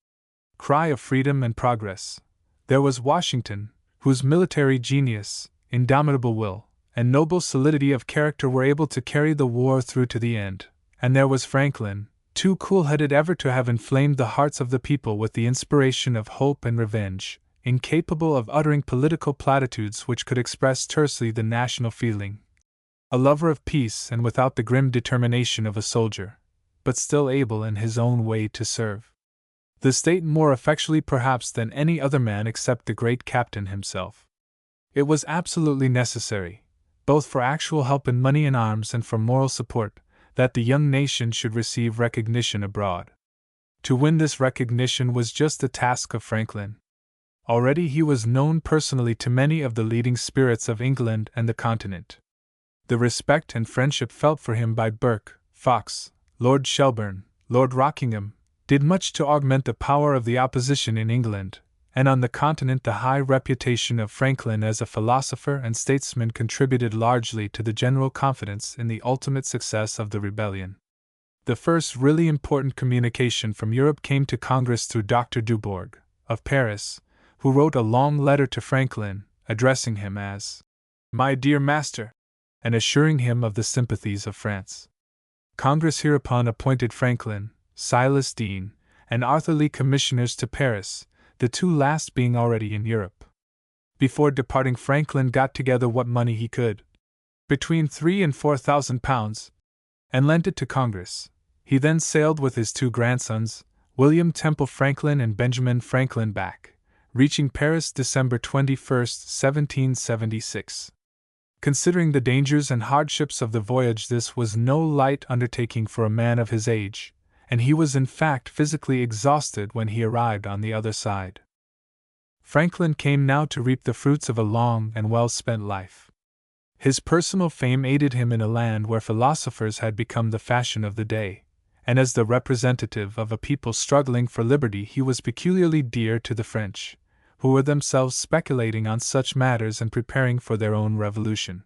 Speaker 1: cry of freedom and progress. There was Washington, whose military genius, indomitable will, and noble solidity of character were able to carry the war through to the end, and there was Franklin, too cool-headed ever to have inflamed the hearts of the people with the inspiration of hope and revenge, incapable of uttering political platitudes which could express tersely the national feeling. A lover of peace and without the grim determination of a soldier, but still able in his own way to serve the state more effectually perhaps than any other man except the great captain himself. It was absolutely necessary, both for actual help in money and arms and for moral support, that the young nation should receive recognition abroad. To win this recognition was just the task of Franklin. Already he was known personally to many of the leading spirits of England and the continent. The respect and friendship felt for him by Burke, Fox, Lord Shelburne, Lord Rockingham, did much to augment the power of the opposition in England, and on the continent the high reputation of Franklin as a philosopher and statesman contributed largely to the general confidence in the ultimate success of the rebellion. The first really important communication from Europe came to Congress through Dr. Dubourg, of Paris, who wrote a long letter to Franklin, addressing him as "My dear master," and assuring him of the sympathies of France. Congress hereupon appointed Franklin, Silas Deane, and Arthur Lee commissioners to Paris, the 2 last being already in Europe. Before departing, Franklin got together what money he could, between £3,000 and £4,000, and lent it to Congress. He then sailed with his 2 grandsons, William Temple Franklin and Benjamin Franklin back, reaching Paris December 21, 1776. Considering the dangers and hardships of the voyage, this was no light undertaking for a man of his age, and he was in fact physically exhausted when he arrived on the other side. Franklin came now to reap the fruits of a long and well-spent life. His personal fame aided him in a land where philosophers had become the fashion of the day, and as the representative of a people struggling for liberty he was peculiarly dear to the French, who were themselves speculating on such matters and preparing for their own revolution.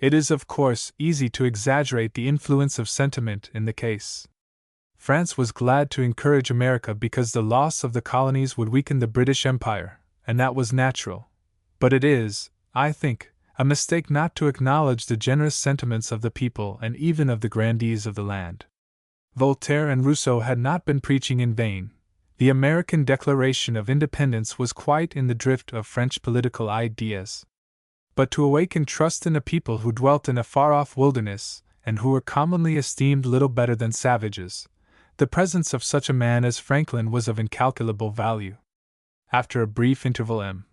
Speaker 1: It is, of course, easy to exaggerate the influence of sentiment in the case. France was glad to encourage America because the loss of the colonies would weaken the British Empire, and that was natural. But it is, I think, a mistake not to acknowledge the generous sentiments of the people and even of the grandees of the land. Voltaire and Rousseau had not been preaching in vain. The American Declaration of Independence was quite in the drift of French political ideas. But to awaken trust in a people who dwelt in a far-off wilderness, and who were commonly esteemed little better than savages, the presence of such a man as Franklin was of incalculable value. After a brief interval, M.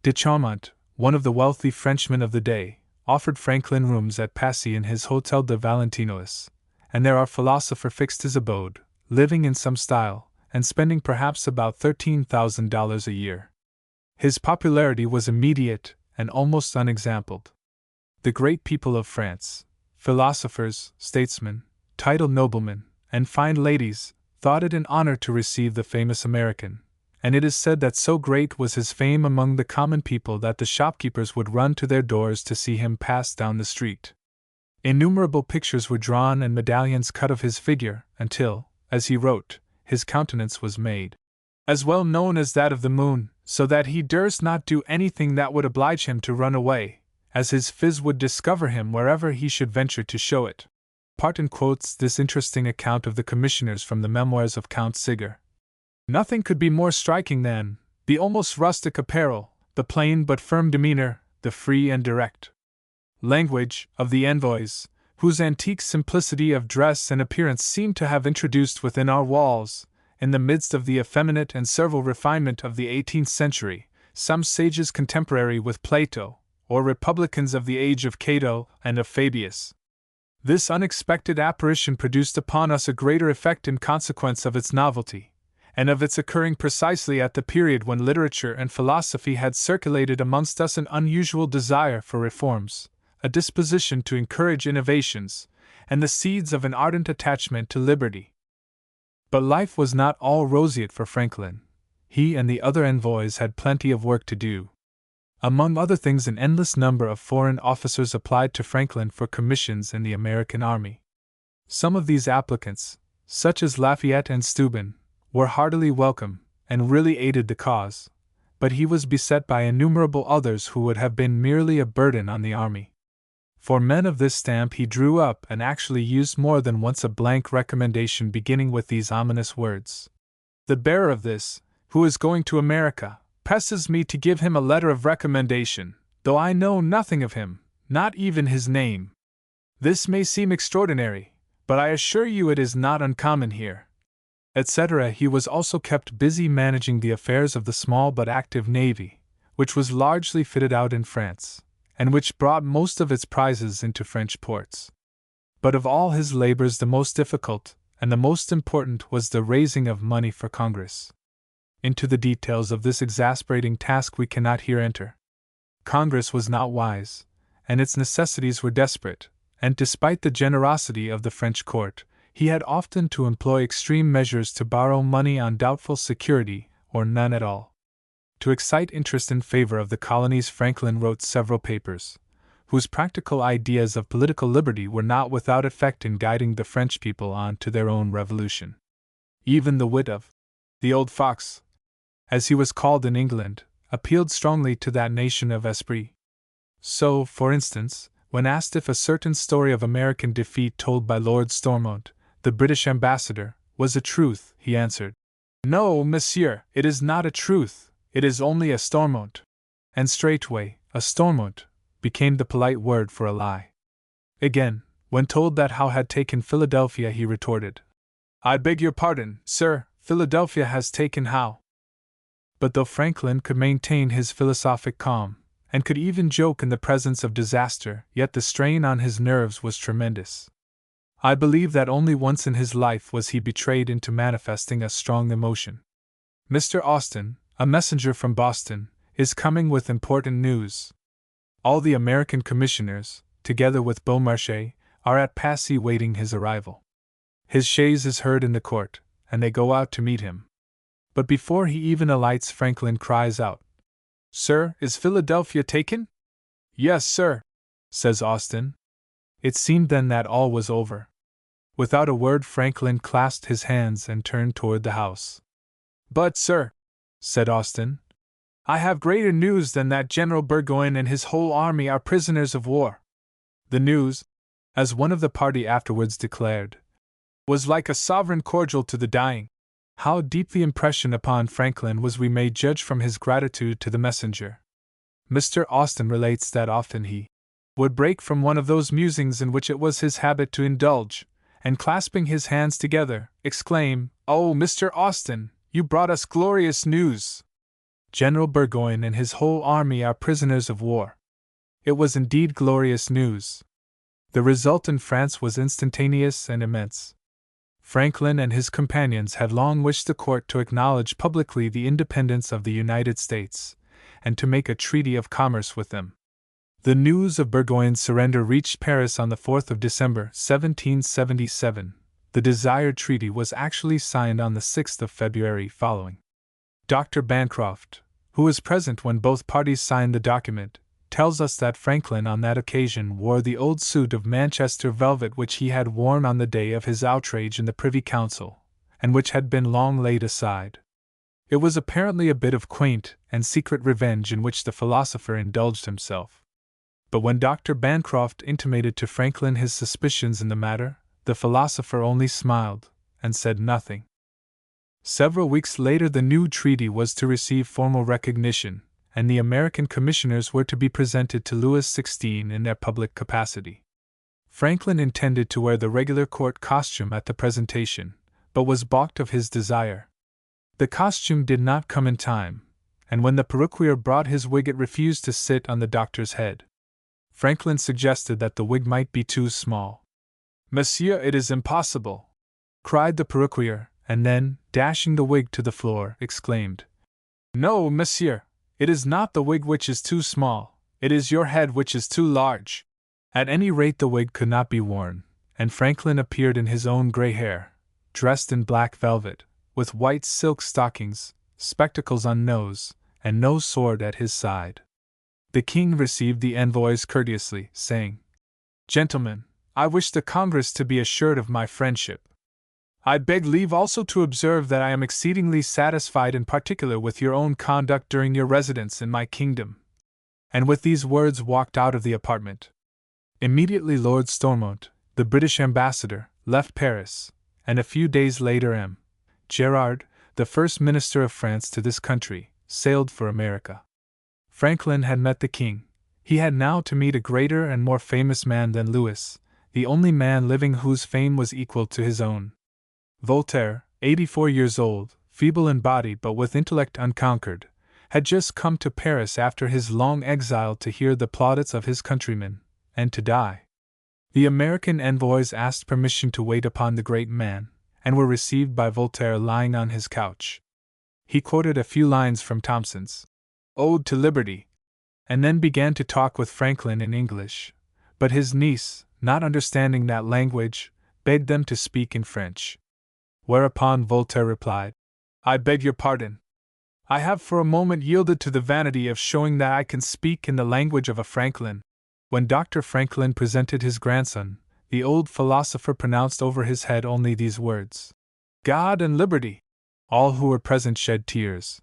Speaker 1: de Chaumont, one of the wealthy Frenchmen of the day, offered Franklin rooms at Passy in his Hotel de Valentinois, and there our philosopher fixed his abode, living in some style, and spending perhaps about $13,000 a year. His popularity was immediate and almost unexampled. The great people of France, philosophers, statesmen, titled noblemen, and fine ladies, thought it an honor to receive the famous American, and it is said that so great was his fame among the common people that the shopkeepers would run to their doors to see him pass down the street. Innumerable pictures were drawn and medallions cut of his figure, until, as he wrote, his countenance was made as well known as that of the moon, so that he durst not do anything that would oblige him to run away, as his phiz would discover him wherever he should venture to show it. Parton quotes this interesting account of the commissioners from the memoirs of Count Siger. Nothing could be more striking than the almost rustic apparel, the plain but firm demeanor, the free and direct language of the envoys, whose antique simplicity of dress and appearance seemed to have introduced within our walls, in the midst of the effeminate and servile refinement of the 18th century, some sages contemporary with Plato, or republicans of the age of Cato and of Fabius. This unexpected apparition produced upon us a greater effect in consequence of its novelty, and of its occurring precisely at the period when literature and philosophy had circulated amongst us an unusual desire for reforms, a disposition to encourage innovations, and the seeds of an ardent attachment to liberty. But life was not all roseate for Franklin. He and the other envoys had plenty of work to do. Among other things, an endless number of foreign officers applied to Franklin for commissions in the American army. Some of these applicants, such as Lafayette and Steuben, were heartily welcome, and really aided the cause, but he was beset by innumerable others who would have been merely a burden on the army. For men of this stamp he drew up and actually used more than once a blank recommendation beginning with these ominous words: "The bearer of this, who is going to America, presses me to give him a letter of recommendation, though I know nothing of him, not even his name. This may seem extraordinary, but I assure you it is not uncommon here," etc. He was also kept busy managing the affairs of the small but active navy, which was largely fitted out in France, and which brought most of its prizes into French ports. But of all his labors the most difficult, and the most important, was the raising of money for Congress. Into the details of this exasperating task we cannot here enter. Congress was not wise, and its necessities were desperate, and despite the generosity of the French court, he had often to employ extreme measures to borrow money on doubtful security, or none at all. To excite interest in favor of the colonies, Franklin wrote several papers, whose practical ideas of political liberty were not without effect in guiding the French people on to their own revolution. Even the wit of the old fox, as he was called in England, appealed strongly to that nation of esprit. So, for instance, when asked if a certain story of American defeat told by Lord Stormont, the British ambassador, was a truth, he answered, "No, monsieur, it is not a truth. It is only a Stormont." And straightway, a Stormont became the polite word for a lie. Again, when told that Howe had taken Philadelphia, he retorted, "I beg your pardon, sir, Philadelphia has taken Howe." But though Franklin could maintain his philosophic calm, and could even joke in the presence of disaster, yet the strain on his nerves was tremendous. I believe that only once in his life was he betrayed into manifesting a strong emotion. Mr. Austin, a messenger from Boston, is coming with important news. All the American commissioners, together with Beaumarchais, are at Passy waiting his arrival. His chaise is heard in the court, and they go out to meet him. But before he even alights, Franklin cries out, "Sir, is Philadelphia taken?" "Yes, sir," says Austin. It seemed then that all was over. Without a word, Franklin clasped his hands and turned toward the house. "But, sir," said Austin, "I have greater news than that General Burgoyne and his whole army are prisoners of war." The news, as one of the party afterwards declared, was like a sovereign cordial to the dying. How deep the impression upon Franklin was we may judge from his gratitude to the messenger. Mr. Austin relates that often he would break from one of those musings in which it was his habit to indulge, and clasping his hands together, exclaim, "Oh, Mr. Austin, you brought us glorious news! General Burgoyne and his whole army are prisoners of war." It was indeed glorious news. The result in France was instantaneous and immense. Franklin and his companions had long wished the court to acknowledge publicly the independence of the United States, and to make a treaty of commerce with them. The news of Burgoyne's surrender reached Paris on the 4th of December, 1777. The desired treaty was actually signed on the 6th of February following. Dr. Bancroft, who was present when both parties signed the document, tells us that Franklin on that occasion wore the old suit of Manchester velvet which he had worn on the day of his outrage in the Privy Council, and which had been long laid aside. It was apparently a bit of quaint and secret revenge in which the philosopher indulged himself. But when Dr. Bancroft intimated to Franklin his suspicions in the matter, the philosopher only smiled, and said nothing. Several weeks later the new treaty was to receive formal recognition, and the American commissioners were to be presented to Louis XVI in their public capacity. Franklin intended to wear the regular court costume at the presentation, but was balked of his desire. The costume did not come in time, and when the perruquier brought his wig it refused to sit on the doctor's head. Franklin suggested that the wig might be too small. "Monsieur, it is impossible!" cried the perruquier, and then, dashing the wig to the floor, exclaimed, "No, monsieur! It is not the wig which is too small, it is your head which is too large." At any rate the wig could not be worn, and Franklin appeared in his own grey hair, dressed in black velvet, with white silk stockings, spectacles on nose, and no sword at his side. The king received the envoys courteously, saying, "Gentlemen, I wish the Congress to be assured of my friendship. I beg leave also to observe that I am exceedingly satisfied in particular with your own conduct during your residence in my kingdom." And with these words walked out of the apartment. Immediately Lord Stormont, the British ambassador, left Paris, and a few days later M. Gerard, the first minister of France to this country, sailed for America. Franklin had met the king. He had now to meet a greater and more famous man than Louis, the only man living whose fame was equal to his own. Voltaire, 84 years old, feeble in body but with intellect unconquered, had just come to Paris after his long exile to hear the plaudits of his countrymen, and to die. The American envoys asked permission to wait upon the great man, and were received by Voltaire lying on his couch. He quoted a few lines from Thomson's Ode to Liberty, and then began to talk with Franklin in English, but his niece, not understanding that language, begged them to speak in French. Whereupon Voltaire replied, "I beg your pardon. I have for a moment yielded to the vanity of showing that I can speak in the language of a Franklin." When Dr. Franklin presented his grandson, the old philosopher pronounced over his head only these words, "God and liberty." All who were present shed tears.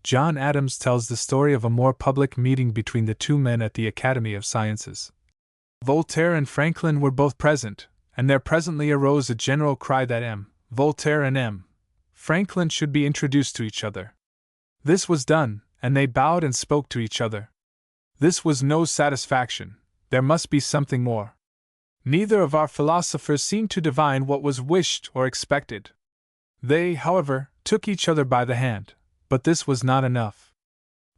Speaker 1: John Adams tells the story of a more public meeting between the two men at the Academy of Sciences. Voltaire and Franklin were both present, and there presently arose a general cry that Voltaire and Franklin should be introduced to each other. This was done, and they bowed and spoke to each other. This was no satisfaction, there must be something more. Neither of our philosophers seemed to divine what was wished or expected. They, however, took each other by the hand, But this was not enough.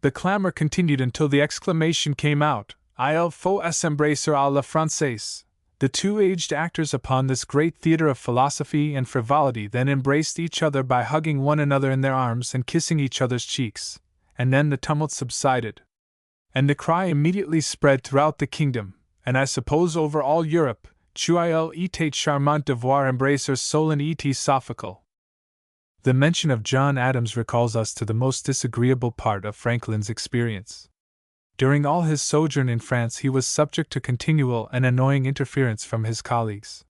Speaker 1: The clamor continued until the exclamation came out, "Il faut s'embrasser à la Française." The two aged actors upon this great theatre of philosophy and frivolity then embraced each other by hugging one another in their arms and kissing each other's cheeks, and then the tumult subsided. And the cry immediately spread throughout the kingdom, and I suppose over all Europe, "Tu il était charmant de voir embrasser Solon et Sophical." The mention of John Adams recalls us to the most disagreeable part of Franklin's experience. During all his sojourn in France, he was subject to continual and annoying interference from his colleagues.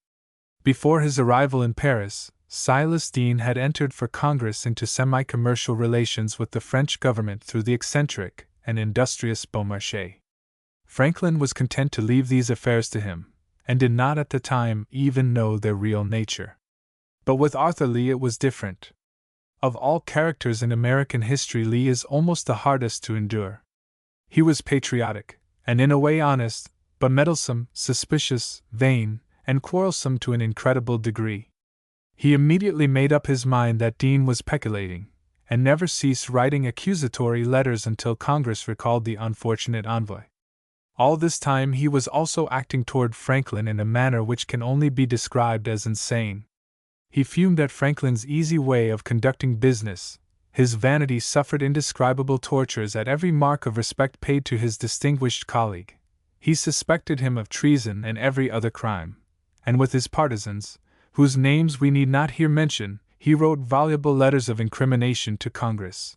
Speaker 1: Before his arrival in Paris, Silas Deane had entered for Congress into semi-commercial relations with the French government through the eccentric and industrious Beaumarchais. Franklin was content to leave these affairs to him, and did not at the time even know their real nature. But with Arthur Lee it was different. Of all characters in American history, Lee is almost the hardest to endure. He was patriotic, and in a way honest, but meddlesome, suspicious, vain, and quarrelsome to an incredible degree. He immediately made up his mind that Deane was peculating, and never ceased writing accusatory letters until Congress recalled the unfortunate envoy. All this time he was also acting toward Franklin in a manner which can only be described as insane. He fumed at Franklin's easy way of conducting business. His vanity suffered indescribable tortures at every mark of respect paid to his distinguished colleague. He suspected him of treason and every other crime, and with his partisans, whose names we need not here mention, he wrote voluble letters of incrimination to Congress.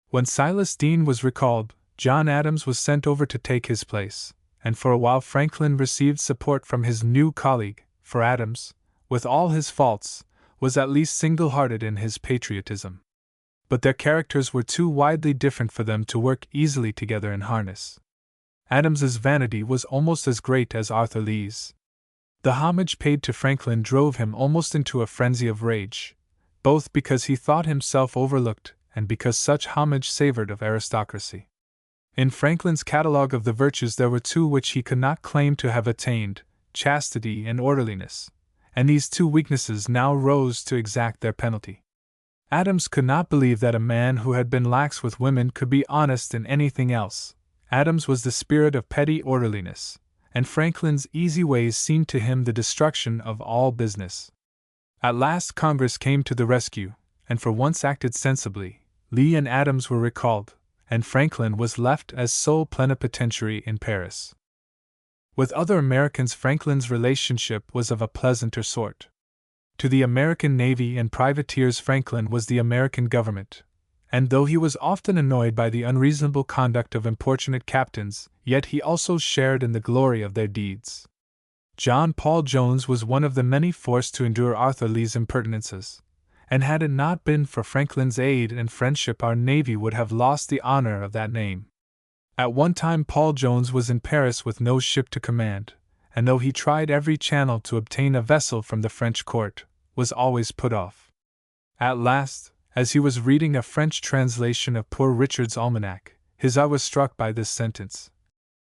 Speaker 1: When Silas Deane was recalled, John Adams was sent over to take his place, and for a while Franklin received support from his new colleague, for Adams, with all his faults, was at least single-hearted in his patriotism. But their characters were too widely different for them to work easily together in harness. Adams's vanity was almost as great as Arthur Lee's. The homage paid to Franklin drove him almost into a frenzy of rage, both because he thought himself overlooked and because such homage savored of aristocracy. In Franklin's catalogue of the virtues there were two which he could not claim to have attained, chastity and orderliness, and these two weaknesses now rose to exact their penalty. Adams could not believe that a man who had been lax with women could be honest in anything else. Adams was the spirit of petty orderliness, and Franklin's easy ways seemed to him the destruction of all business. At last Congress came to the rescue, and for once acted sensibly. Lee and Adams were recalled, and Franklin was left as sole plenipotentiary in Paris. With other Americans, Franklin's relationship was of a pleasanter sort. To the American Navy and privateers, Franklin was the American government, and though he was often annoyed by the unreasonable conduct of importunate captains, yet he also shared in the glory of their deeds. John Paul Jones was one of the many forced to endure Arthur Lee's impertinences, and had it not been for Franklin's aid and friendship, our Navy would have lost the honor of that name. At one time Paul Jones was in Paris with no ship to command, and though he tried every channel to obtain a vessel from the French court, was always put off. At last, as he was reading a French translation of Poor Richard's Almanac, his eye was struck by this sentence: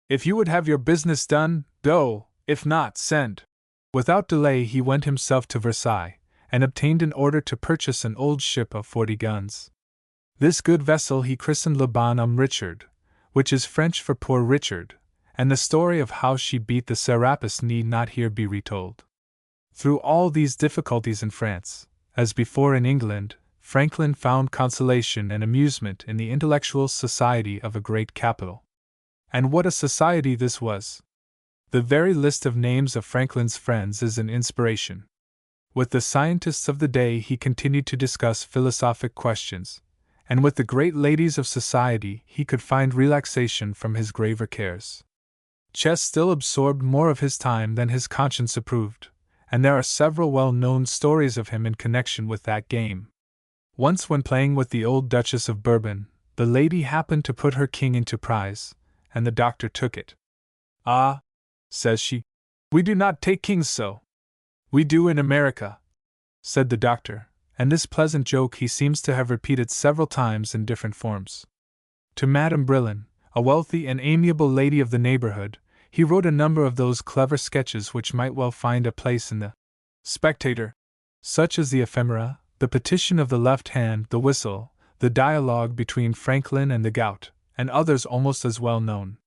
Speaker 1: "If you would have your business done, go; if not, send." Without delay he went himself to Versailles, and obtained an order to purchase an old ship of 40 guns. This good vessel he christened Le Bon Homme Richard, which is French for Poor Richard, and the story of how she beat the Serapis need not here be retold. Through all these difficulties in France, as before in England, Franklin found consolation and amusement in the intellectual society of a great capital. And what a society this was! The very list of names of Franklin's friends is an inspiration. With the scientists of the day he continued to discuss philosophic questions, and with the great ladies of society he could find relaxation from his graver cares. Chess still absorbed more of his time than his conscience approved, and there are several well-known stories of him in connection with that game. Once when playing with the old Duchess of Bourbon, the lady happened to put her king into prize, and the doctor took it. "Ah," says she, "we do not take kings so." "We do in America," said the doctor, and this pleasant joke he seems to have repeated several times in different forms. To Madame Brillon, a wealthy and amiable lady of the neighborhood, he wrote a number of those clever sketches which might well find a place in the Spectator, such as the ephemera, the petition of the left hand, the whistle, the dialogue between Franklin and the gout, and others almost as well known.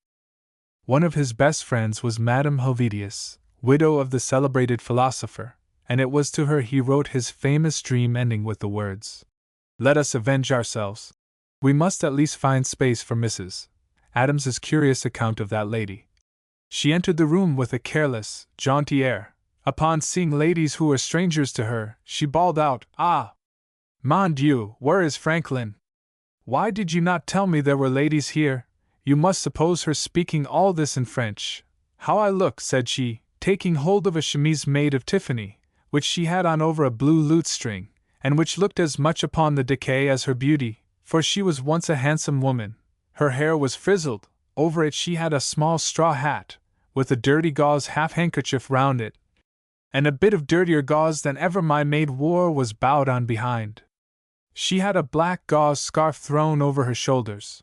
Speaker 1: One of his best friends was Madame Helvetius, widow of the celebrated philosopher, and it was to her he wrote his famous dream ending with the words, "Let us avenge ourselves. We must at least find space for Mrs. Adams's curious account of that lady. She entered the room with a careless, jaunty air. Upon seeing ladies who were strangers to her, she bawled out, 'Ah! Mon Dieu, where is Franklin? Why did you not tell me there were ladies here?' You must suppose her speaking all this in French. 'How I look,' said she, taking hold of a chemise made of Tiffany, which she had on over a blue lute string, and which looked as much upon the decay as her beauty, for she was once a handsome woman. Her hair was frizzled, over it she had a small straw hat, with a dirty gauze half-handkerchief round it, and a bit of dirtier gauze than ever my maid wore was bowed on behind. She had a black gauze scarf thrown over her shoulders.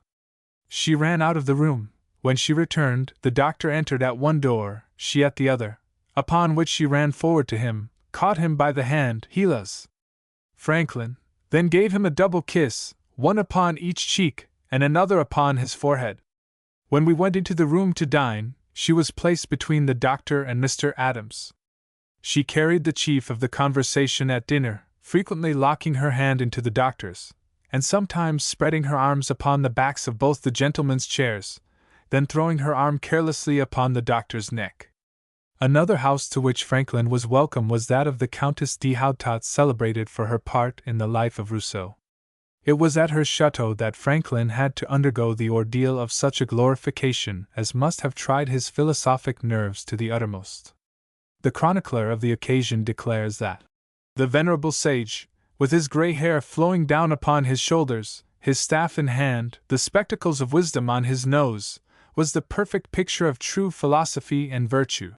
Speaker 1: She ran out of the room. When she returned, the doctor entered at one door, she at the other, upon which she ran forward to him, caught him by the hand, Helas. Franklin then gave him a double kiss, one upon each cheek, and another upon his forehead. When we went into the room to dine, she was placed between the doctor and Mr. Adams. She carried the chief of the conversation at dinner, frequently locking her hand into the doctor's, and sometimes spreading her arms upon the backs of both the gentlemen's chairs, then throwing her arm carelessly upon the doctor's neck. Another house to which Franklin was welcome was that of the Countess de Houtot, celebrated for her part in the life of Rousseau. It was at her chateau that Franklin had to undergo the ordeal of such a glorification as must have tried his philosophic nerves to the uttermost. The chronicler of the occasion declares that the venerable sage, with his grey hair flowing down upon his shoulders, his staff in hand, the spectacles of wisdom on his nose, was the perfect picture of true philosophy and virtue.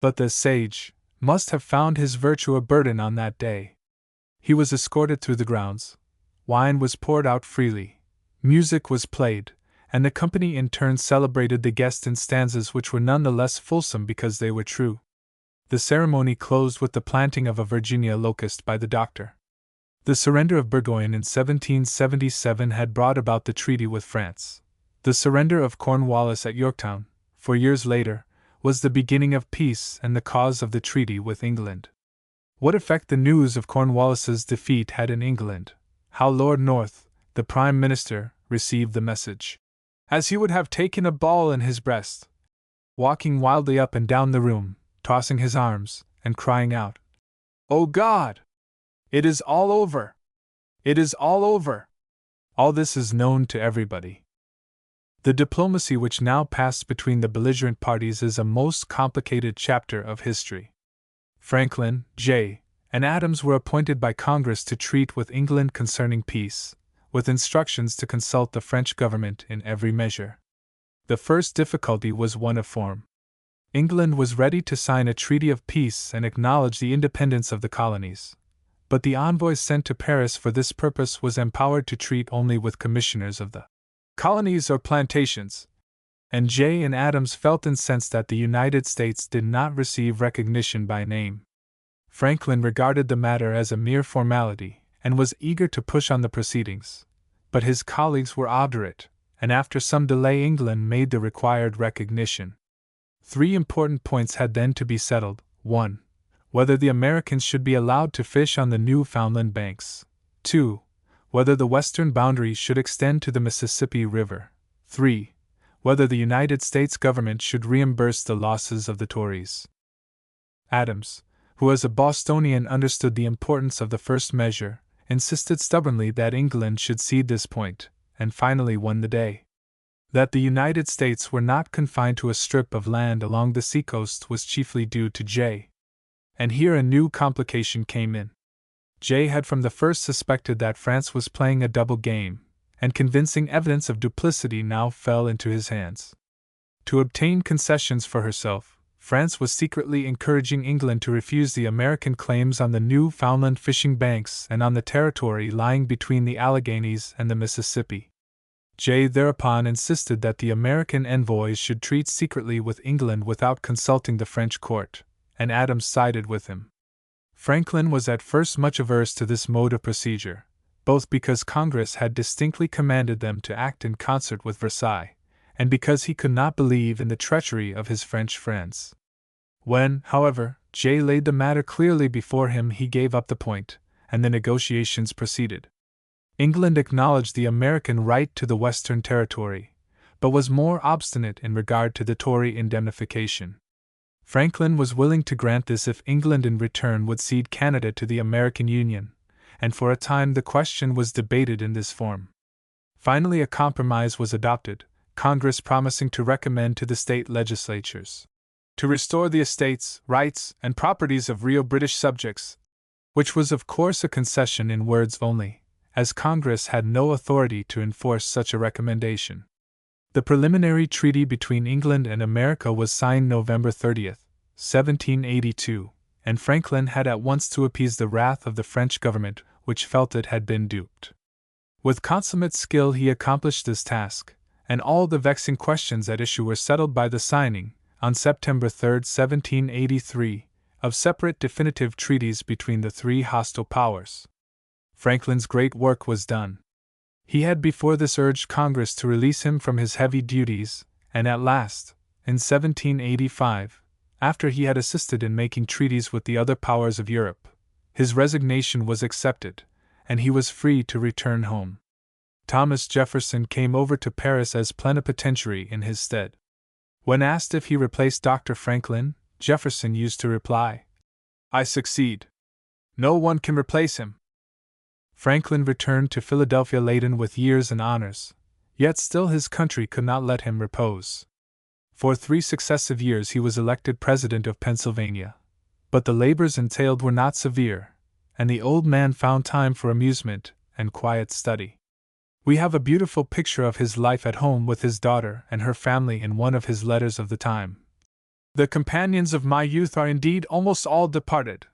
Speaker 1: But the sage must have found his virtue a burden on that day. He was escorted through the grounds. Wine was poured out freely, music was played, and the company in turn celebrated the guest in stanzas which were none the less fulsome because they were true. The ceremony closed with the planting of a Virginia locust by the doctor. The surrender of Burgoyne in 1777 had brought about the treaty with France. The surrender of Cornwallis at Yorktown, 4 years later, was the beginning of peace and the cause of the treaty with England. What effect the news of Cornwallis's defeat had in England, how Lord North, the Prime Minister, received the message, as he would have taken a ball in his breast, walking wildly up and down the room, tossing his arms, and crying out, "O God! It is all over! It is all over!" All this is known to everybody. The diplomacy which now passed between the belligerent parties is a most complicated chapter of history. Franklin, Jay, and Adams were appointed by Congress to treat with England concerning peace, with instructions to consult the French government in every measure. The first difficulty was one of form. England was ready to sign a treaty of peace and acknowledge the independence of the colonies, but the envoy sent to Paris for this purpose was empowered to treat only with commissioners of the colonies or plantations, and Jay and Adams felt incensed that the United States did not receive recognition by name. Franklin regarded the matter as a mere formality, and was eager to push on the proceedings, but his colleagues were obdurate, and after some delay England made the required recognition. 3 important points had then to be settled: 1. Whether the Americans should be allowed to fish on the Newfoundland banks; 2. Whether the western boundary should extend to the Mississippi River; 3. Whether the United States government should reimburse the losses of the Tories. Adams, who as a Bostonian understood the importance of the first measure, insisted stubbornly that England should cede this point, and finally won the day. That the United States were not confined to a strip of land along the seacoast was chiefly due to Jay. And here a new complication came in. Jay had from the first suspected that France was playing a double game, and convincing evidence of duplicity now fell into his hands. To obtain concessions for herself, France was secretly encouraging England to refuse the American claims on the Newfoundland fishing banks and on the territory lying between the Alleghenies and the Mississippi. Jay thereupon insisted that the American envoys should treat secretly with England without consulting the French court, and Adams sided with him. Franklin was at first much averse to this mode of procedure, both because Congress had distinctly commanded them to act in concert with Versailles, and because he could not believe in the treachery of his French friends. When, however, Jay laid the matter clearly before him, he gave up the point, and the negotiations proceeded. England acknowledged the American right to the Western Territory, but was more obstinate in regard to the Tory indemnification. Franklin was willing to grant this if England in return would cede Canada to the American Union, and for a time the question was debated in this form. Finally, a compromise was adopted, Congress promising to recommend to the state legislatures to restore the estates, rights, and properties of real British subjects, which was of course a concession in words only, as Congress had no authority to enforce such a recommendation. The preliminary treaty between England and America was signed November 30, 1782, and Franklin had at once to appease the wrath of the French government, which felt it had been duped. With consummate skill he accomplished this task, and all the vexing questions at issue were settled by the signing, on September 3, 1783, of separate definitive treaties between the three hostile powers. Franklin's great work was done. He had before this urged Congress to release him from his heavy duties, and at last, in 1785, after he had assisted in making treaties with the other powers of Europe, his resignation was accepted, and he was free to return home. Thomas Jefferson came over to Paris as plenipotentiary in his stead. When asked if he replaced Dr. Franklin, Jefferson used to reply, "I succeed. No one can replace him." Franklin returned to Philadelphia laden with years and honors, yet still his country could not let him repose. For 3 successive years he was elected President of Pennsylvania, but the labors entailed were not severe, and the old man found time for amusement and quiet study. We have a beautiful picture of his life at home with his daughter and her family in one of his letters of the time. "The companions of my youth are indeed almost all departed,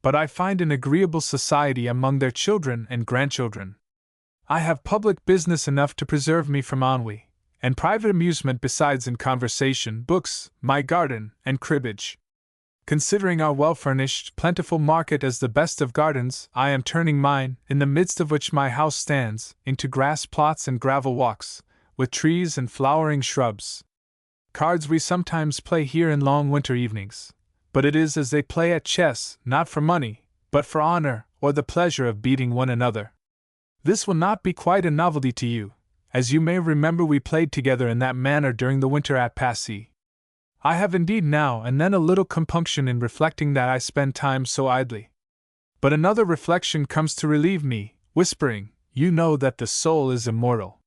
Speaker 1: but I find an agreeable society among their children and grandchildren. I have public business enough to preserve me from ennui, and private amusement besides in conversation, books, my garden, and cribbage. Considering our well-furnished, plentiful market as the best of gardens, I am turning mine, in the midst of which my house stands, into grass plots and gravel walks, with trees and flowering shrubs. Cards we sometimes play here in long winter evenings, but it is as they play at chess, not for money, but for honor, or the pleasure of beating one another. This will not be quite a novelty to you, as you may remember we played together in that manner during the winter at Passy. I have indeed now and then a little compunction in reflecting that I spend time so idly. But another reflection comes to relieve me, whispering, you know that the soul is immortal.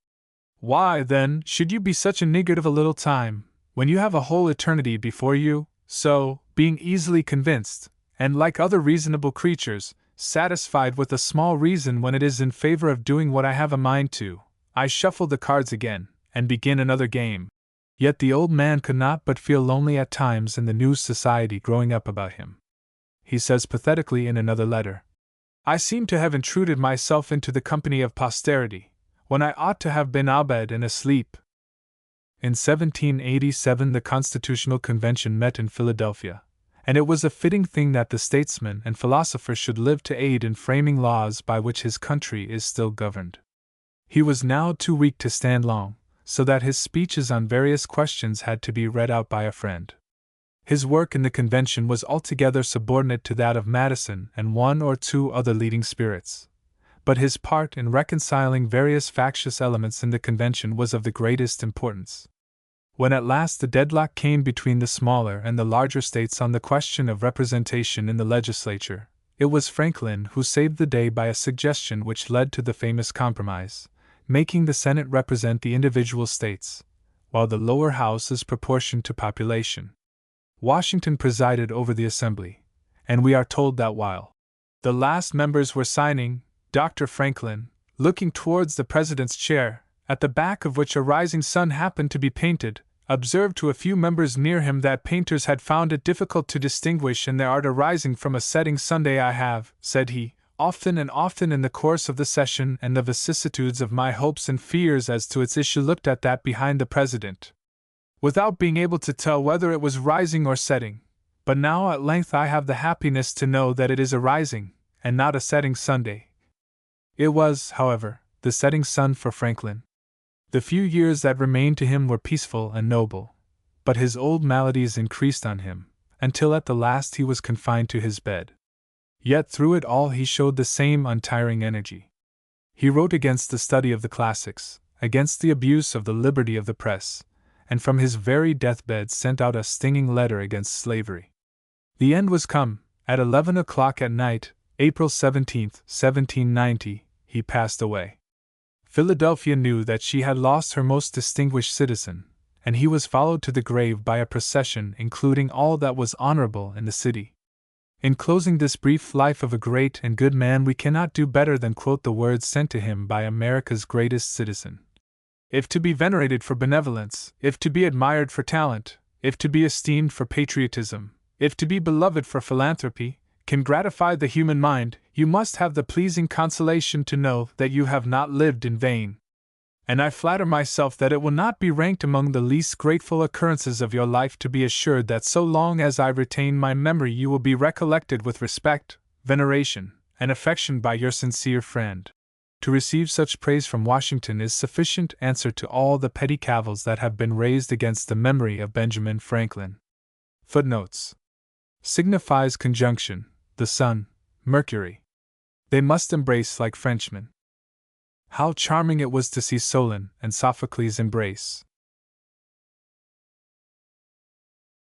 Speaker 1: Why, then, should you be such a niggard of a little time, when you have a whole eternity before you? So, being easily convinced, and like other reasonable creatures, satisfied with a small reason when it is in favor of doing what I have a mind to, I shuffle the cards again, and begin another game. Yet the old man could not but feel lonely at times in the new society growing up about him. He says pathetically in another letter, I seem to have intruded myself into the company of posterity, when I ought to have been abed and asleep. In 1787 the Constitutional Convention met in Philadelphia, and it was a fitting thing that the statesman and philosopher should live to aid in framing laws by which his country is still governed. He was now too weak to stand long, so that his speeches on various questions had to be read out by a friend. His work in the convention was altogether subordinate to that of Madison and one or two other leading spirits, but his part in reconciling various factious elements in the convention was of the greatest importance. When at last the deadlock came between the smaller and the larger states on the question of representation in the legislature, it was Franklin who saved the day by a suggestion which led to the famous compromise, making the Senate represent the individual states, while the lower house is proportioned to population. Washington presided over the assembly, and we are told that while the last members were signing, Dr. Franklin, looking towards the president's chair, at the back of which a rising sun happened to be painted, observed to a few members near him that painters had found it difficult to distinguish in their art a rising from a setting Sunday. I have, said he, often and often in the course of the session and the vicissitudes of my hopes and fears as to its issue looked at that behind the president, without being able to tell whether it was rising or setting, but now at length I have the happiness to know that it is a rising, and not a setting Sunday. It was, however, the setting sun for Franklin. The few years that remained to him were peaceful and noble, but his old maladies increased on him, until at the last he was confined to his bed. Yet through it all he showed the same untiring energy. He wrote against the study of the classics, against the abuse of the liberty of the press, and from his very deathbed sent out a stinging letter against slavery. The end was come. At 11 o'clock at night, April 17, 1790, he passed away. Philadelphia knew that she had lost her most distinguished citizen, and he was followed to the grave by a procession including all that was honorable in the city. In closing this brief life of a great and good man, we cannot do better than quote the words sent to him by America's greatest citizen. If to be venerated for benevolence, if to be admired for talent, if to be esteemed for patriotism, if to be beloved for philanthropy, can gratify the human mind, you must have the pleasing consolation to know that you have not lived in vain. And I flatter myself that it will not be ranked among the least grateful occurrences of your life to be assured that so long as I retain my memory you will be recollected with respect, veneration, and affection by your sincere friend. To receive such praise from Washington is sufficient answer to all the petty cavils that have been raised against the memory of Benjamin Franklin. Footnotes. Signifies conjunction, the sun, Mercury. They must embrace like Frenchmen. How charming it was to see Solon and Sophocles embrace.